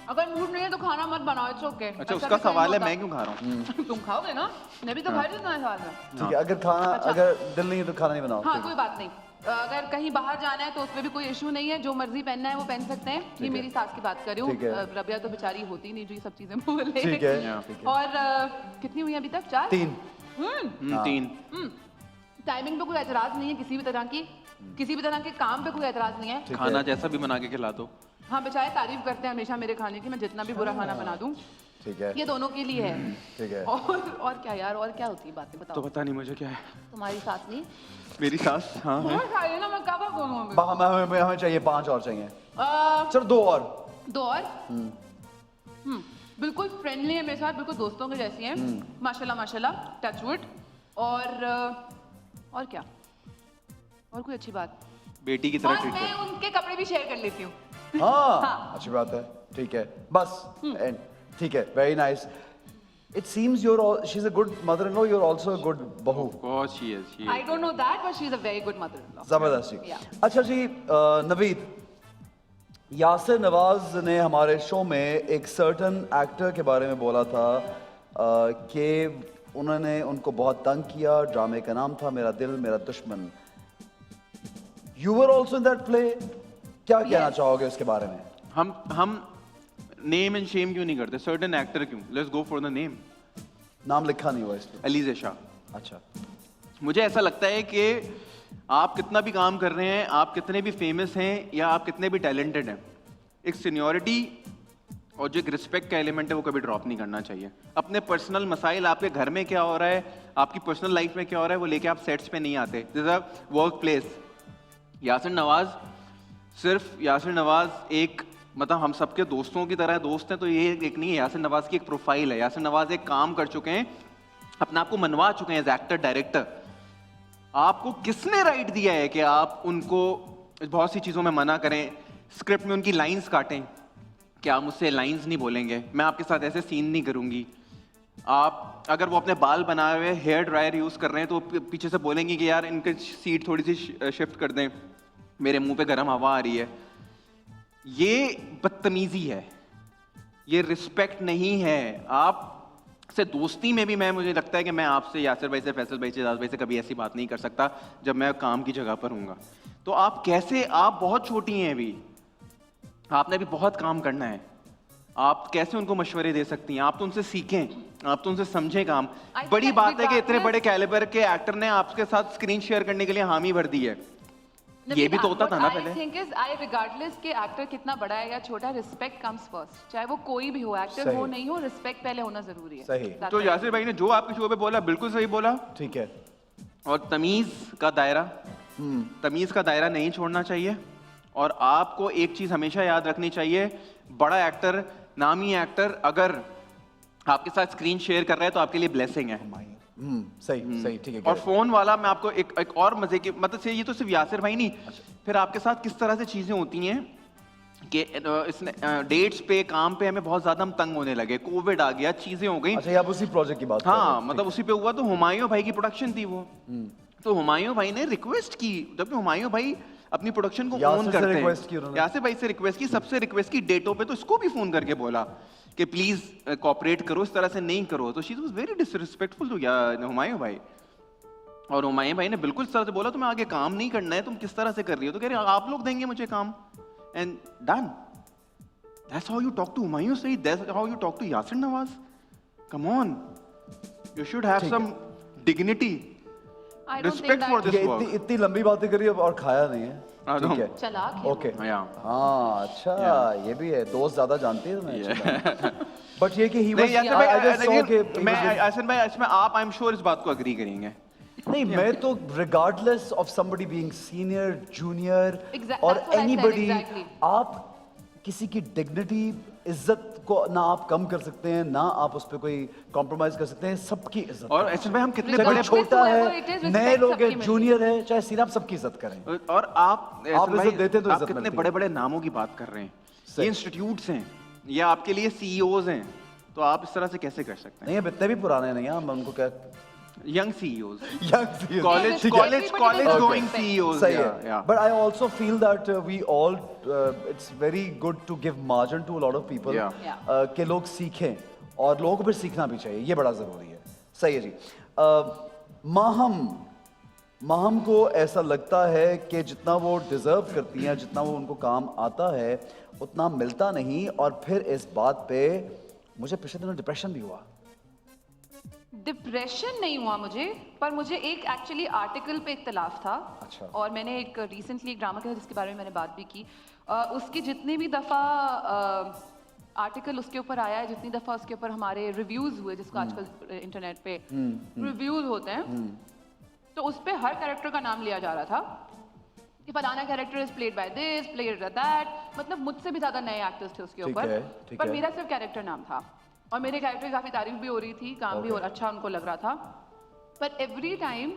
S2: अगर मूड नहीं है तो खाना मत बनाओ, इट्स ओके।
S3: अच्छा, उसका सवाल है मैं क्यों खा रहा हूँ?
S2: तुम खाओगे ना, मैं भी तो खा रही हूँ तुम्हारे सवाल में।
S1: ठीक है, अगर खाना
S2: अच्छा।
S1: अगर दिल नहीं है तो खाना नहीं बनाओ।
S2: हाँ
S1: ठीक है।
S2: कोई बात नहीं। अगर कहीं बाहर जाना है तो उसमें भी कोई इशू नहीं है, जो मर्जी पहनना है वो पहन सकते हैं। ये
S1: है।
S2: मेरी सास की बात कर रही हूँ।
S1: ठीक है।
S2: रबिया तो बेचारी होती नहीं जो ये सब चीजें बोले।
S1: ठीक है, ठीक है।
S2: और कितनी हुई अभी तक? 4?
S1: 3।
S3: 3
S2: टाइमिंग पे कोई एतराज नहीं है किसी भी तरह की, किसी भी तरह के काम पे कोई एतराज नहीं है।
S1: ठीक
S3: खाना
S1: है,
S3: जैसा भी बना के खिला दो।
S2: हाँ बेचारे तारीफ करते हैं हमेशा मेरे खाने की, मैं जितना भी बुरा खाना बना दूं।
S1: ठीक है,
S2: ये दोनों के लिए है।
S1: ठीक है।
S2: और क्या यार, और क्या होती है बातें
S3: तो
S2: बताओ।
S3: पता नहीं मुझे क्या है।
S2: तुम्हारी सास नहीं?
S3: मेरी सास, हाँ है।
S2: बहुत सारी है ना, मैं क्या कर बोलूं अभी?
S1: हमें चाहिए 5 और चाहिए।
S2: अ,
S1: चलो 2 और।
S2: 2 और? बिल्कुल फ्रेंडली है मेरे साथ, बिल्कुल दोस्तों के जैसी है। माशाल्लाह माशाल्लाह, टचवुड। और क्या, और कोई अच्छी बात?
S3: बेटी की तरह
S2: और
S3: ट्रीट
S2: मैं
S3: कर।
S2: उनके कपड़े भी शेयर कर लेती हूँ।
S1: हाँ,
S2: हाँ।
S1: अच्छी बात है, ठीक है, बस एंड ठीक है, very nice. It seems she is a good mother in law, you are also a good बहू।
S3: Of she is.
S2: I don't know that, but she is a very good mother-in-law.
S1: जबरदस्त जी।
S2: Yeah.
S1: अच्छा जी, नवीद, यासिर नवाज ने हमारे शो में एक सर्टन एक्टर के बारे में बोला था कि उन्होंने उनको बहुत तंग किया, ड्रामे का नाम था मेरा दिल मेरा दुश्मन। You were also in that play, क्या कहना
S2: Yes.
S1: चाहोगे उसके बारे में?
S3: हम नेम एंड शेम क्यों नहीं करते? सर्टेन एक्टर क्यों? Let's go for the name.
S1: नाम लिखा नहीं हुआ इसमें।
S3: अलीज़ शाह।
S1: अच्छा,
S3: मुझे ऐसा लगता है कि आप कितना भी काम कर रहे हैं, आप कितने भी फेमस हैं या आप कितने भी टैलेंटेड हैं, एक सीनियरिटी और जो एक रिस्पेक्ट का एलिमेंट है वो कभी ड्रॉप नहीं करना चाहिए। अपने पर्सनल मसाइल, आपके घर में क्या हो रहा है, आपकी पर्सनल लाइफ में क्या हो रहा है, वो लेके आप सेट्स पे नहीं आते। This a work place. Yasir Nawaz सिर्फ यासिर नवाज एक मतलब हम सबके दोस्तों की तरह दोस्त हैं, तो ये एक नहीं है। यासिर नवाज की एक प्रोफाइल है। यासिर नवाज एक काम कर चुके हैं, अपने आप को मनवा चुके हैं एज एक्टर डायरेक्टर। आपको किसने राइट दिया है कि आप उनको बहुत सी चीज़ों में मना करें, स्क्रिप्ट में उनकी लाइंस काटें कि आप मुझसे लाइंस नहीं बोलेंगे, मैं आपके साथ ऐसे सीन नहीं करूंगी। आप अगर वो अपने बाल बनाए हुए हेयर ड्रायर यूज़ कर रहे हैं तो पीछे से बोलेंगे कि यार इनकी सीट थोड़ी सी शिफ्ट कर दें, मेरे मुंह पे गर्म हवा आ रही है। ये बदतमीजी है, ये रिस्पेक्ट नहीं है। आप से दोस्ती में भी मुझे लगता है कि मैं आपसे, यासिर भाई से, फैसल भाई से, एजाज भाई से कभी ऐसी बात नहीं कर सकता जब मैं काम की जगह पर हूँगा। तो आप कैसे, आप बहुत छोटी हैं अभी, आपने अभी बहुत काम करना है, आप कैसे उनको मशवरे दे सकती हैं? आप तो उनसे सीखें, आप तो उनसे समझें काम।
S2: I
S3: बड़ी
S2: think
S3: बात है कि इतने
S2: regardless-
S3: बड़े कैलिबर के एक्टर ने आपके साथ स्क्रीन शेयर करने के लिए हामी भर दी है। ये भी तो होता था ना पहले।
S2: I think is I regardless के एक्टर कितना बड़ा है या छोटा, रिस्पेक्ट कम्स फर्स्ट। चाहे वो कोई भी हो, एक्टर
S1: सही।
S2: हो नहीं हो, रिस्पेक्ट पहले होना जरूरी है।
S1: सही।
S2: That's
S3: तो
S2: it.
S3: यासिर भाई ने जो आपके शो पे बोला बिल्कुल सही बोला।
S1: ठीक है।
S3: और तमीज का दायरा, तमीज का दायरा नहीं छोड़ना चाहिए। और आपको एक चीज हमेशा याद रखनी चाहिए, बड़ा एक्टर, नामी एक्टर अगर आपके साथ स्क्रीन शेयर कर रहा है तो आपके लिए ब्लेसिंग है।
S1: सही सही, ठीक है।
S3: और फोन वाला मैं आपको एक और मजे की मतलब से, ये तो सिर्फ यासिर भाई नहीं, फिर आपके साथ किस तरह से चीजें होती हैं कि इसने डेट्स पे, काम पे हमें बहुत ज्यादा हम तंग होने लगे, कोविड आ गया, चीजें हो गई।
S1: अच्छा, ये आप उसी प्रोजेक्ट की बात कर रहे
S3: हाँ,
S1: हो।
S3: मतलब उसी पे हुआ। तो हुमायूं भाई की प्रोडक्शन थी वो, तो हुमायूं भाई ने रिक्वेस्ट की, जबकि हुमायूं भाई अपनी प्रोडक्शन को
S1: यासिर
S3: ओन
S1: से
S3: करते
S1: request की
S3: हैं।
S1: उन्होंने।
S3: यासिर भाई से रिक्वेस्ट की, सबसे रिक्वेस्ट की डेटों पे, तो इसको भी फोन करके बोला कि प्लीज कोऑपरेट करो, इस तरह से नहीं करो। तो she was very disrespectful to Humayun भाई। और हुमायूं भाई ने बिल्कुल इस तरह से बोला तुम्हें आगे काम नहीं करना है, तुम किस तरह से कर रही हो? तो कह रहे आप लोग देंगे मुझे काम, and done. That's how you talk to Humayun Saeed. That's how you talk to Yasir Nawaz. Come on, you should have some dignity,
S2: I don't think
S3: respect for
S2: that-
S3: this
S1: ये
S3: work.
S1: इतनी लंबी बातें करी और खाया नहीं है, ठीक है,
S2: चालाक है।
S1: Okay,
S3: Yeah.
S1: हाँ अच्छा, ये भी है, दोस्त ज्यादा जानती है तुम्हें, बट ये कि he was,
S3: नहीं यासर भाई,
S1: I just saw कि he
S3: मैं
S1: was-
S3: यासर भाई इसमें आप आई एम श्योर इस बात को अग्री करेंगे।
S1: नहीं, मैं तो regardless of somebody being senior, junior or
S2: That's what I said,
S1: anybody,
S2: exactly.
S1: आप किसी की dignity, इज्जत को ना आप कम कर सकते हैं, ना आप उस पर कोई कॉम्प्रोमाइज कर सकते हैं, सबकी इज्जत
S3: और
S1: करें।
S3: यासर भाई हम कितने
S1: चाहे
S3: बड़े
S2: Regardless
S1: छोटा
S2: whoever it
S1: है,
S2: is,
S1: नए
S2: respect
S1: लोग
S2: सबकी
S1: हैं,
S2: मिलती
S1: जूनियर है, चाहे सीनियर, आप सबकी इज्जत करें।
S3: और आप यासर
S1: इज्जत
S3: भाई,
S1: देते हैं तो
S3: आप
S1: इज्जत
S3: कितने
S1: मिलती है।
S3: बड़े बड़े नामों की बात कर रहे हैं,
S1: सही।
S3: ये इंस्टीट्यूट्स हैं, ये आपके लिए सीईओज हैं, तो आप इस तरह से कैसे कर सकते हैं?
S1: नहीं, अब इतने भी पुराने नहीं हैं, हम उनको क्या
S3: young CEOs,
S1: young CEOs.
S3: College
S2: ठीक है।
S3: College
S2: Everybody
S3: college
S2: deserves
S3: going
S2: respect.
S3: CEOs,
S1: सही है, but I also feel that we all it's very good to give margin to a lot of people,
S3: Yeah.
S2: Yeah.
S1: कि लोग सीखें और लोगों को फिर सीखना भी चाहिए, ये बड़ा जरूरी है। सही है जी। माहम को ऐसा लगता है कि जितना वो डिजर्व करती हैं, जितना वो उनको काम आता है, उतना मिलता नहीं, और फिर इस बात पे मुझे पिछले दिनों डिप्रेशन भी हुआ।
S2: डिप्रेशन नहीं हुआ मुझे, पर मुझे एक एक्चुअली आर्टिकल पे इख्तलाफ था।
S1: अच्छा।
S2: और मैंने एक रिसेंटली एक ड्रामा किया जिसके बारे में मैंने बात भी की। उसकी जितनी भी दफ़ा आर्टिकल उसके ऊपर आया है, जितनी दफ़ा उसके ऊपर हमारे रिव्यूज़ हुए, जिसको आजकल इंटरनेट पे रिव्यूज़ होते हैं, तो उस पे हर कैरेक्टर का नाम लिया जा रहा था कि फलाना character is played by this, played that, मतलब मुझसे भी ज़्यादा नए एक्टर्स थे उसके
S1: ठीक
S2: ऊपर,
S1: है, ठीक
S2: पर
S1: है।
S2: मेरा सिर्फ कैरेक्टर नाम था, और मेरे कैरेक्टर की काफ़ी तारीफ भी हो रही थी, काम भी
S1: Okay.
S2: अच्छा उनको लग रहा था। But every time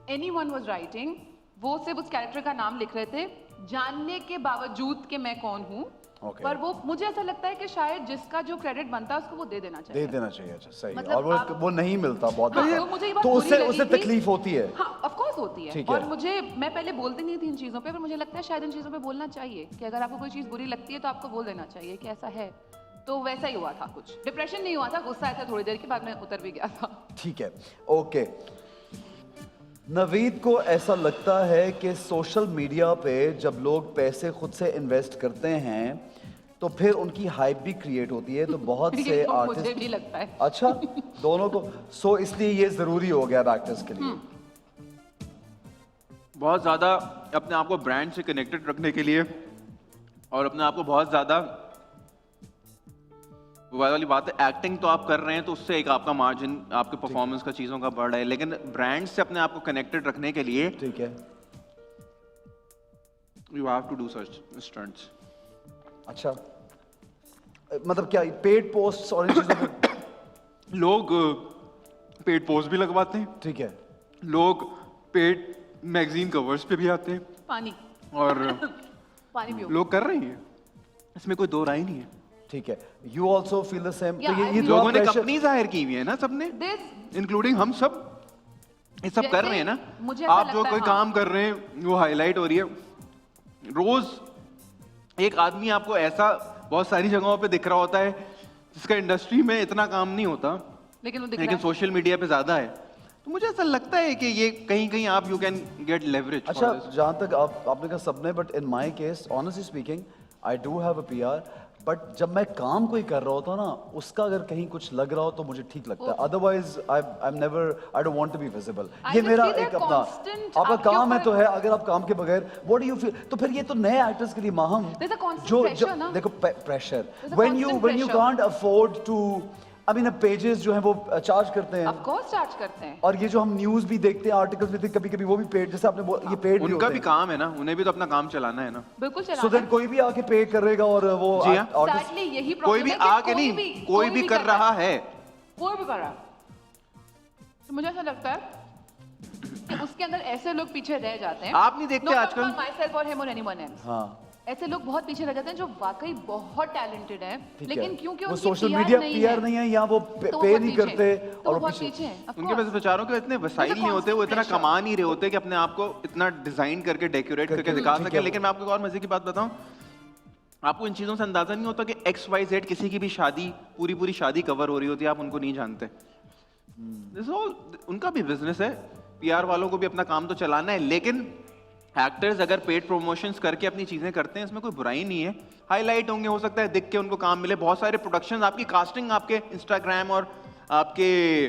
S2: anyone was writing, वो सिर्फ उस कैरेक्टर का नाम लिख रहे थे, जानने के बावजूद कि मैं कौन हूँ।
S1: Okay.
S2: पर वो मुझे ऐसा लगता है कि शायद जिसका जो क्रेडिट बनता है उसको वो दे देना
S1: दे
S2: चाहिए।
S1: देना चाहिए, अच्छा सही है।
S2: मतलब
S1: और
S2: आप-
S1: वो नहीं मिलता बहुत
S2: हाँ,
S1: दफा।
S2: तो मुझे ये बात
S1: तो
S2: बुरी
S1: उससे
S2: लगी
S1: उससे
S2: थी।
S1: तकलीफ होती है।
S2: हाँ, ऑफ कोर्स होती है।
S1: ठीक
S2: और
S1: है।
S2: मुझे, मैं पहले बोलती नहीं थी इन चीज़ों पे, पर मुझे लगता है शायद इन चीज़ों पे बोलना चाहिए कि अगर आपको कोई चीज़ बुरी लगती है तो आपको बोल देना चाहिए कि ऐसा है। तो वैसा ही हुआ था कुछ। डिप्रेशन नहीं हुआ था, गुस्सा आया था थोड़ी देर के बाद, में उतर भी गया था।
S1: ठीक है, ओके। नवीद को ऐसा लगता है कि सोशल मीडिया पे जब लोग पैसे खुद से इन्वेस्ट करते हैं तो फिर उनकी हाइप भी क्रिएट होती है, तो बहुत से
S2: ये तो मुझे
S1: आर्टिस्ट,
S2: भी लगता है।
S1: अच्छा, दोनों को, सो इसलिए ये जरूरी हो गया एक्टर्स के लिए।
S3: बहुत ज़्यादा अपने आप को ब्रांड से कनेक्टेड रखने के लिए, और अपने आप को बहुत ज़्यादा, वो वाली बात है, एक्टिंग तो आप कर रहे हैं तो उससे एक आपका मार्जिन, आपके परफॉर्मेंस का चीज़ों का बढ़ रहा है, लेकिन ब्रांड से अपने आप को कनेक्टेड रखने के लिए
S1: ठीक है,
S3: you have to do such stunts.
S1: अच्छा, मतलब क्या पेड पोस्ट्स और इन चीजों पे?
S3: लोग पेड पोस्ट भी लगवाते हैं,
S1: ठीक है,
S3: लोग पेड मैगजीन कवर्स पे भी आते हैं,
S2: पानी
S3: और
S2: पानी पियो।
S3: लोग कर रहे हैं, इसमें कोई दो राय नहीं है।
S1: ठीक है। You also feel the same?
S2: Yeah, I feel-
S3: लोगों ने
S1: pressure-
S3: कंपनी जाहिर की हुई है ना सबने,
S2: This
S3: इंक्लूडिंग हम सब, ये सब कर
S2: जैसे
S3: रहे हैं ना।
S2: मुझे ऐसा
S3: आप जो
S2: लगता है,
S3: कोई
S2: हाँ।
S3: काम कर रहे हैं वो हाईलाइट हो रही है। रोज एक आदमी आपको ऐसा बहुत सारी जगहों पे दिख रहा होता है जिसका इंडस्ट्री में इतना काम नहीं होता,
S2: लेकिन वो दिख
S3: लेकिन
S2: रहा है।
S3: सोशल मीडिया पे ज्यादा है। तो मुझे ऐसा लगता है कि ये कहीं कहीं आप यू कैन गेट लेवरेज।
S1: अच्छा, जहाँ तक आपने कहा सबने, but in my case honestly speaking I do have a PR, but जब मैं काम कोई कर रहा होता ना, उसका अगर कहीं कुछ लग रहा हो तो मुझे ठीक लगता है, otherwise I am never, I don't want to be visible.
S2: I
S1: ये
S2: just
S1: मेरा
S2: feel they're
S1: एक अपना,
S2: constant
S1: आपका
S2: आपके
S1: काम है
S2: ऊपर-
S1: तो है, अगर आप काम के बगैर व्हाट डू यू फील, तो फिर ये तो नए एक्टर्स के लिए माहम
S2: There's a constant
S1: जो
S2: pressure ना।
S1: देखो pressure,
S2: There's a
S1: when you
S2: constant pressure.
S1: Can't afford to, I mean pages जो हैं वो चार्ज करते हैं,
S2: ऑफ कोर्स चार्ज करते हैं।
S1: और ये जो हम न्यूज़ भी देखते हैं, आर्टिकल्स भी देखते हैं, कभी कभी वो भी पेड, जैसे आपने ये पेड
S3: उनका भी काम है ना, उन्हें भी तो अपना काम चलाना है ना।
S2: बिल्कुल चला
S1: सो देन कोई भी आके पे करेगा और वो
S3: जी हाँ।
S1: artist-
S2: Sadly यही
S3: कोई
S2: प्रॉब्लम
S3: भी
S2: है कि
S3: आके नहीं, कोई भी कर रहा है।
S2: कोई भी कर रहा है। तो मुझे ऐसा लगता है कि उसके अंदर ऐसे लोग पीछे रह जाते हैं।
S3: आप नहीं देखते आजकल?
S2: myself or him or anyone else.
S1: हाँ,
S2: ऐसे लोग बहुत पीछे रह जाते हैं जो वाकई बहुत टैलेंटेड हैं,
S1: ठीक
S2: लेकिन
S1: है।
S2: क्योंकि
S1: वो
S2: उनकी
S1: सोशल
S2: PR
S1: मीडिया
S2: नहीं
S1: पीआर
S2: है,
S1: नहीं है, या वो
S2: तो
S1: पे
S2: वो बहुत
S1: नहीं
S2: पीछे
S1: करते
S2: हैं। तो
S1: और
S2: वो
S1: वो
S2: बहुत
S1: पीछे।
S2: पीछे हैं, of
S3: उनके
S2: course.
S3: पास बेचारों के इतने वसाइल नहीं होते, वो इतना
S2: constant
S3: कमा नहीं रहे होते कि अपने आप को इतना डिजाइन करके डेकोरेट करके
S1: करके,
S3: दिखा
S1: ठीक
S3: सके।
S1: है।
S3: लेकिन मैं आपको एक और मजे की बात बताऊं, आपको इन चीजों से अंदाजा नहीं होता कि XYZ किसी की भी शादी, पूरी पूरी शादी कवर हो रही होती है, आप उनको नहीं जानते। This all, उनका भी बिजनेस है, पीआर वालों को भी अपना काम तो चलाना है, लेकिन एक्टर्स अगर पेड प्रमोशंस करके अपनी चीजें करते हैं इसमें कोई बुराई नहीं है। हाईलाइट होंगे, हो सकता है दिख के उनको काम मिले। बहुत सारे प्रोडक्शंस आपकी कास्टिंग आपके इंस्टाग्राम और आपके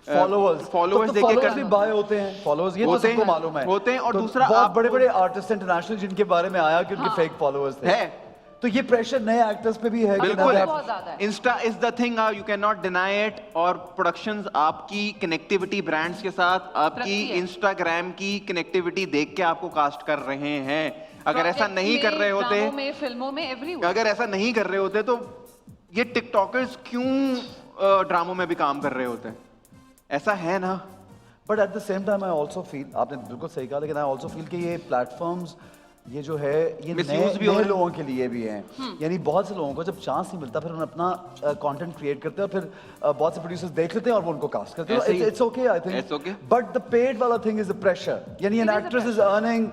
S3: फॉलोअर्स देख के
S1: भी बाय होते हैं, फॉलोअर्स ये तो
S3: होते
S1: सबको
S3: हैं,
S1: मालूम है।
S3: होते हैं। और
S1: तो
S3: दूसरा
S1: बहुत
S3: आप
S1: बड़े-बड़े आर्टिस्ट इंटरनेशनल जिनके बारे में आया कि उनके फेक फॉलोअर्स थे।
S3: है,
S1: तो ये प्रेशर नए एक्टर्स पे भी है कि
S3: बिल्कुल
S1: ना-
S2: बहुत ज्यादा है।
S3: Insta is the thing, you can not deny it. और प्रोडक्शंस आपकी कनेक्टिविटी ब्रांड्स के साथ, आपकी
S2: रखती है।
S3: इंस्टाग्राम की कनेक्टिविटी देख के आपको कास्ट कर रहे हैं। अगर ऐसा
S2: Projects
S3: नहीं कर
S2: में,
S3: रहे होते,
S2: ड्रामों में, फिल्मों में, एवरीवेयर।
S3: अगर ऐसा नहीं कर रहे होते तो ये टिकटॉकर्स क्यों ड्रामों में भी काम कर रहे होते? ऐसा है ना।
S1: But at the same time I also feel, आपने बिल्कुल सही कहा, लेकिन आई आल्सो फील कि ये प्लेटफॉर्म्स ये जो है ये
S3: Misuse भी हो
S1: नए
S3: रहे हैं।
S1: लोगों के लिए भी हैं। यानी बहुत से लोगों को जब चांस नहीं मिलता फिर उन्हें अपना कंटेंट क्रिएट करते हैं और फिर बहुत से प्रोड्यूसर्स देख लेते हैं और वो उनको कास्ट करते
S3: ऐसे ही-
S1: हैं। It's okay I think,
S3: It's okay.
S1: But the paid वाला थिंग इज द प्रेशर। यानी an
S2: It is a
S1: actress is earning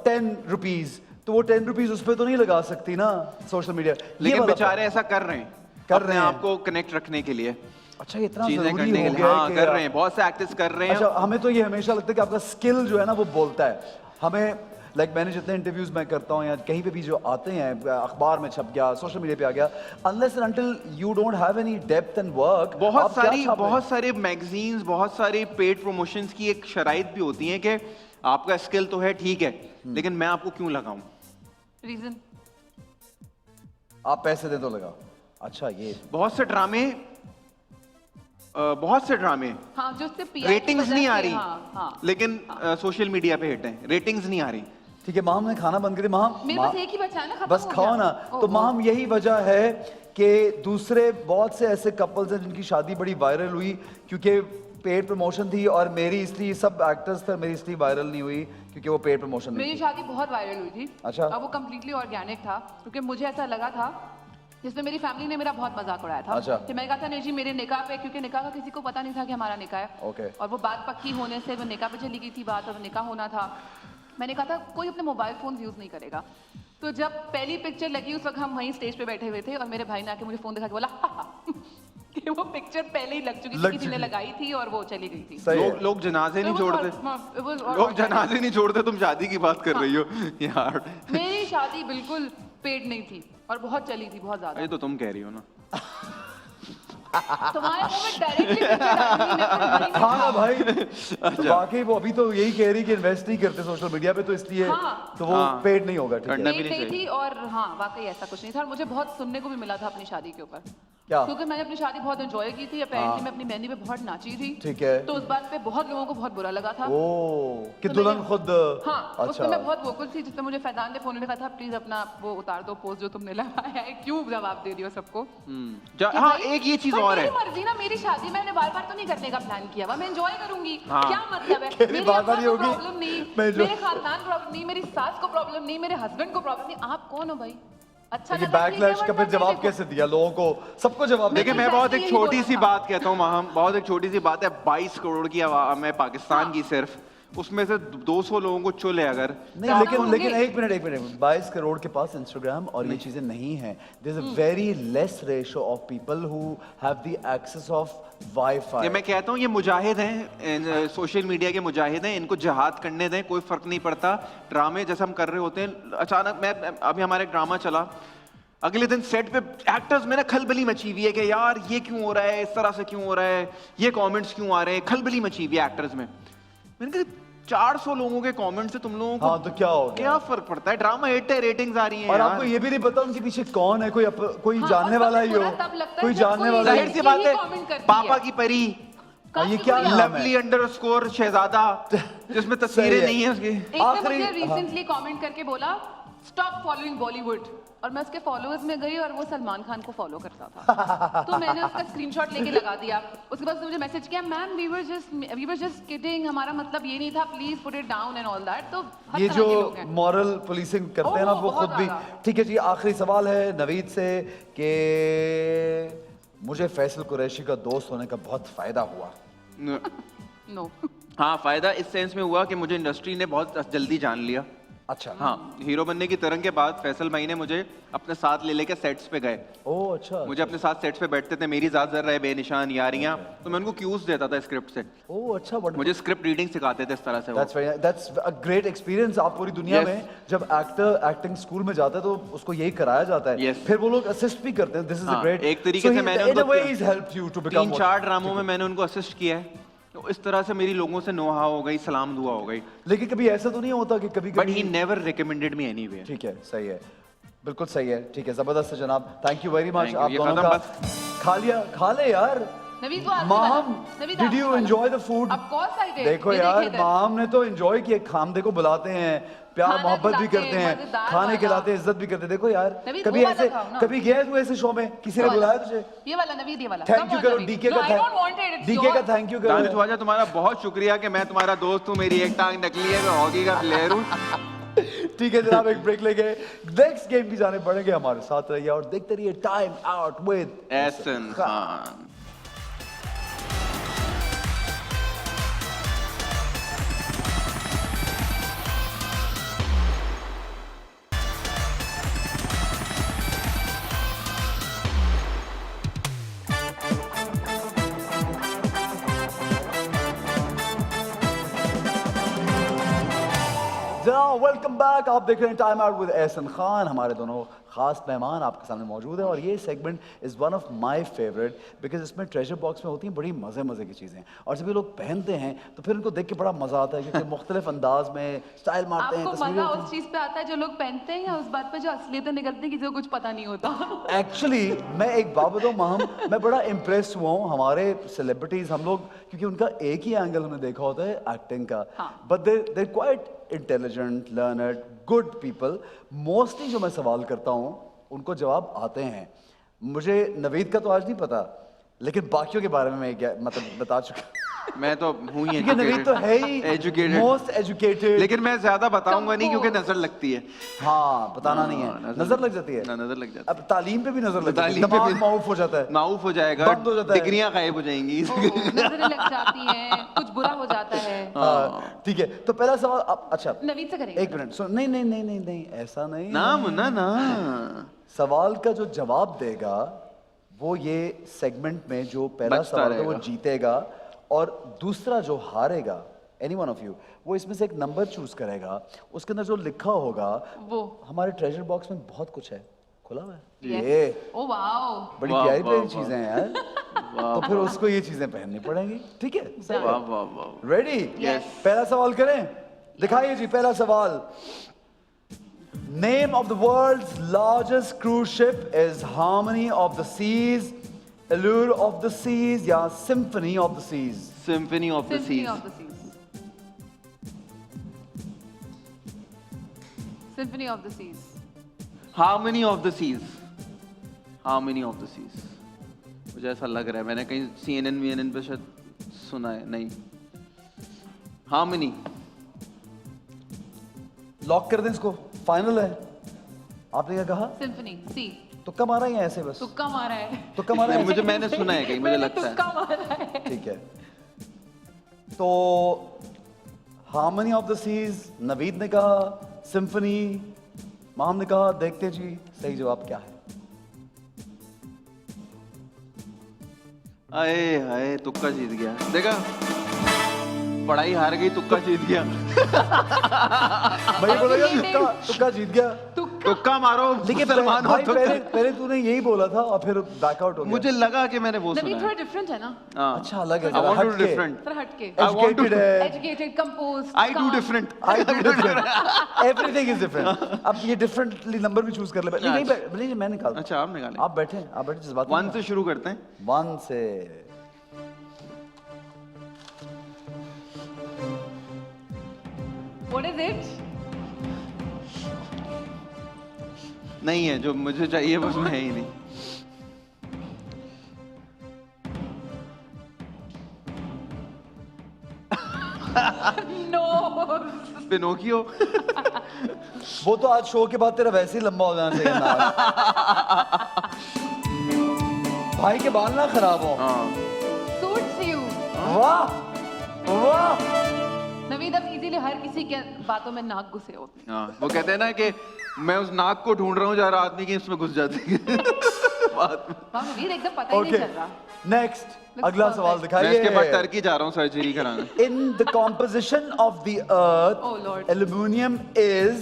S1: 10 rupees, तो वो 10 रुपीज उस पर तो नहीं लगा सकती ना सोशल मीडिया।
S3: लेकिन बेचारे ऐसा कर रहे हैं,
S1: कर
S3: अपने
S1: रहे हैं।
S3: आप को कनेक्ट रखने के लिए,
S1: अच्छा इतना
S3: चीजें
S1: जरूरी
S3: करने के
S1: हो
S3: लिए।
S1: गया
S3: हाँ,
S1: है कि
S3: कर रहे हैं, बहुत से एक्टर्स कर रहे हैं।
S1: अच्छा हमें तो ये हमेशा लगता है कि आपका स्किल जो है ना वो बोलता है हमें। लाइक मैंने जितने इंटरव्यूज मैं करता हूँ या कहीं पे भी जो आते हैं, अखबार में छप गया, सोशल मीडिया पे आ गया, unless and until you don't have any depth and work,
S3: बहुत सारे मैगजीन्स, बहुत सारे पेड प्रमोशंस की एक शराइत भी होती है कि आपका स्किल तो है, ठीक है, लेकिन मैं आपको क्यों लगाऊं?
S2: रीजन
S1: आप पैसे दे तो लगाओ। अच्छा ये
S3: बहुत से ड्रामे
S2: हाँ, जो उससे PR की
S3: रेटिंग्स
S2: वजह
S3: नहीं
S2: से,
S3: आ रही,
S2: हाँ।
S3: लेकिन सोशल मीडिया पे हिट है, रेटिंग्स नहीं आ रही।
S1: ठीक है, माम ने खाना बंद कर दिया। माम
S2: मेरे पास एक ही बचा है ना, खत्म
S1: बस
S2: हो
S1: खाओ
S2: गया।
S1: ना।
S2: ओह,
S1: तो
S2: ओह।
S1: माम यही वजह है कि दूसरे बहुत से ऐसे कपल्स हैं जिनकी शादी बड़ी वायरल हुई क्योंकि पेड प्रमोशन थी, और मेरी इसलिए सब एक्टर्स थे, मेरी इसलिए वायरल नहीं हुई क्योंकि वो पेड प्रमोशन नहीं
S2: मेरी
S1: थी।
S2: शादी बहुत वायरल हुई थी।
S1: अच्छा।
S2: और वो कम्प्लीटली ऑर्गेनिक था, क्योंकि मुझे ऐसा लगा था, जिसमें मेरी फैमिली ने मेरा बहुत मजाक उड़ाया था।
S1: अच्छा।
S2: कि मैंने कहा था नहीं जी मेरे निकाह पे, क्योंकि निकाह का किसी को पता नहीं था कि हमारा निकाह है।
S1: ओके।
S2: और वो बात पक्की होने से वो निकाह पे चली गई थी बात, और निकाह होना था। मैंने कहा था कोई अपने मोबाइल फोन यूज नहीं करेगा। तो जब पहली पिक्चर लगी उस वक्त हम वहीं स्टेज पे बैठे हुए थे, और मेरे भाई ने आके मुझे फोन दिखा के बोला कि वो पिक्चर पहले ही लग चुकी थी, किसी ने लगाई थी और वो चली गई थी।
S1: सही है।
S3: लोग जनाजे नहीं
S2: It was
S3: छोड़ते,
S2: all- it was all
S3: लोग
S2: organic.
S3: जनाजे नहीं छोड़ते, तुम शादी की बात कर रही हो यार।
S2: मेरी शादी बिल्कुल पेड नहीं थी और बहुत चली थी, बहुत ज्यादा।
S3: ये तो तुम कह रही हो ना।
S2: तुम्हारे मुंह में डायरेक्टली
S1: हाँ ना भाई। तो वाकई वो अभी तो यही कह रही कि इन्वेस्ट नहीं करते सोशल मीडिया पे, तो इसलिए
S2: हाँ।
S1: तो वो
S3: हाँ।
S1: पेड नहीं होगा। ठीक
S3: करना
S1: है।
S3: भी नहीं
S2: गई
S3: चाहिए।
S2: थी, और हाँ वाकई ऐसा कुछ नहीं था। और मुझे बहुत सुनने को भी मिला था अपनी शादी के ऊपर,
S1: क्या?
S2: क्योंकि मैंने अपनी शादी बहुत एंजॉय की थी। अपेरेंटली मैं अपनी मेहंदी पे बहुत नाची थी।
S1: ठीक है।
S2: तो उस बात पे बहुत लोगों को बहुत बुरा लगा था।
S1: ओ कि
S2: तो
S1: दुल्हन
S2: मैंने-
S1: खुद
S2: हाँ,
S1: अच्छा
S2: उसमें मैं बहुत वोकल थी, जिसमें मुझे फैजान ने फोन लिखा था प्लीज अपना वो उतार दो पोस्ट जो तुमने लगाया है, क्यों जवाब दे रही हो सबको। कि
S3: हाँ,
S2: भाई,
S3: एक ये चीज
S2: पर
S3: और है।
S2: मेरी मर्जी ना, मेरी शादी मैंने बार बार तो नहीं करने का प्लान किया हुआ, मैं एंजॉय करूंगी।
S3: हाँ।
S2: क्या मतलब है?
S1: मेरी
S2: मेरी
S1: बात-बात
S2: अम्मा
S1: नहीं
S2: को
S1: होगी।
S2: प्रॉब्लम नहीं,
S1: मैं जो-
S2: मेरे खानदान प्रॉब्लम नहीं, मेरी सास को प्रॉब्लम नहीं, मेरे हस्बैंड को प्रॉब्लम नहीं। आप कौन हो भाई? अच्छा
S1: ये
S2: लगा ठीक है,
S1: बैकलैश का
S2: वरना
S1: फिर जवाब
S2: देखो।
S1: कैसे दिया लोगों को? सबको जवाब
S3: देखिए
S1: देना।
S3: मैं बहुत एक
S2: यही
S3: छोटी
S2: बोला
S3: सी
S2: था।
S3: बात कहता हूँ, हम बहुत एक छोटी सी बात है, 22 करोड़ की आवाम है पाकिस्तान की सिर्फ, उसमें से 200 लोगों को चुले अगर
S1: नहीं,
S2: ज्यादा
S1: लेकिन
S2: होंगे।
S1: लेकिन एक मिनट 22 करोड़ के पास इंस्टाग्राम और ये चीजें नहीं हैं। There is a very less ratio of people who have the access of wifi.
S3: ये मैं कहता हूँ, ये मुजाहिद हैं, सोशल मीडिया के मुजाहिद हैं, इनको जहाद करने दें, कोई फर्क नहीं पड़ता। ड्रामे जैसे हम कर रहे होते हैं, अचानक मैं अभी हमारे एक ड्रामा चला, अगले दिन सेट पे एक्टर्स में ना खलबली मची हुई है कि यार ये क्यों हो रहा है, इस तरह से क्यों हो रहा है, ये कमेंट्स क्यों आ रहे हैं, खलबली मची हुई है एक्टर्स में। मैंने कहा 400 लोगों के कमेंट से तुम लोगों को
S1: हाँ तो क्या हो गया?
S3: क्या फर्क पड़ता है? ड्रामा हिट है, रेटिंग्स आ रही हैं
S1: और
S3: यार।
S1: आपको ये भी नहीं पता उनके पीछे कौन है, कोई
S2: हाँ,
S1: जानने
S2: और
S1: वाला
S2: सबसे
S1: ही हो,
S2: बुरा तब लगता है
S1: कोई
S2: जब
S1: जानने
S2: कोई
S1: वाला ही
S3: जाहिर सी
S2: लड़की
S3: बात
S2: ही
S3: है,
S2: comment करती
S3: पापा
S2: है।
S3: की परी,
S1: हाँ, ये क्या नाम है?
S3: लवली अंडरस्कोर शहजादा, जिसमें तस्वीरें
S1: सही है।
S3: नहीं है उसकी।
S2: एक ने
S1: आखिरी-
S2: मुझे रिसेंटली कमेंट करके बोला स्टॉप फॉलोइंग बॉलीवुड, और मैं उसके फॉलोअर्स में गई और वो सलमान खान को फॉलो करता था। तो मैंने उसका स्क्रीनशॉट लेके लगा दिया। उसके बाद उसने मुझे मैसेज किया ma'am we were just kidding, हमारा मतलब ये नहीं था, please put it down and all that. तो हर
S1: ये
S2: तरह
S1: जो
S2: के लोग हैं।
S1: मॉरल पुलिसिंग करते हैं ना
S2: ओह,
S1: वो खुद
S2: बहुत
S1: भी।
S2: ज़्यादा।
S1: ठीक है जी, आखिरी सवाल है नवीद से कि मुझे फैसल कुरैशी का दोस्त होने का बहुत फायदा हुआ।
S2: नो
S3: हाँ, फायदा इस सेंस में हुआ कि मुझे इंडस्ट्री ने बहुत जल्दी जान लिया।
S1: अच्छा।
S3: हाँ, हीरो बनने की तरंग के बाद फैसल भाई ने मुझे अपने साथ ले लेके सेट्स पे गए।
S1: ओह अच्छा।
S3: मुझे अपने साथ सेट्स पे बैठते थे, मेरी ज़ात ज़र्रा है, बेनिशान, यारियां, तो मैं उनको क्यूज देता था स्क्रिप्ट से।
S1: ओह अच्छा, wonderful.
S3: मुझे स्क्रिप्ट रीडिंग सिखाते थे इस तरह से वो।
S1: That's a great experience. आप पूरी दुनिया
S3: Yes.
S1: में जब एक्टर एक्टिंग स्कूल में जाता है तो उसको यही कराया जाता है।
S3: Yes.
S1: फिर वो लोग असिस्ट भी करते हैं. This is a
S3: हाँ,
S1: great.
S3: एक तरीके से मैंने
S1: in a
S3: उनको
S1: way he's helped you to become.
S3: 3-4 ड्रामों में मैंने उनको असिस्ट किया है, तो इस तरह से मेरी लोगों से नोहा हो गई, सलाम दुआ हो गई।
S1: लेकिन कभी ऐसा तो नहीं होता कि कभी
S3: बट ही
S1: कभी.
S3: Never recommended me anywhere.
S1: ठीक है, सही है, बिल्कुल सही है, ठीक है, जबरदस्त है जनाब. Thank you very much.
S3: Thank you.
S1: आप
S3: ये
S1: दोनों
S3: खत्म
S1: का खा लिया, खा ले यार.
S2: नवीद वो आगे
S1: माम,
S2: वाला। नवीद
S1: did
S2: आगे
S1: you
S2: वाला।
S1: enjoy the food?
S2: Of course I did.
S1: देखो
S2: ये
S1: यार,
S2: देखिए इधर।
S1: माम ने तो एंजॉय किया. खामदे को बुलाते हैं, प्यार
S2: खाना
S1: मोहब्बत भी
S2: खिलाते
S1: करते
S2: हैं,
S1: हैं,
S2: मजेदार
S1: खाने
S2: वाला।
S1: खिलाते हैं, इज्जत भी करते हैं. देखो यार,
S2: नवीद,
S1: कभी
S2: वो वाला
S1: ऐसे
S2: खाओ ना।
S1: कभी गया तू ऐसे शो में, किसी ने
S2: वाला।
S1: बुलाया तुझे?
S2: ये वाला नवीद, ये वाला।
S1: थैंक
S2: Come
S1: यू
S2: on,
S1: करो
S2: नवीद।
S1: डीके
S2: No,
S1: का.
S2: I don't want it. It's
S1: DK का
S2: yours.
S1: थैंक यू
S3: दानिश
S1: करो.
S3: ख्वाजा, तुम्हारा बहुत शुक्रिया कि मैं तुम्हारा दोस्त हूँ, मेरी एक टांग नकली है, मैं हॉकी का प्लेयर हूँ।
S1: ठीक है जनाब, एक ब्रेक लेके नेक्स्ट गेम की जाने बढ़ेंगे. हमारे साथ रहिए और देखते रहिए time out with
S3: Ehsan Khan.
S1: Welcome back. आप देख रहे हैं time out with Ehsan Khan. हमारे दोनों खास मेहमान आपके सामने मौजूद हैं और ये segment is one of my favourite because इसमें ट्रेजर बॉक्स में होती हैं बड़ी मज़े मज़े की चीज़ें और जब ये लोग पहनते हैं तो फिर उनको देख के बड़ा मज़ा आता है क्योंकि मुख्तलिफ अंदाज में स्टाइल मारते हैं.
S2: आपको
S1: तस्वीरें
S2: मजा
S1: होती
S2: उस चीज पे आता है जो लोग पहनते हैं या उस बात पे जो असलियत निकलती है किसी को कुछ पता नहीं होता?
S1: एक्चुअली मैं एक बात बताऊं माहम, मैं बड़ा इम्प्रेस हुआ हूँ हमारे सेलिब्रिटीज. हम लोग क्योंकि उनका एक ही एंगल हमने देखा होता है एक्टिंग का, but they quite intelligent, learned, good people. Mostly जो मैं सवाल करता हूँ उनको जवाब आते हैं. मुझे नवीद का तो आज नहीं पता, लेकिन बाकियों के बारे में मैं मतलब बता चुका.
S3: मैं तो हूँ ही
S1: क्योंकि नवीद तो है ही
S3: एजुकेटेड,
S1: मोस्ट एजुकेटेड.
S3: लेकिन मैं ज्यादा बताऊंगा नहीं क्योंकि नजर लगती है.
S1: हाँ, बताना नहीं है. नजर लग जाती है.
S3: ना, नजर लग जाती
S1: अब तालीम पे भी नजर लग जाती है.
S3: तालीम पे
S1: दिमाग
S3: भी-
S1: माऊफ हो जाता है.
S3: है, माऊफ हो जाएगा,
S1: बंद हो जाता है.
S3: डिग्रियां गायब हो जाएंगी.
S2: नजरें लग जाती हैं, कुछ बुरा हो जाता है।
S1: हाँ, ठीक है. तो पहला सवाल अच्छा
S2: नवीद से करेंगे।
S1: एक मिनट. सो नहीं नहीं नहीं नहीं नहीं ऐसा नहीं.
S3: ना मुन्ना ना.
S1: सवाल का जो जवाब देगा वो ये सेगमेंट में जो पहला
S3: बचता
S1: सवाल है वो
S3: रहेगा.
S1: जीतेगा और दूसरा जो हारेगा, एनी वन ऑफ यू, वो इसमें से एक नंबर चूज करेगा. उसके अंदर जो लिखा होगा
S2: वो
S1: हमारे ट्रेजर बॉक्स में बहुत कुछ है खुला हुआ है.
S2: Yes.
S1: ये
S2: ओ वाओ।
S1: बड़ी
S3: वाह,
S1: प्यारी
S3: वाह,
S1: प्यारी
S3: वाह.
S1: चीजें हैं यार. तो फिर उसको ये चीजें पहननी पड़ेंगी. ठीक है,
S3: वाह वाह वाह.
S1: रेडी?
S2: Yes.
S1: पहला सवाल करें. दिखाइए जी पहला सवाल. Name of the world's largest cruise ship is Harmony of the Seas, Allure of the Seas या Symphony of the Seas?
S3: Symphony of the
S2: Symphony
S3: Seas.
S2: of the Seas. Symphony of the Seas.
S3: Harmony of the Seas. Harmony of the Seas. मुझे ऐसा लग रहा है, मैंने कहीं CNN पे शायद सुना है. नहीं, Harmony.
S1: लॉक कर दें इसको. फाइनल है. आपने क्या कहा?
S2: Symphony. C.
S1: तुक्का मारा या ऐसे बस?
S2: तुक्का मारा है।
S1: तुक्का मारा है.
S3: मुझे मैंने सुना है कहीं, मुझे
S2: मैंने
S3: लगता है.
S2: तुक्का मारा है।
S1: ठीक है. तो harmony of the seas Naveed ने कहा, सिम्फनी माम ने कहा. देखते जी सही जवाब क्या है.
S3: आए हाय, तुक्का जीत गया. देखा, पढ़ाई हार गई, तुक्का जीत गया.
S1: भाई बोलेगा तुक्का तुक्का जीत गया.
S3: तुक्का मारो,
S1: लेकिन
S3: मुसलमान हो
S1: भाई
S3: तो.
S1: पहले तूने यही बोला था और फिर बैकआउट हो गया.
S3: मुझे लगा कि मैंने वो
S2: नवीद
S3: सुना
S2: थोड़ा
S3: है.
S2: डिफरेंट है ना?
S3: हाँ.
S1: अच्छा अलग है.
S3: I want to do
S1: हटके.
S3: different.
S2: थोड़ा हटके।
S3: I want to-
S1: Educated है.
S2: Educated, composed.
S3: I do
S2: calm.
S3: different.
S1: I do different. Everything is different. अब ये डिफरेंटली नंबर भी चूज कर ले. नहीं नहीं मैं निकाल.
S3: अच्छा, आप निकालें.
S1: आप बैठे जज्बात.
S3: 1 से शुरू करते हैं.
S1: 1 से.
S2: What is it?
S3: नहीं है, जो मुझे चाहिए वो उसमें है ही नहीं.
S2: No.
S3: पिनोकियो.
S1: वो तो आज शो के बाद तेरा वैसे ही लंबा हो जाना चाहिए नाक. भाई के बाल ना खराब हो.
S3: हाँ.
S2: Suits you.
S1: वाह वाह.
S2: नवीद भी एकदम इजीली हर किसी के बातों में नाक घुसे हो।
S3: हाँ, वो कहते हैं ना कि मैं उस नाक को ढूंढ रहा हूँ जरा आदमी की उसमें घुस जाती है बात में।
S2: हाँ वीर एकदम पता ही नहीं
S1: ओके
S2: चल रहा।
S1: नेक्स्ट
S2: Looks
S1: अगला
S2: perfect.
S1: सवाल
S3: मैं इसके बाद
S1: दिखाइए
S3: टर्की जा रहा हूँ सर्जरी कराने।
S1: In the composition of the earth,
S2: Oh, Lord.
S1: aluminium is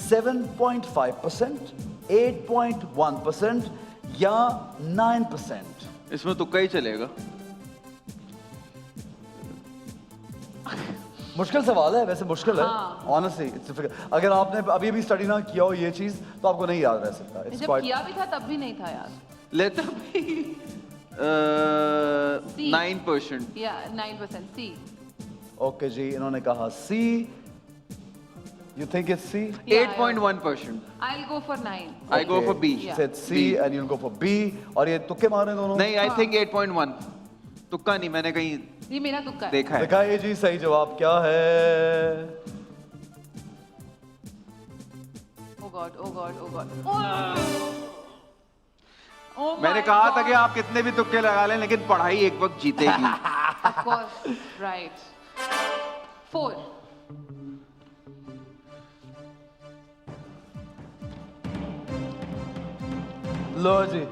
S1: 7.5%, 8.1% या 9%?
S3: इसमें तुक्का ही चलेगा।
S1: मुश्किल सवाल है, वैसे मुश्किल है
S2: हाँ।
S1: Honestly it's difficult. अगर आपने अभी भी स्टडी ना किया हो ये चीज तो आपको नहीं याद रह सकता। इट्स
S2: जब
S1: क्वाइट
S2: किया भी था तब भी नहीं था यार।
S3: Let
S2: C.
S3: 9%।
S2: या 9% सी।
S1: ओके जी, इन्होंने कहा C. You think it's C?
S3: 8.1%।
S2: I'll go for 9.
S3: I go for B.
S2: Yeah.
S1: Said C and you'll go for B। और ये तुक्के मारे दोनों?
S3: नहीं, I think 8.1। तुक्का नहीं, मैंने कहीं
S2: ये मेरा तुक्का है।
S3: देखा है।
S1: दिखाइए जी सही जवाब क्या है।
S2: Oh God, oh God, oh God.
S3: मैंने कहा था कि आप कितने भी तुक्के लगा लें लेकिन पढ़ाई एक वक्त जीतेगी।
S2: Of course, right. 4.
S1: लो जी,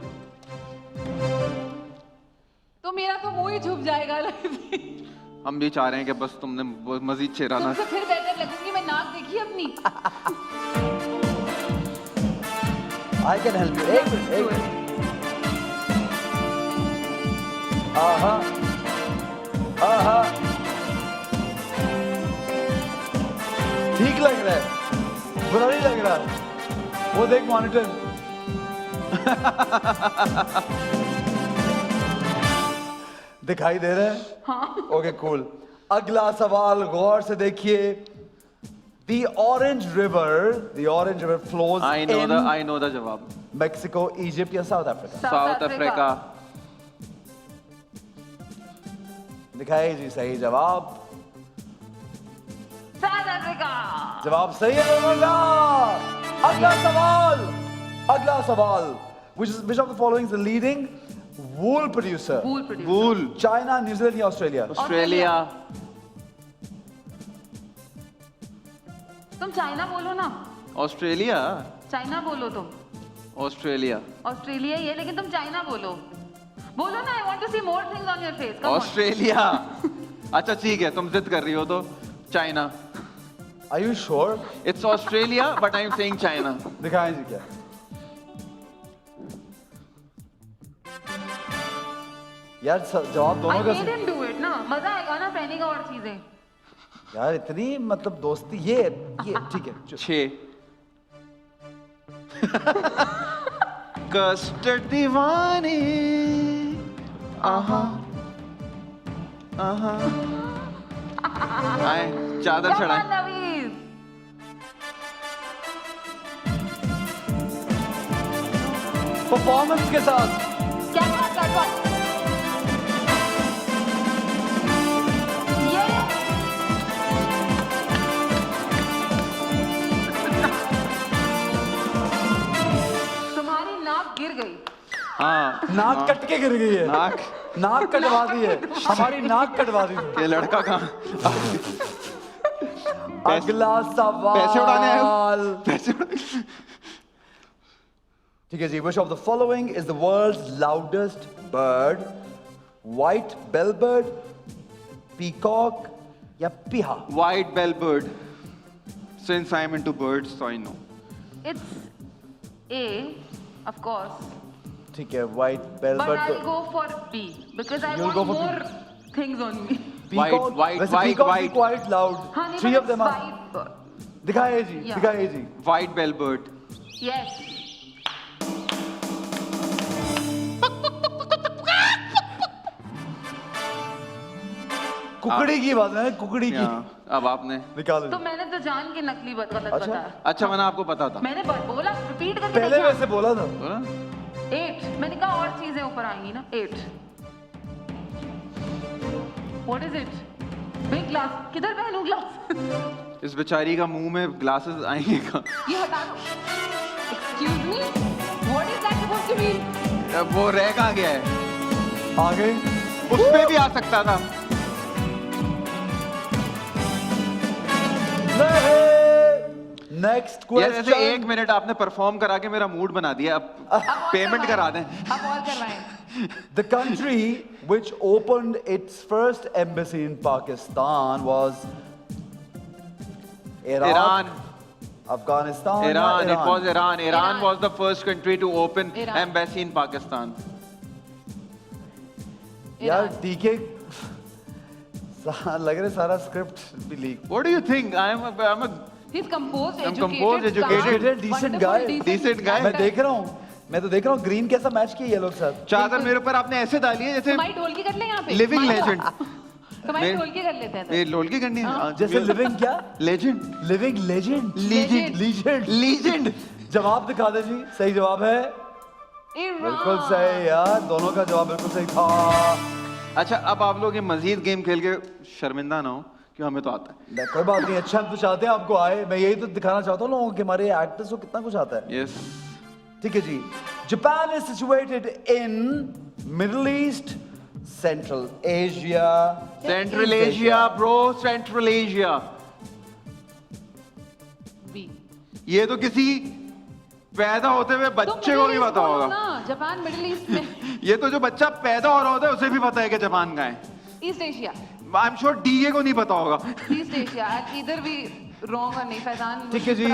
S2: तो मेरा तो मुंह ही झुक जाएगा।
S3: हम भी चाह रहे हैं कि बस तुमने मजीद चेहरा
S2: तुमसे फिर बेहतर लगूंगी मैं, नाक देखी अपनी।
S1: I can help you। एक मिनट, एक मिनट। आहा, आहा, ठीक लग रहा है, बुरा नहीं लग रहा। वो देख मॉनिटर। दिखाई दे रहे हैं?
S2: हाँ।
S1: Okay cool. अगला सवाल गौर से देखिए। The Orange River flows
S3: I know the जवाब।
S1: Mexico, Egypt या South Africa?
S3: South Africa.
S1: दिखाइए जी सही जवाब।
S2: South Africa.
S1: जवाब सही है दोनों का। अगला सवाल। Which of the following is the leading wool producer?
S2: Wool producer.
S3: Wool.
S1: China, New Zealand या Australia?
S3: ऑस्ट्रेलिया।
S2: तुम चाइना बोलो ना।
S3: ऑस्ट्रेलिया।
S2: चाइना बोलो तुम।
S3: ऑस्ट्रेलिया।
S2: ऑस्ट्रेलिया ये, लेकिन तुम चाइना बोलो। बोलो ना, I want to see more things on your face. Come on.
S3: Australia. अच्छा ठीक है, तुम जिद कर रही हो तो China.
S1: Are you sure?
S3: It's Australia but I am saying China.
S1: दिखाएं जी क्या। यार जवाब
S2: आई
S1: दोनों का
S2: मेड हिम डू इट ना, मजा आएगा ना पहने का और चीजें।
S1: यार इतनी मतलब दोस्ती ये ठीक है।
S3: 6। कस्टर्ड दीवाने। आहा आहा। आए चादर
S2: Come
S3: चढ़ाए।
S2: on, Naveen.
S1: परफॉर्मेंस के साथ
S2: क्या बात कर रहा है? ये तुम्हारी नाक गिर गई।
S3: हाँ,
S1: नाक कट के गिर गई है। नाक कटवा दी है, हमारी नाक कटवा दी है।
S3: ये लड़का कहाँ?
S1: अगला सवाल।
S3: पैसे उड़ाने आए हो? पैसे उड़ा-
S1: ठीक है जी। Which of the following is the world's loudest bird? White bellbird, peacock या piha?
S3: White bell bird. Since I am into birds, so I know.
S2: It's A, of course.
S1: ठीक है, white
S2: But
S1: bellbird।
S2: I'll go for B because I
S1: You'll
S2: want
S1: go for B.
S2: more things on me.
S1: Peacock,
S3: White,
S1: वैसे
S3: white,
S1: peacock
S3: white.
S1: भी quite loud.
S2: हाँ, नहीं,
S1: Three
S2: but
S1: of them
S2: it's
S1: are.
S2: white bird.
S1: दिखाइए जी,
S2: Yeah.
S1: दिखाइए जी।
S3: White bell bird.
S2: Yes.
S1: कुकड़ी की बात है, कुकड़ी की।
S3: Yeah. अब आपने।
S1: निकालो
S2: तो
S1: जी।
S2: मैंने तो जान के नकली गलत
S1: अच्छा।
S2: बताया।
S3: अच्छा मैंने आपको पता था।
S2: मैंने बोला, रिपीट करके
S1: पहले
S2: देखा।
S1: वैसे बोला था।
S3: बोला?
S2: 8 मैंने कहा और चीजें ऊपर आएंगी ना। 8 what is it? Big glass किधर पहनूं ग्लास?
S3: इस बेचारी का मुंह में ग्लासेस आएंगे का?
S2: ये हटा दो। Excuse me, what is that supposed to mean?
S3: वो रह कहाँ गया है?
S1: आ गए।
S3: उसमें भी आ सकता था।
S1: नेक्स्ट
S3: यार ऐसे
S1: क्वेश्चन
S3: 1 मिनट आपने परफॉर्म करा के मेरा मूड बना दिया, अब
S2: अब और
S3: पेमेंट करा दें।
S2: अब और करवाएं।
S1: The country which opened its first embassy in Pakistan was Iraq,
S3: Iran.
S1: Afghanistan,
S3: Iran. It was Iran. Iran
S2: Iran.
S3: was the first country to open
S2: Iran.
S3: embassy in Pakistan.
S1: यार
S2: Iran.
S1: टीके लग रहा है सारा स्क्रिप्ट भी leak.
S3: What do you think? I'm a
S2: He's composed,
S3: I'm
S2: educated,
S3: composed, educated,
S2: calm,
S1: decent
S2: wonderful,
S1: guy.
S3: Decent guy.
S1: मैं देख रहा हूँ, मैं तो देख रहा हूँ ग्रीन कैसा मैच किया ये लोग साथ।
S3: चादर मेरे ऊपर आपने ऐसे डाली है जैसे
S2: तुम्हारी ढोलकी कर ले यहाँ पे।
S3: Living legend.
S2: तुम्हारी
S3: मैं-
S2: ढोलकी कर लेते हैं तो।
S3: ये ढोलकी करनी है। हाँ,
S1: जैसे लिविंग क्या?
S3: Legend.
S1: Living legend.
S3: Legend.
S1: Legend.
S3: Legend.
S1: जवाब दिखा दे जी, सही जवाब है
S2: ईरान।
S1: बिल्कुल सही यार, दोनों का जवाब बिल्कुल सही था।
S3: अच्छा अब आप लोग ये मजीद गेम खेल के शर्मिंदा ना हो कि हमें तो आता है।
S1: नहीं, कोई बात नहीं, अच्छा हम तो चाहते हैं आपको आए, मैं यही तो दिखाना चाहता हूँ लोगों को कि हमारे एक्टर्स को कितना कुछ आता है।
S3: यस।
S1: ठीक है जी। Japan is situated in Middle East, Central Asia.
S3: Central Asia bro, Central Asia.
S2: B.
S3: ये तो किसी पैदा होते हुए बच्चे को भी पता होगा।
S2: जापान मिडिल ईस्ट में।
S3: ये तो जो बच्चा पैदा हो रहा होता है उसे भी पता है कि जापान का है।
S2: East Asia.
S3: I am sure DA को नहीं पता होगा।
S2: East Asia. इधर भी रॉन्ग और नहीं फैजान।
S1: ठीक है जी।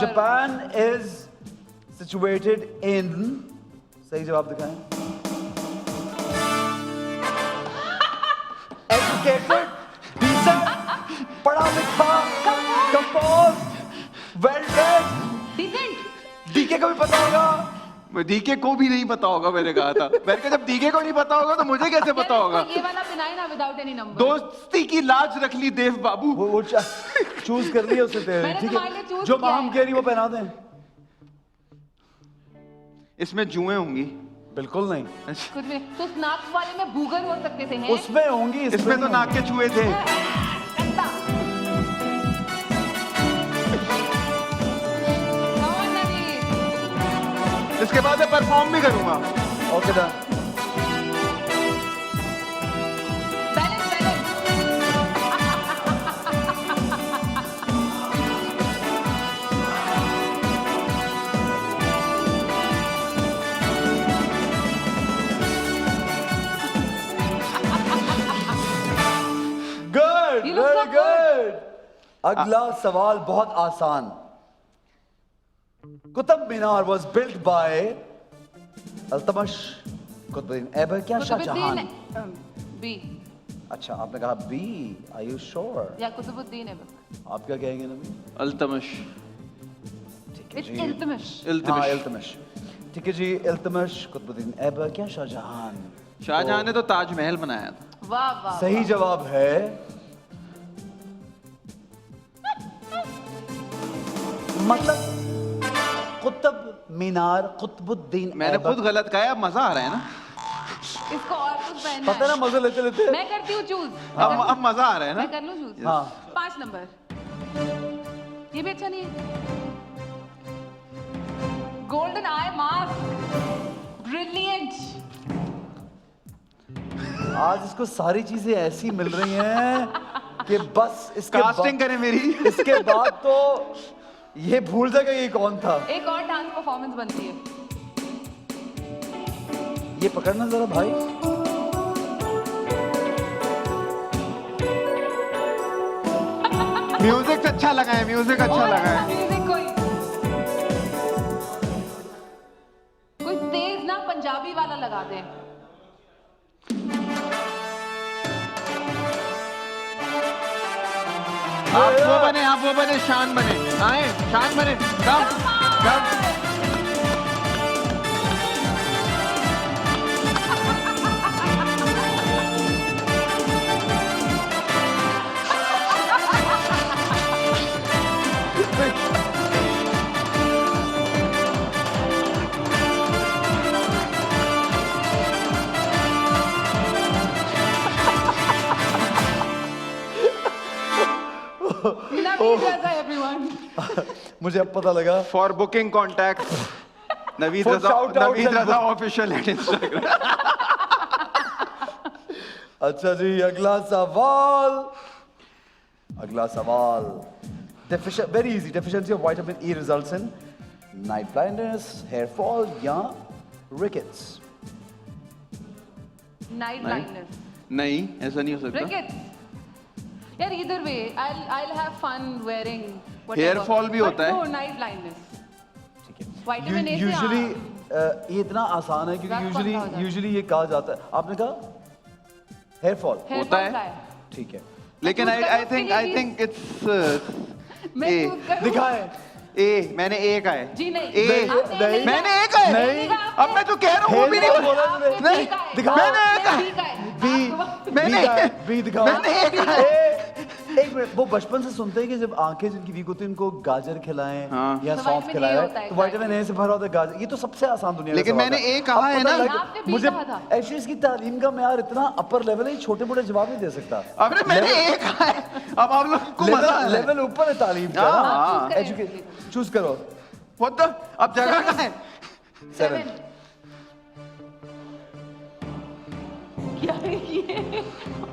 S1: जापान इज सिचुएटेड इन, सही जवाब दिखाएं। एजुकेटेड, डिसेंट, पढ़ा लिखा, compose, well read.
S2: Decent.
S1: DK को भी पता होगा।
S3: डीके को भी नहीं पता होगा, मैंने कहा था। मैंने कहा जब डीके को नहीं पता होगा तो मुझे कैसे पता होगा।
S2: ये वाला पिनाई ना विदाउट एनी नंबर।
S3: दोस्ती की लाज रख ली देव बाबू।
S1: वो चूज कर लिया उसने तेरे,
S2: मैंने
S1: ठीक
S2: तुम्हारे लिए
S1: है।
S2: choose
S1: जो
S2: किया
S1: माम
S2: है।
S1: कह रही वो पहना दें।
S3: इसमें जुएं होंगी।
S1: बिल्कुल नहीं,
S2: कुछ भी नहीं। तो नाक वाले में बूगर हो सकते थे हैं।
S1: उसमें होंगी,
S3: इसमें तो
S1: नहीं
S3: नाक के छुए थे।
S2: कत्ता। Come on, Naveen।
S3: इसके बाद मैं परफॉर्म भी करूंगा।
S1: होंगी। Okay done.
S2: Balance, balance।
S1: Good,
S2: You look so
S1: very good. अगला सवाल बहुत आसान। Qutub Minar was built by Altamash, Qutubuddin Aibak या शाहजहां?
S2: बी।
S1: अच्छा आपने कहा बी, आर यू श्योर?
S2: या कुतुबुद्दीन ऐबक।
S1: आप क्या कहेंगे नबी?
S3: अल्तमश।
S1: ठीक है
S2: It's
S1: जी।
S2: इल्तमिश।
S1: हाँ
S3: इल्तमिश।
S1: इल्तमिश। ठीक है जी। इल्तमिश, कुतुबुद्दीन ऐबक या शाहजहां?
S3: शाहजहां ने तो ताजमहल बनाया था।
S2: वाह वाह।
S1: सही जवाब है मतलब कुतुब मीनार, कुतुबुद्दीन
S3: मैंने
S1: ऐबक।
S3: खुद गलत कहा है, अब मजा आ रहा है ना।
S2: इसको और कुछ पहनना
S1: पता है ना
S2: है।
S1: मजे लेते लेते।
S2: मैं करती हूँ चूज।
S3: अब मजा आ रहा है
S2: मैं
S3: ना।
S2: कर लूँ चूज।
S1: हाँ
S2: 5 नंबर। ये भी अच्छा नहीं है। Golden eye mask. ब्रिलियंट।
S1: आज इसको सारी चीजें ऐसी मिल रही हैं कि बस इसके
S3: कास्टिंग करें मेरी।
S1: इसके बाद तो ये भूल जाएगा ये कौन था।
S2: एक और डांस परफॉर्मेंस बनती है।
S1: ये पकड़ना जरा भाई।
S3: म्यूजिक अच्छा लगा है, म्यूजिक अच्छा
S2: और
S3: लगा है।
S2: म्यूजिक कोई तेज ना पंजाबी वाला लगा दे।
S3: आप वो बने, शान बने। आए शान बने। कम कम।
S2: नवीद रजा एवरीवन।
S1: मुझे अब पता लगा।
S3: For booking contact Naveed
S1: For
S3: Raza,
S1: shout out
S3: Naveed
S1: and
S3: Raza
S1: book.
S3: Official at Instagram.
S1: अच्छा जी अगला सवाल। अगला सवाल Very easy. Deficiency of vitamin E results in night blindness, hair fall, या rickets.
S2: नाइट ब्लाइंडनेस,
S3: नहीं, ऐसा नहीं हो सकता।
S2: रिकेट्स। यार either way, I'll have fun wearing whatever.
S3: Hair fall भी होता है।
S2: But no, night blindness.
S1: ठीक है।
S2: Vitamin A से
S1: Usually ये इतना आसान है क्योंकि
S2: Rough पंखा हो जाता है।
S1: usually ये कहा जाता है। आपने कहा hair fall।
S2: hair
S3: होता
S2: fall
S3: है।
S2: का है।
S1: ठीक है।
S3: लेकिन
S2: choose करो
S3: I
S2: उसके लिए
S3: think it's
S2: मैं
S3: A।
S2: choose करूं?
S1: दिखाएं।
S3: ए, मैंने ए का है।
S2: जी नहीं।
S3: ए,
S2: आपने
S1: नहीं,
S3: मैंने ए का है।
S1: नहीं।
S3: अब मैं जो कह रहा हूँ वो भी नहीं
S1: Hair fall
S3: बोला।
S1: बोला तुमने।
S3: नहीं,
S1: दिखाओ।
S3: मैंने ए का है। मैंने
S1: बी दिखाओ।
S3: मैंने ए का है।
S1: एक मिनट, वो बचपन से सुनते हैं कि जब आंखें जिनकी वीक होती है उनको गाजर खिलाएं
S3: हाँ।
S1: या
S2: तो
S1: सौंफ
S2: vitamin A
S1: खिलाएं
S2: होता है,
S1: तो विटामिन ए से भरा होता है गाजर। ये तो सबसे आसान दुनिया का
S3: लेकिन
S1: सवाल
S3: मैंने
S1: है।
S3: A कहा
S1: अब
S3: है
S1: पता
S3: ना।
S1: लग-
S2: आपने B
S1: मुझे
S2: कहा था।
S1: एक्चुअली इसकी तालीम का म्यार इतना अपर लेवल है, छोटे मोटे जवाब नहीं दे सकता।
S3: अबे मैंने ए कहा है। अब आप लोग को मजा आ रहा है।
S1: लेवल ऊपर है तालीम का।
S3: हाँ,
S2: हाँ, choose करें
S1: एजुकेट
S2: इसलिए।
S1: चूज करो।
S3: What the? अब जगह कहाँ है?
S1: 7
S2: क्या है ये?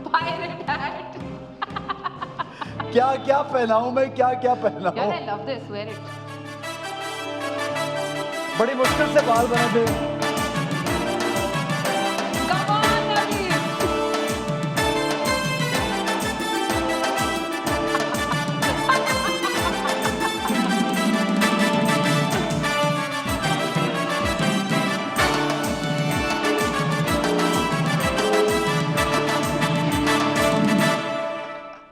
S2: Pirate hat.
S1: क्या क्या पहनाऊं मैं, क्या क्या
S2: यार
S1: पहनाऊं?
S2: I love this. Wear it.
S1: बड़ी मुश्किल से बाल बने थे।
S2: Come on, Naveen.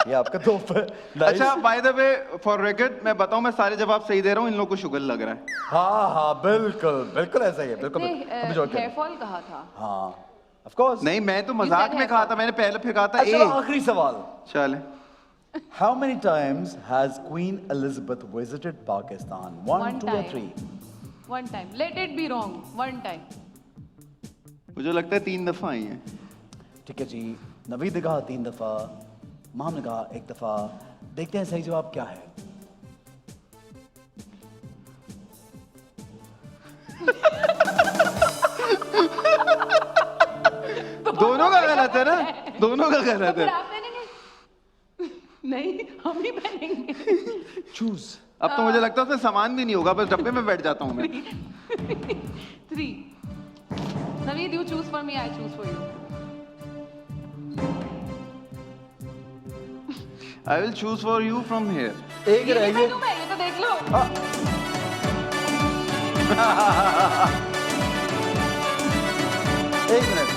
S1: ये आपका तोहफा है। Nice।
S3: अच्छा, by the way for record मैं बताऊं, मैं सारे जवाब सही दे रहा हूं, इन लोगों को शुगर लग रहा है।
S1: हाँ हाँ बिल्कुल बिल्कुल ऐसा ही है, बिल्कुल अभी जोड़
S2: हेयर
S1: के।
S2: फॉल कहा था।
S1: हाँ ऑफ कोर्स।
S3: नहीं, मैं तो मजाक में कहा था, मैंने पहले फिर कहा था
S1: अच्छा
S3: ए।
S1: आखिरी सवाल।
S3: चल,
S1: How many times has Queen Elizabeth visited Pakistan? One, two, or
S2: time.
S1: three?
S2: One time. Let it be wrong. One time.
S3: मुझे लगता है 3 दफा आई है।
S1: ठीक है जी, नवीद ने कहा 3 दफा, माम ने कहा 1 दफा। देखते हैं सही जवाब क्या है।
S3: दोनों का गलत है ना, दोनों का
S2: तो
S3: गलत
S2: फिर
S3: है।
S2: आप पहनेंगे? नहीं, हम ही पहनेंगे।
S1: चूज।
S3: अब तो मुझे लगता है उसमें सामान भी नहीं होगा, बस डब्बे में बैठ जाता हूँ मैं।
S2: 3. Naveed, you choose for me. I choose for you.
S3: I will choose for you from here.
S1: एक
S2: ये
S1: रह
S2: नहीं
S1: गई।
S2: पहनूं मैं, ये तो देख लो।
S1: एक मिनट।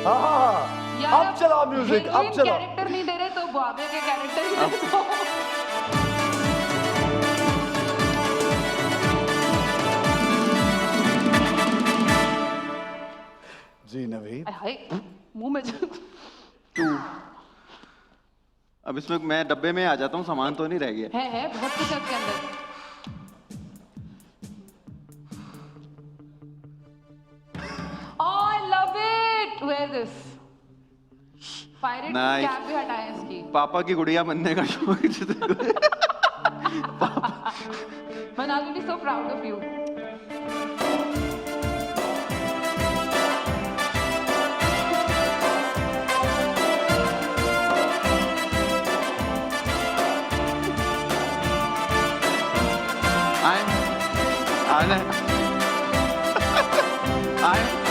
S1: हाँ हाँ हाँ।
S2: यार,
S1: अब चलाओ म्यूजिक, अब
S2: heroine
S1: चलाओ।
S2: कैरेक्टर नहीं दे रहे तो बाबे के कैरेक्टर ही दे दो।
S1: जी नवीद।
S2: हाय, मुंह में जो-
S3: 2। अब इसमें मैं डब्बे में आ जाता हूँ, सामान तो नहीं रह गया।
S2: है बहुत कुछ है उसके अंदर। Oh, I love it. Wear this. Pirate
S3: Nice.
S2: Cap भी हटाए इसकी।
S3: पापा की गुड़िया बनने का शौक है तुझे।
S2: Manal will be so proud of you.
S3: आने आए।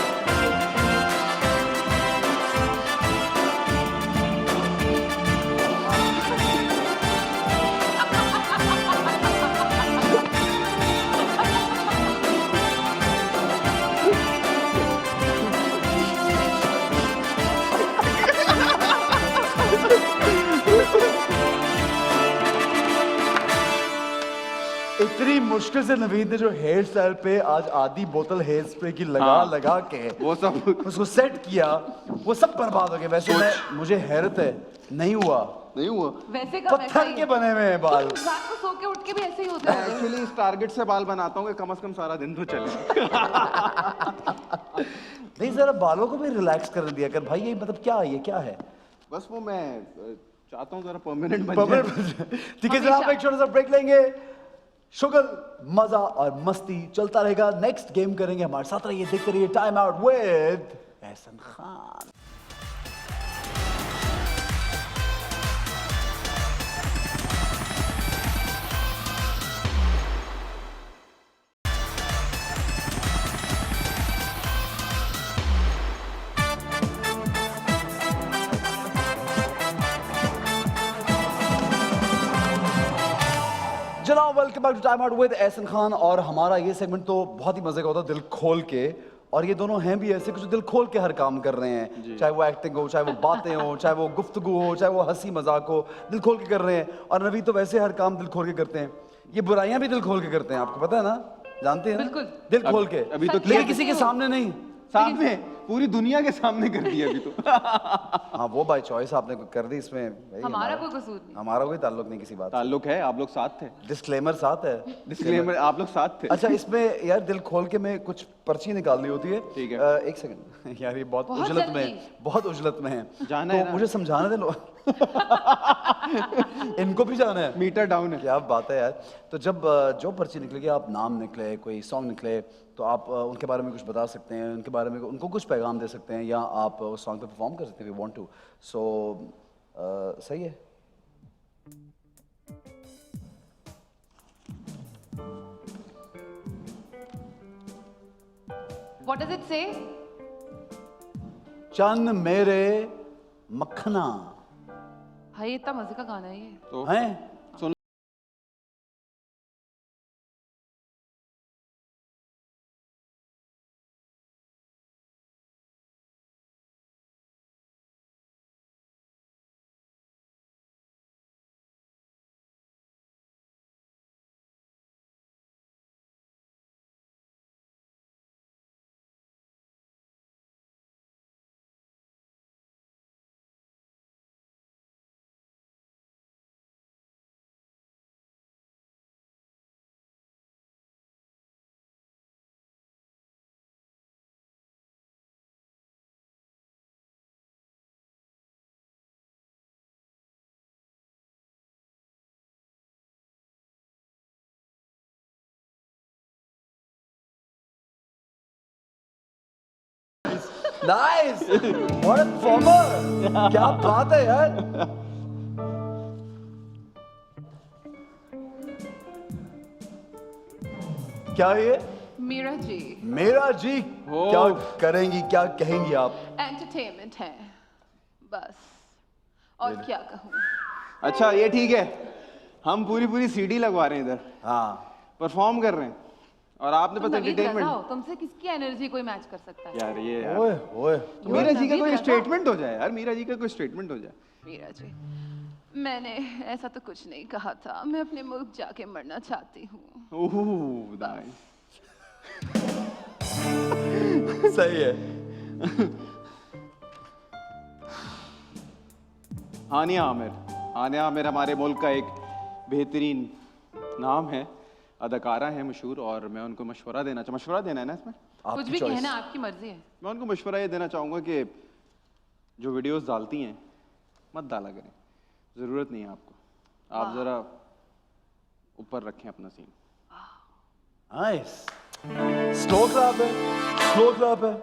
S1: इतनी मुश्किल से नवीद ने जो हेयर स्टाइल पे आज आधी बोतल हेयर स्प्रे की लगा
S3: हाँ।
S1: लगा के
S3: वो सब
S1: उसको सेट किया, वो सब बर्बाद हो गया। वैसे मुझे हैरत है, नहीं हुआ।
S3: नहीं हुआ।
S2: वैसे का वैसा
S1: पत्थर
S2: ही
S1: के
S2: है।
S1: बने हुए हैं बाल।
S2: तुम रात को सो के उठ के भी ऐसे ही होते
S3: मैं
S2: हो।
S3: एक्चुअली इस टारगेट से बाल बनाता हूँ कि कम से कम सारा दिन तो चले।
S1: नहीं जरा बालों को भी रिलैक्स कर दिया कर भाई। ये मतलब क्या है, ये क्या है?
S3: बस वो मैं चाहता हूँ जरा परमानेंट बन जाए।
S1: ठीक है जनाब, एक छोटा सा ब्रेक लेंगे। शुगल, मजा और मस्ती चलता रहेगा। नेक्स्ट गेम करेंगे, हमारे साथ रहिए, देखते रहिए time out with Ehsan Khan. जनाब welcome back to time out with Ehsan Khan. और हमारा ये सेगमेंट तो बहुत ही मजे का होता है, दिल खोल के। और ये दोनों हैं भी ऐसे कुछ दिल खोल के हर काम कर रहे हैं, चाहे वो एक्टिंग हो, चाहे वो बातें हो, चाहे वो गुफ्तगू हो, चाहे वो हंसी मजाक हो, दिल खोल के कर रहे हैं। और नवी तो वैसे हर काम दिल खोल के करते हैं, ये बुराइयां भी दिल खोल के करते हैं, आपको पता है ना, जानते हैं ना?
S2: बिल्कुल।
S1: दिल खोल के।
S3: अभी तो
S1: लेकिन किसी के सामने नहीं,
S3: सामने पूरी दुनिया के सामने कर दिया अभी तो।
S1: हाँ वो बाय चॉइस आपने कर दी इसमें भाई,
S2: हमारा कोई कसूर नहीं।
S1: हमारा कोई ताल्लुक नहीं किसी बात से।
S3: ताल्लुक है, आप लोग साथ थे।
S1: डिस्क्लेमर साथ है।
S3: डिस्क्लेमर, आप लोग साथ थे।
S1: अच्छा इसमें यार दिल खोल के में कुछ पर्ची निकालनी होती है।
S3: ठीक है।
S1: एक सेकंड यार, ये बहुत
S2: बहुत
S1: उजलत में
S2: जल्दी।
S1: है, बहुत उजलत में है।
S3: जाना
S1: तो
S3: है ना?
S1: मुझे समझाने दे लो। इनको भी जाना है।
S3: मीटर डाउन है।
S1: क्या बात है यार। तो जब जो पर्ची निकलेगी, आप नाम निकले, कोई सॉन्ग निकले, तो आप उनके बारे में कुछ बता सकते हैं, उनके बारे में उनको कुछ पैगाम दे सकते हैं, या आप उस सॉन्ग पे परफॉर्म कर सकते हैं, वी वांट टू। सो सही है।
S2: What does it say?
S1: चन्न मेरे मक्खना
S2: भाई इतना मजे का गाना है ये।
S3: तो
S1: हैं। नाइस, व्हाट अ परफॉर्मर, क्या बात है यार। क्या है ये?
S2: मीरा जी
S1: मेरा जी,
S3: हो।
S1: क्या करेंगी, क्या कहेंगी आप?
S2: एंटरटेनमेंट है बस, और क्या कहूँ।
S3: अच्छा ये ठीक है, हम पूरी पूरी सीडी लगवा रहे हैं इधर,
S1: हाँ
S3: परफॉर्म कर रहे हैं, और आपने
S2: तुम
S3: पता
S2: नवीद
S3: एंटरटेनमेंट।
S2: रजा हो, तुमसे किसकी एनर्जी कोई मैच कर सकता है?
S3: यार ये यार,
S1: ओए ओए,
S3: मीरा जी का
S2: नवीद
S3: कोई
S2: रजा।
S3: स्टेटमेंट हो जाए यार, मीरा जी का कोई स्टेटमेंट हो जाए।
S2: मीरा जी, मैंने ऐसा तो कुछ नहीं कहा था, मैं अपने मुल्क जाके मरना चाहती हूँ।
S3: Oh nice.
S1: सही है।
S3: हानिया आमिर, हानिया आमिर हमारे मुल्क का एक बेहतरीन नाम है, अदाकारा है मशहूर, और मैं उनको मशवरा देना है ना इसमें,
S2: कुछ
S1: आपकी
S2: भी
S1: choice।
S2: कहना आपकी मर्जी है।
S3: मैं उनको मशवरा ये देना चाहूँगा कि जो वीडियोस डालती हैं मत डाला करें, ज़रूरत नहीं है आपको, आप ज़रा ऊपर रखें अपना सीन।
S1: नाइस, स्लो क्लैप है, स्लो क्लैप है।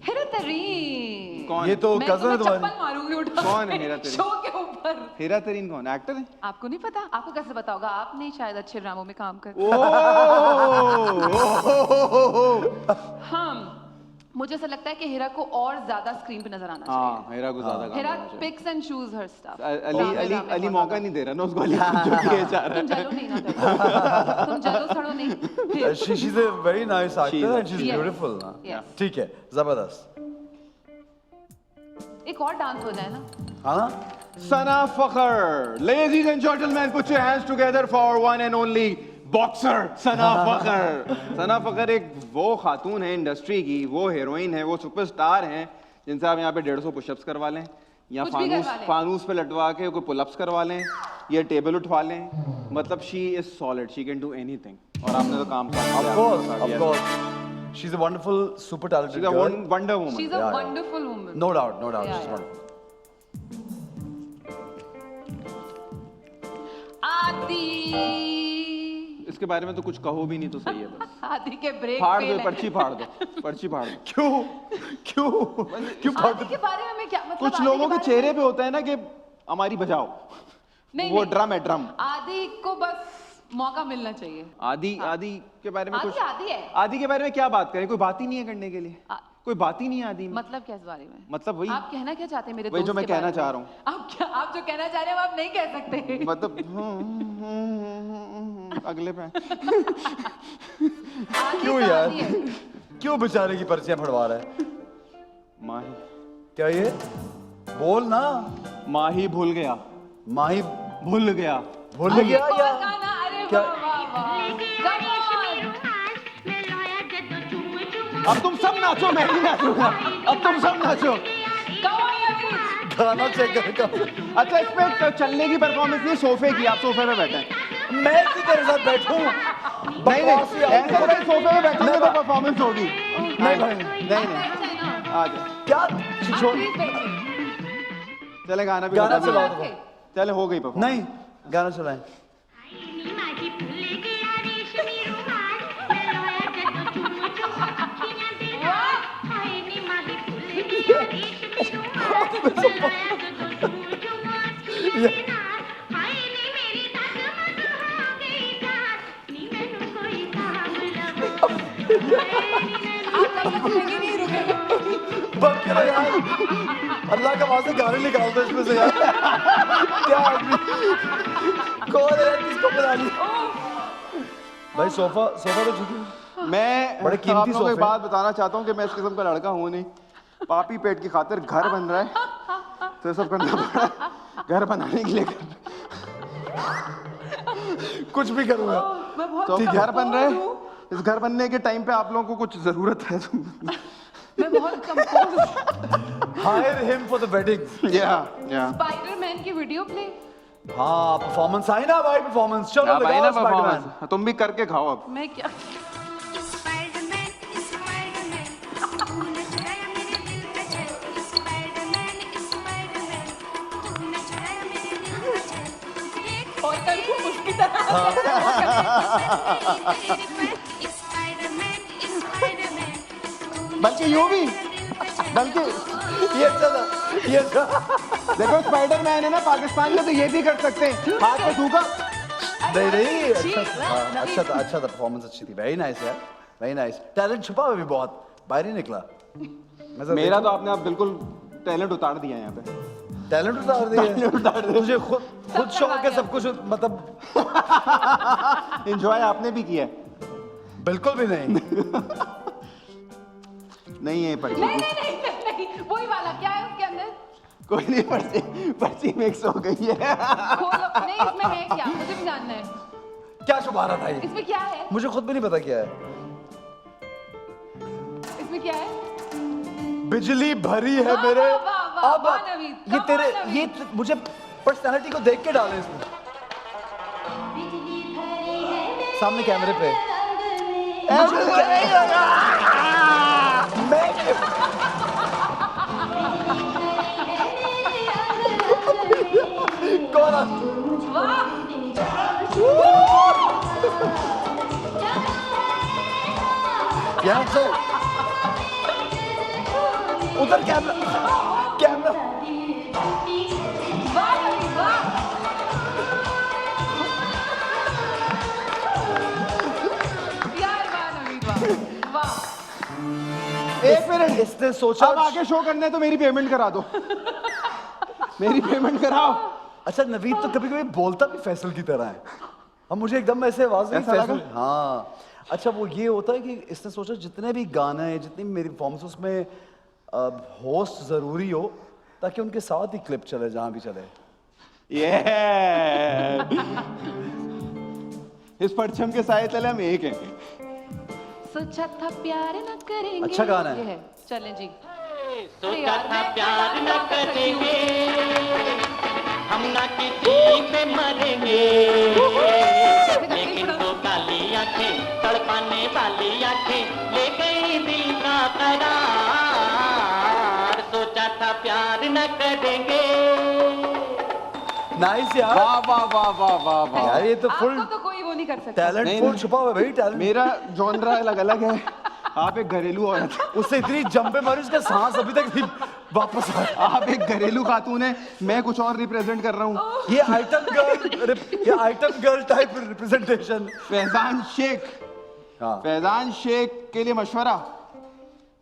S2: हेरा तरीन,
S3: कौन
S1: ये तो
S2: मैं
S1: कजन है
S2: तुम्हें
S1: तुम्हारी।
S2: चप्पल मारूंगी उठा
S3: कौन है
S2: के,
S3: हेरा तरीन?
S2: शो के ऊपर।
S3: हेरा तरीन कौन, एक्टर है?
S2: आपको नहीं पता? आपको कैसे पता होगा? आप नहीं शायद अच्छे ड्रामों में काम करते। हाँ, मुझे ऐसा लगता है कि हेरा को और ज्यादा स्क्रीन पे नजर आना चाहिए।
S3: हाँ, हेरा को ज़्यादा काम
S2: हेरा
S3: करना चाहिए।
S2: Picks and choose her stuff.
S3: Ali मौका नहीं दे रहा ना उसको, अली जो किए जा रहा
S2: तुम जलो नहीं ना करो। तुम जलो सड़ो नहीं।
S1: She's a very nice actor and she's
S2: Yes.
S1: beautiful।
S2: Yes.
S1: ठीक है, जबरदस्त।
S2: एक और डांस हो जाए ना।
S1: हाँ ना?
S3: सना फखर, ladies and gentlemen, put your hands together for one and only boxer सना फखर। सना फखर एक वो खातून है इंडस्ट्री की, वो हीरोइन है, वो सुपरस्टार हैं जिनसे आप यहाँ पे 150 पुशअप्स करवा लें, या
S2: कुछ भी करवा लें।
S3: फानूस पे लटवा के कोई पुलअप्स करवा लें, या टेबल उठवा लें, मतलब she is solid, she can do anything. और आपने तो काम
S1: Of course, she's a wonderful, super talented girl।
S3: Wonder woman.
S2: She's a
S1: Yeah, yeah.
S2: wonderful woman.
S1: No doubt, no doubt,
S2: Yeah,
S1: she's
S2: yeah.
S1: wonderful।
S2: आदि
S3: इसके बारे में तो कुछ कहो भी नहीं तो सही है बस।
S2: आदि के ब्रेक
S3: फाड़ दो,
S2: फेल है।
S3: पर्ची फाड़ दो, पर्ची फाड़ दो।
S1: क्यों क्यों क्यों
S2: आदि के बारे में मैं क्या मतलब
S3: कुछ
S2: आदि
S3: लोगों के
S2: बारे
S3: चेहरे
S2: में-
S3: पे होता है ना कि हमारी बजाओ,
S2: नहीं,
S3: वो
S2: नहीं।
S3: ड्रम है, ड्रम।
S2: आदि को बस मौका मिलना चाहिए।
S3: आदि आदि के बारे में
S2: आदि
S3: कुछ,
S2: आदि है।
S3: आदि के बारे में क्या बात करें, कोई बात ही नहीं है करने के लिए, कोई बात ही नहीं है आदि में।
S2: मतलब क्या इस बारे में?
S3: मतलब वही,
S2: आप कहना क्या चाहते हैं मेरे
S3: वही
S2: दोस्त
S3: जो मैं
S2: के बारे
S3: कहना
S2: में?
S3: चाह रहा हूँ।
S2: आप जो कहना चाह रहे हैं वो आप नहीं कह सकते।
S3: मतलब अगले पे
S2: आदि
S1: क्यों
S2: का
S1: यार
S2: आदि है।
S1: क्यों बेचारे की पर्चियां फड़वा रहा है?
S3: माही,
S1: क्या ये बोल ना,
S3: माही भूल गया,
S1: माही
S3: भूल गया।
S1: भूल
S2: अरे
S1: गया
S2: कौन
S1: या
S2: गाना? अरे
S1: क्या-
S2: वाह वाह वाह। Come on!
S3: अब तुम सब नाचो, मैं नहीं नाचूंगा, अब तुम सब नाचो।
S2: Come on, नवीन!
S1: गाना चेक कर।
S3: अच्छा, इस पे चलने की परफॉर्मेंस नहीं, सोफे की, आप सोफे पे बैठे हैं।
S1: मैं क्यों तेरे साथ बैठूं?
S3: नहीं नहीं, ऐसे भाई सोफे पे बैठेंगे तो परफॉर्मेंस होगी।
S1: नहीं भाई,
S3: नहीं नहीं,
S2: अच्छा है ना?
S3: आ जाओ,
S1: क्या
S2: आप
S1: छोड़,
S2: please बैठिए।
S3: चले गाना भी
S1: गाना
S3: बता
S1: चलाओ
S3: दो।
S1: तो।
S3: चले, हो गई परफॉर्मेंस।
S1: नहीं गाना चलाएं।
S2: आप तब तक लेके नहीं रुकेंगे।
S1: बंद करो यार, अल्लाह का वास्ते गाने निकाल दो इसमें से यार। क्या आदमी, कौन है किसको बना लिया? भाई सोफा सोफा तो झुकी।
S3: मैं
S1: बड़े कीमती
S3: आप लोगों को एक
S1: सोफे।
S3: बात बताना चाहता हूँ कि मैं इस किस्म का लड़का हूँ नहीं। पापी पेट की खातिर घर बन रहा है तो ये सब करना पड़ रहा है। घर बनाने के लिए
S1: कुछ भी करूंगा।
S2: मैं बहुत
S3: तो घर
S2: कमजोर
S3: बन रहा
S2: हूँ।
S3: है, इस घर बनने के टाइम पे आप लोगों को कुछ जरूरत है।
S2: मैं बहुत compose.
S1: Hire him for the wedding.
S3: या
S2: स्पाइडरमैन की वीडियो प्ले।
S1: हाँ परफॉर्मेंस आई ना भाई, परफॉर्मेंस चलो
S3: आप आई ना
S1: लगाओ स्पाइडरमैन।
S3: परफॉर्मेंस, तुम भी करके खाओ अब।
S2: मैं क्या और तनको उसकी तरह
S3: बल्कि यूं भी, बल्कि
S1: ये अच्छा था, ये अच्छा।
S3: देखो स्पाइडरमैन है ना पाकिस्तान में, तो ये भी कर सकते हैं, हाथ में थूका।
S1: नहीं नहीं
S2: अच्छी,
S1: अच्छा था, हाँ, अच्छा था, अच्छा था, परफॉर्मेंस अच्छी थी। वेरी नाइस यार, वेरी नाइस। टैलेंट छुपा हुआ भी बहुत, बाहर ही निकला।
S3: मेरा तो आपने आप बिल्कुल टैलेंट उतार दिया यहाँ पे।
S1: टैलेंट उतार दिया। मुझे खुद शौक है सब कुछ, मतलब
S3: एंजॉय आपने भी किया है।
S1: बिल्कुल भी नहीं।
S3: नहीं है पर्ची,
S2: नहीं वही वाला क्या है उसके अंदर?
S3: कोई नहीं, पर्ची पर्ची मिक्स हो गई है।
S2: खोलो। नहीं इसमें है क्या, मुझे भी जानना है।
S1: क्या छुपा रहा था ये?
S2: इसमें क्या है?
S1: मुझे खुद भी नहीं पता क्या है।
S2: इसमें क्या है?
S1: बिजली भरी है
S2: वाह,
S1: मेरे।
S2: वाह, वाह, वाह,
S1: अब
S2: वाह, नवीन,
S1: ये
S2: come
S1: तेरे
S2: on, नवीन।
S1: ये मुझे पर्सनालिटी को देख के डाले इसमें। सामने कैमरे पे। मैं कौन यहाँ से उधर कैमरा कैमरा।
S2: वाह नवीन, वाह। यार वाह नवीन, वाह वाह।
S3: एक मिनट,
S1: इसने सोचा
S3: अब आगे शो करना है तो मेरी पेमेंट करा दो। मेरी पेमेंट कराओ।
S1: अच्छा नवीद तो कभी कभी बोलता भी फैसल की तरह है। हम मुझे एकदम ऐसे आवाज नहीं
S3: ऐसा
S1: फैसल।
S3: लगा?
S1: हाँ अच्छा वो ये होता है कि इसने सोचा जितने भी गाने हैं, जितनी भी मेरी परफॉर्मेंस, उसमें होस्ट जरूरी हो ताकि उनके साथ ही क्लिप चले जहां भी चले।
S3: ये इस परचम के साए तले हम एक हैं।
S2: सोचा था प्यार न करेंगे।
S1: अच्छा गाना है।
S2: ये है, चलें जी।
S4: सोचा था प्यार न करेंगे, हम ना किसी पे मरेंगे, लेकिन वो काली आंखें, तड़पाने वाली आंखें ले गई दिल का करार। सोचा था प्यार न करेंगे,
S1: नाइस यार,
S3: वाह वाह वाह वाह वाह वाह।
S1: यार ये तो फुल
S2: आपको तो कोई वो नहीं कर सकता।
S1: टैलेंट
S3: नहीं,
S1: फुल
S3: नहीं।
S1: छुपा हुआ है भाई, टैलेंट।
S3: मेरा जॉनरा अलग अलग है, आप एक घरेलू औरत,
S1: उससे इतनी जंपे मारी, उसका सांस अभी तक नहीं वापस आया।
S3: आप एक घरेलू खातून है, मैं कुछ और रिप्रेजेंट कर रहा हूँ।
S1: ये item girl type representation.
S3: Faizan Shaikh,
S1: हाँ
S3: फैजान शेख के लिए मशवरा,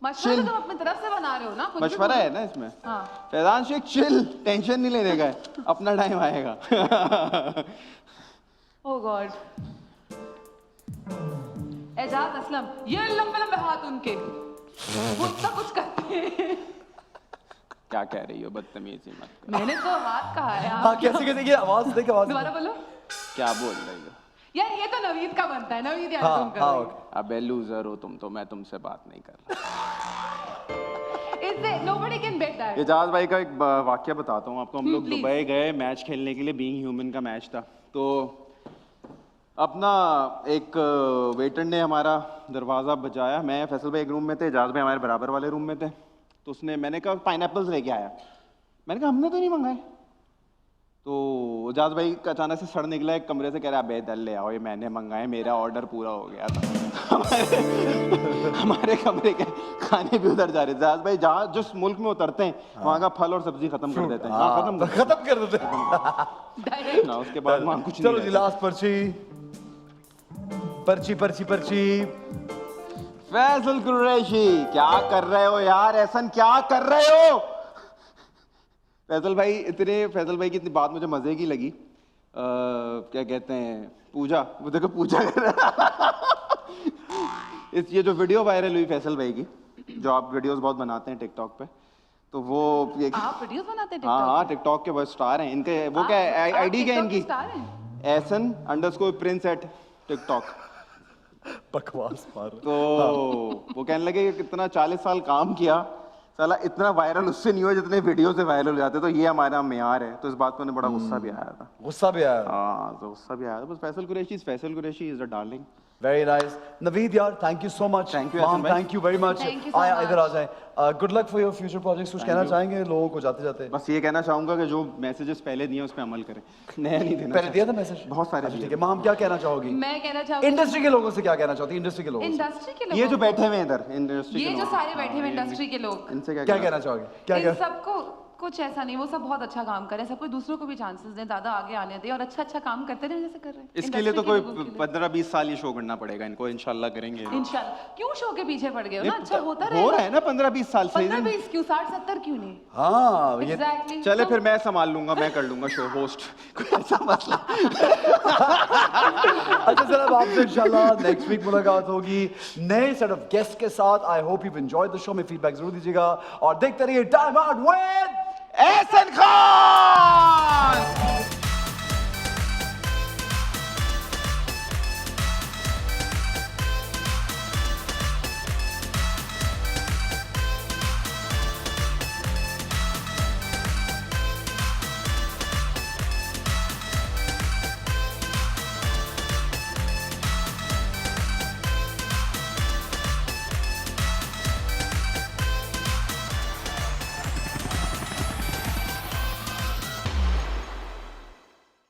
S2: मशवरा
S3: Chill.
S2: तो तुम अपनी तरफ से बना रहे हो ना, कुछ भी
S3: मशवरा
S2: बोलो।
S3: है ना इसमें।
S2: हाँ।
S3: फैजान शेख चिल, टेंशन नहीं लेने का है, अपना टाइम आएगा।
S2: ओह गॉड। एजाज असलम, ये लंबे लंबे हाथ उनके, वो सब कुछ करते हैं।
S3: क्या कह रही हो, बदतमीजी मत कर।
S2: मैंने तो हाथ कहा है।
S1: हाँ,
S2: आप
S1: कैसे कैसे, ये आवाज देख, आवाज
S2: दोबारा बोलो।
S3: क्या बोल रही हो?
S2: यार ये तो नवीद का बनता है, नवीद यार
S1: हाँ
S2: तुम करो।
S1: हाँ okay.
S3: अबे लूजर हो तुम तो, मैं तुमसे बात नहीं कर रहा।
S2: इससे nobody can bet that.
S3: Ejaz भाई का एक वाक्य बताता हूँ आपको। हम लोग
S2: please.
S3: दुबई गए मैच खेलने के लिए, बीइंग ह्यूमन का मैच था। तो अपना एक वेटर ने हमारा दरवाज़ा बजाया, मैं फैसल भाई एक रूम में थे, एजाज भाई हमारे बराबर वाले रूम में थे। तो उसने, मैंने कहा पाइनएप्पल्स लेके आया, मैंने कहा हमने तो नहीं मंगाए। तो एजाज भाई का अचानक से सड़ निकला एक कमरे से, कह रहा है दल ले आओ, ये मैंने मंगाए, मेरा ऑर्डर पूरा हो गया था। हमारे कमरे के खाने भी उधर जा रहे। एजाज भाई जहाँ जिस मुल्क में उतरते हैं वहाँ का फल और सब्जी खत्म कर देते हैं। हाँ,
S1: खत्म कर देते हैं।
S2: Direct.
S3: ना, उसके बाद वहाँ कुछ
S1: चलो
S3: नहीं
S1: जी,
S3: रहता।
S1: लास्ट पर्ची पर्ची पर्ची पर्ची।
S3: फैसल कुरैशी, क्या कर रहे हो यार, एहसन क्या कर रहे हो? फैसल भाई की इतनी बात मुझे मजे की लगी। क्या कहते हैं, पूजा, वो देखो पूजा कर रहा है। ये जो वीडियो वायरल हुई फैसल भाई की, जो आप वीडियोस बहुत बनाते हैं टिकटॉक पे, तो वो ये,
S2: आप वीडियोस बनाते हैं
S3: हाँ
S2: TikTok
S3: हाँ
S2: पे?
S3: टिकटॉक के वो स्टार हैं इनके, वो
S2: आप-
S3: क्या है
S2: आप
S3: आईडी क्या है
S2: TikTok के
S3: इनकी,
S2: स्टार हैं?
S3: एहसन_प्रिंस टिकटॉक।
S1: बकवास मार।
S3: तो वो कहने लगे कि कितना 40 साल काम किया, साला इतना वायरल उससे नहीं हुआ जितने वीडियो से वायरल हो जाते, तो ये हमारा मेयार है। तो इस बात पर उन्हें बड़ा गुस्सा भी आया था।
S1: गुस्सा भी आया।
S3: हाँ, तो गुस्सा भी आया था। बस Faisal Qureshi is a darling.
S1: Very nice Naveed यार, thank you so much.
S3: Thank you,
S1: ma'am,
S3: Ahsan भाई।
S1: Thank you very much.
S2: Thank you so
S1: आया
S2: much.
S1: इधर आ जाएं। Good luck for your future projects. कुछ कहना चाहेंगे लोगों को जाते जाते?
S3: बस ये कहना चाहूंगा कि जो मैसेजेस पहले दिए उस पर अमल करें, नया नहीं देना।
S1: पहले दिया था मैसेज?
S3: बहुत सारे
S1: अच्छा,
S3: दिए।
S1: ठीक है। माम क्या कहना चाहोगी?
S2: मैं कहना चाहूंगी
S1: इंडस्ट्री के लोगों से क्या कहना चाहती? इंडस्ट्री के लोगों से
S2: इंडस्ट्री के लोग,
S3: ये जो बैठे हुए हैं इधर इंडस्ट्री
S2: ये जो सारे बैठे हुए इंडस्ट्री के लोग,
S3: इनसे क्या
S1: क्या कहना चाहोगे? क्या
S2: इन
S1: क्या
S2: सबको कुछ ऐसा नहीं, वो सब बहुत अच्छा काम करें, सबको दूसरों को भी चांसेस दें, ज्यादा आगे आने दें और अच्छा अच्छा काम करते रहें जैसे कर रहे हैं।
S3: इसके लिए तो
S2: Industry
S3: कोई
S2: के लोगों के लिए।
S3: 15-20 साल ये शो करना पड़ेगा इनको, इंशाल्लाह करेंगे।
S2: इंशाल्लाह। क्यों शो के पीछे पड़ गए हो ना, अच्छा होता
S3: हो
S2: रहेगा।
S3: रहा है ना 15-20 साल से।
S2: 15-20 क्यों, 60-70 क्यों नहीं?
S1: हाँ ये
S2: Exactly.
S3: चले
S2: तो-
S3: फिर मैं संभाल लूंगा, मैं कर लूंगा शो होस्ट, कोई ऐसा मसला।
S1: अच्छा सर, अब आपसे इंशाल्लाह नेक्स्ट वीक मुलाकात होगी नए सेट ऑफ गेस्ट के साथ। I hope you enjoyed the show. में फीडबैक जरूर दीजिएगा और देखते रहिए time out with
S3: Ehsan Khan.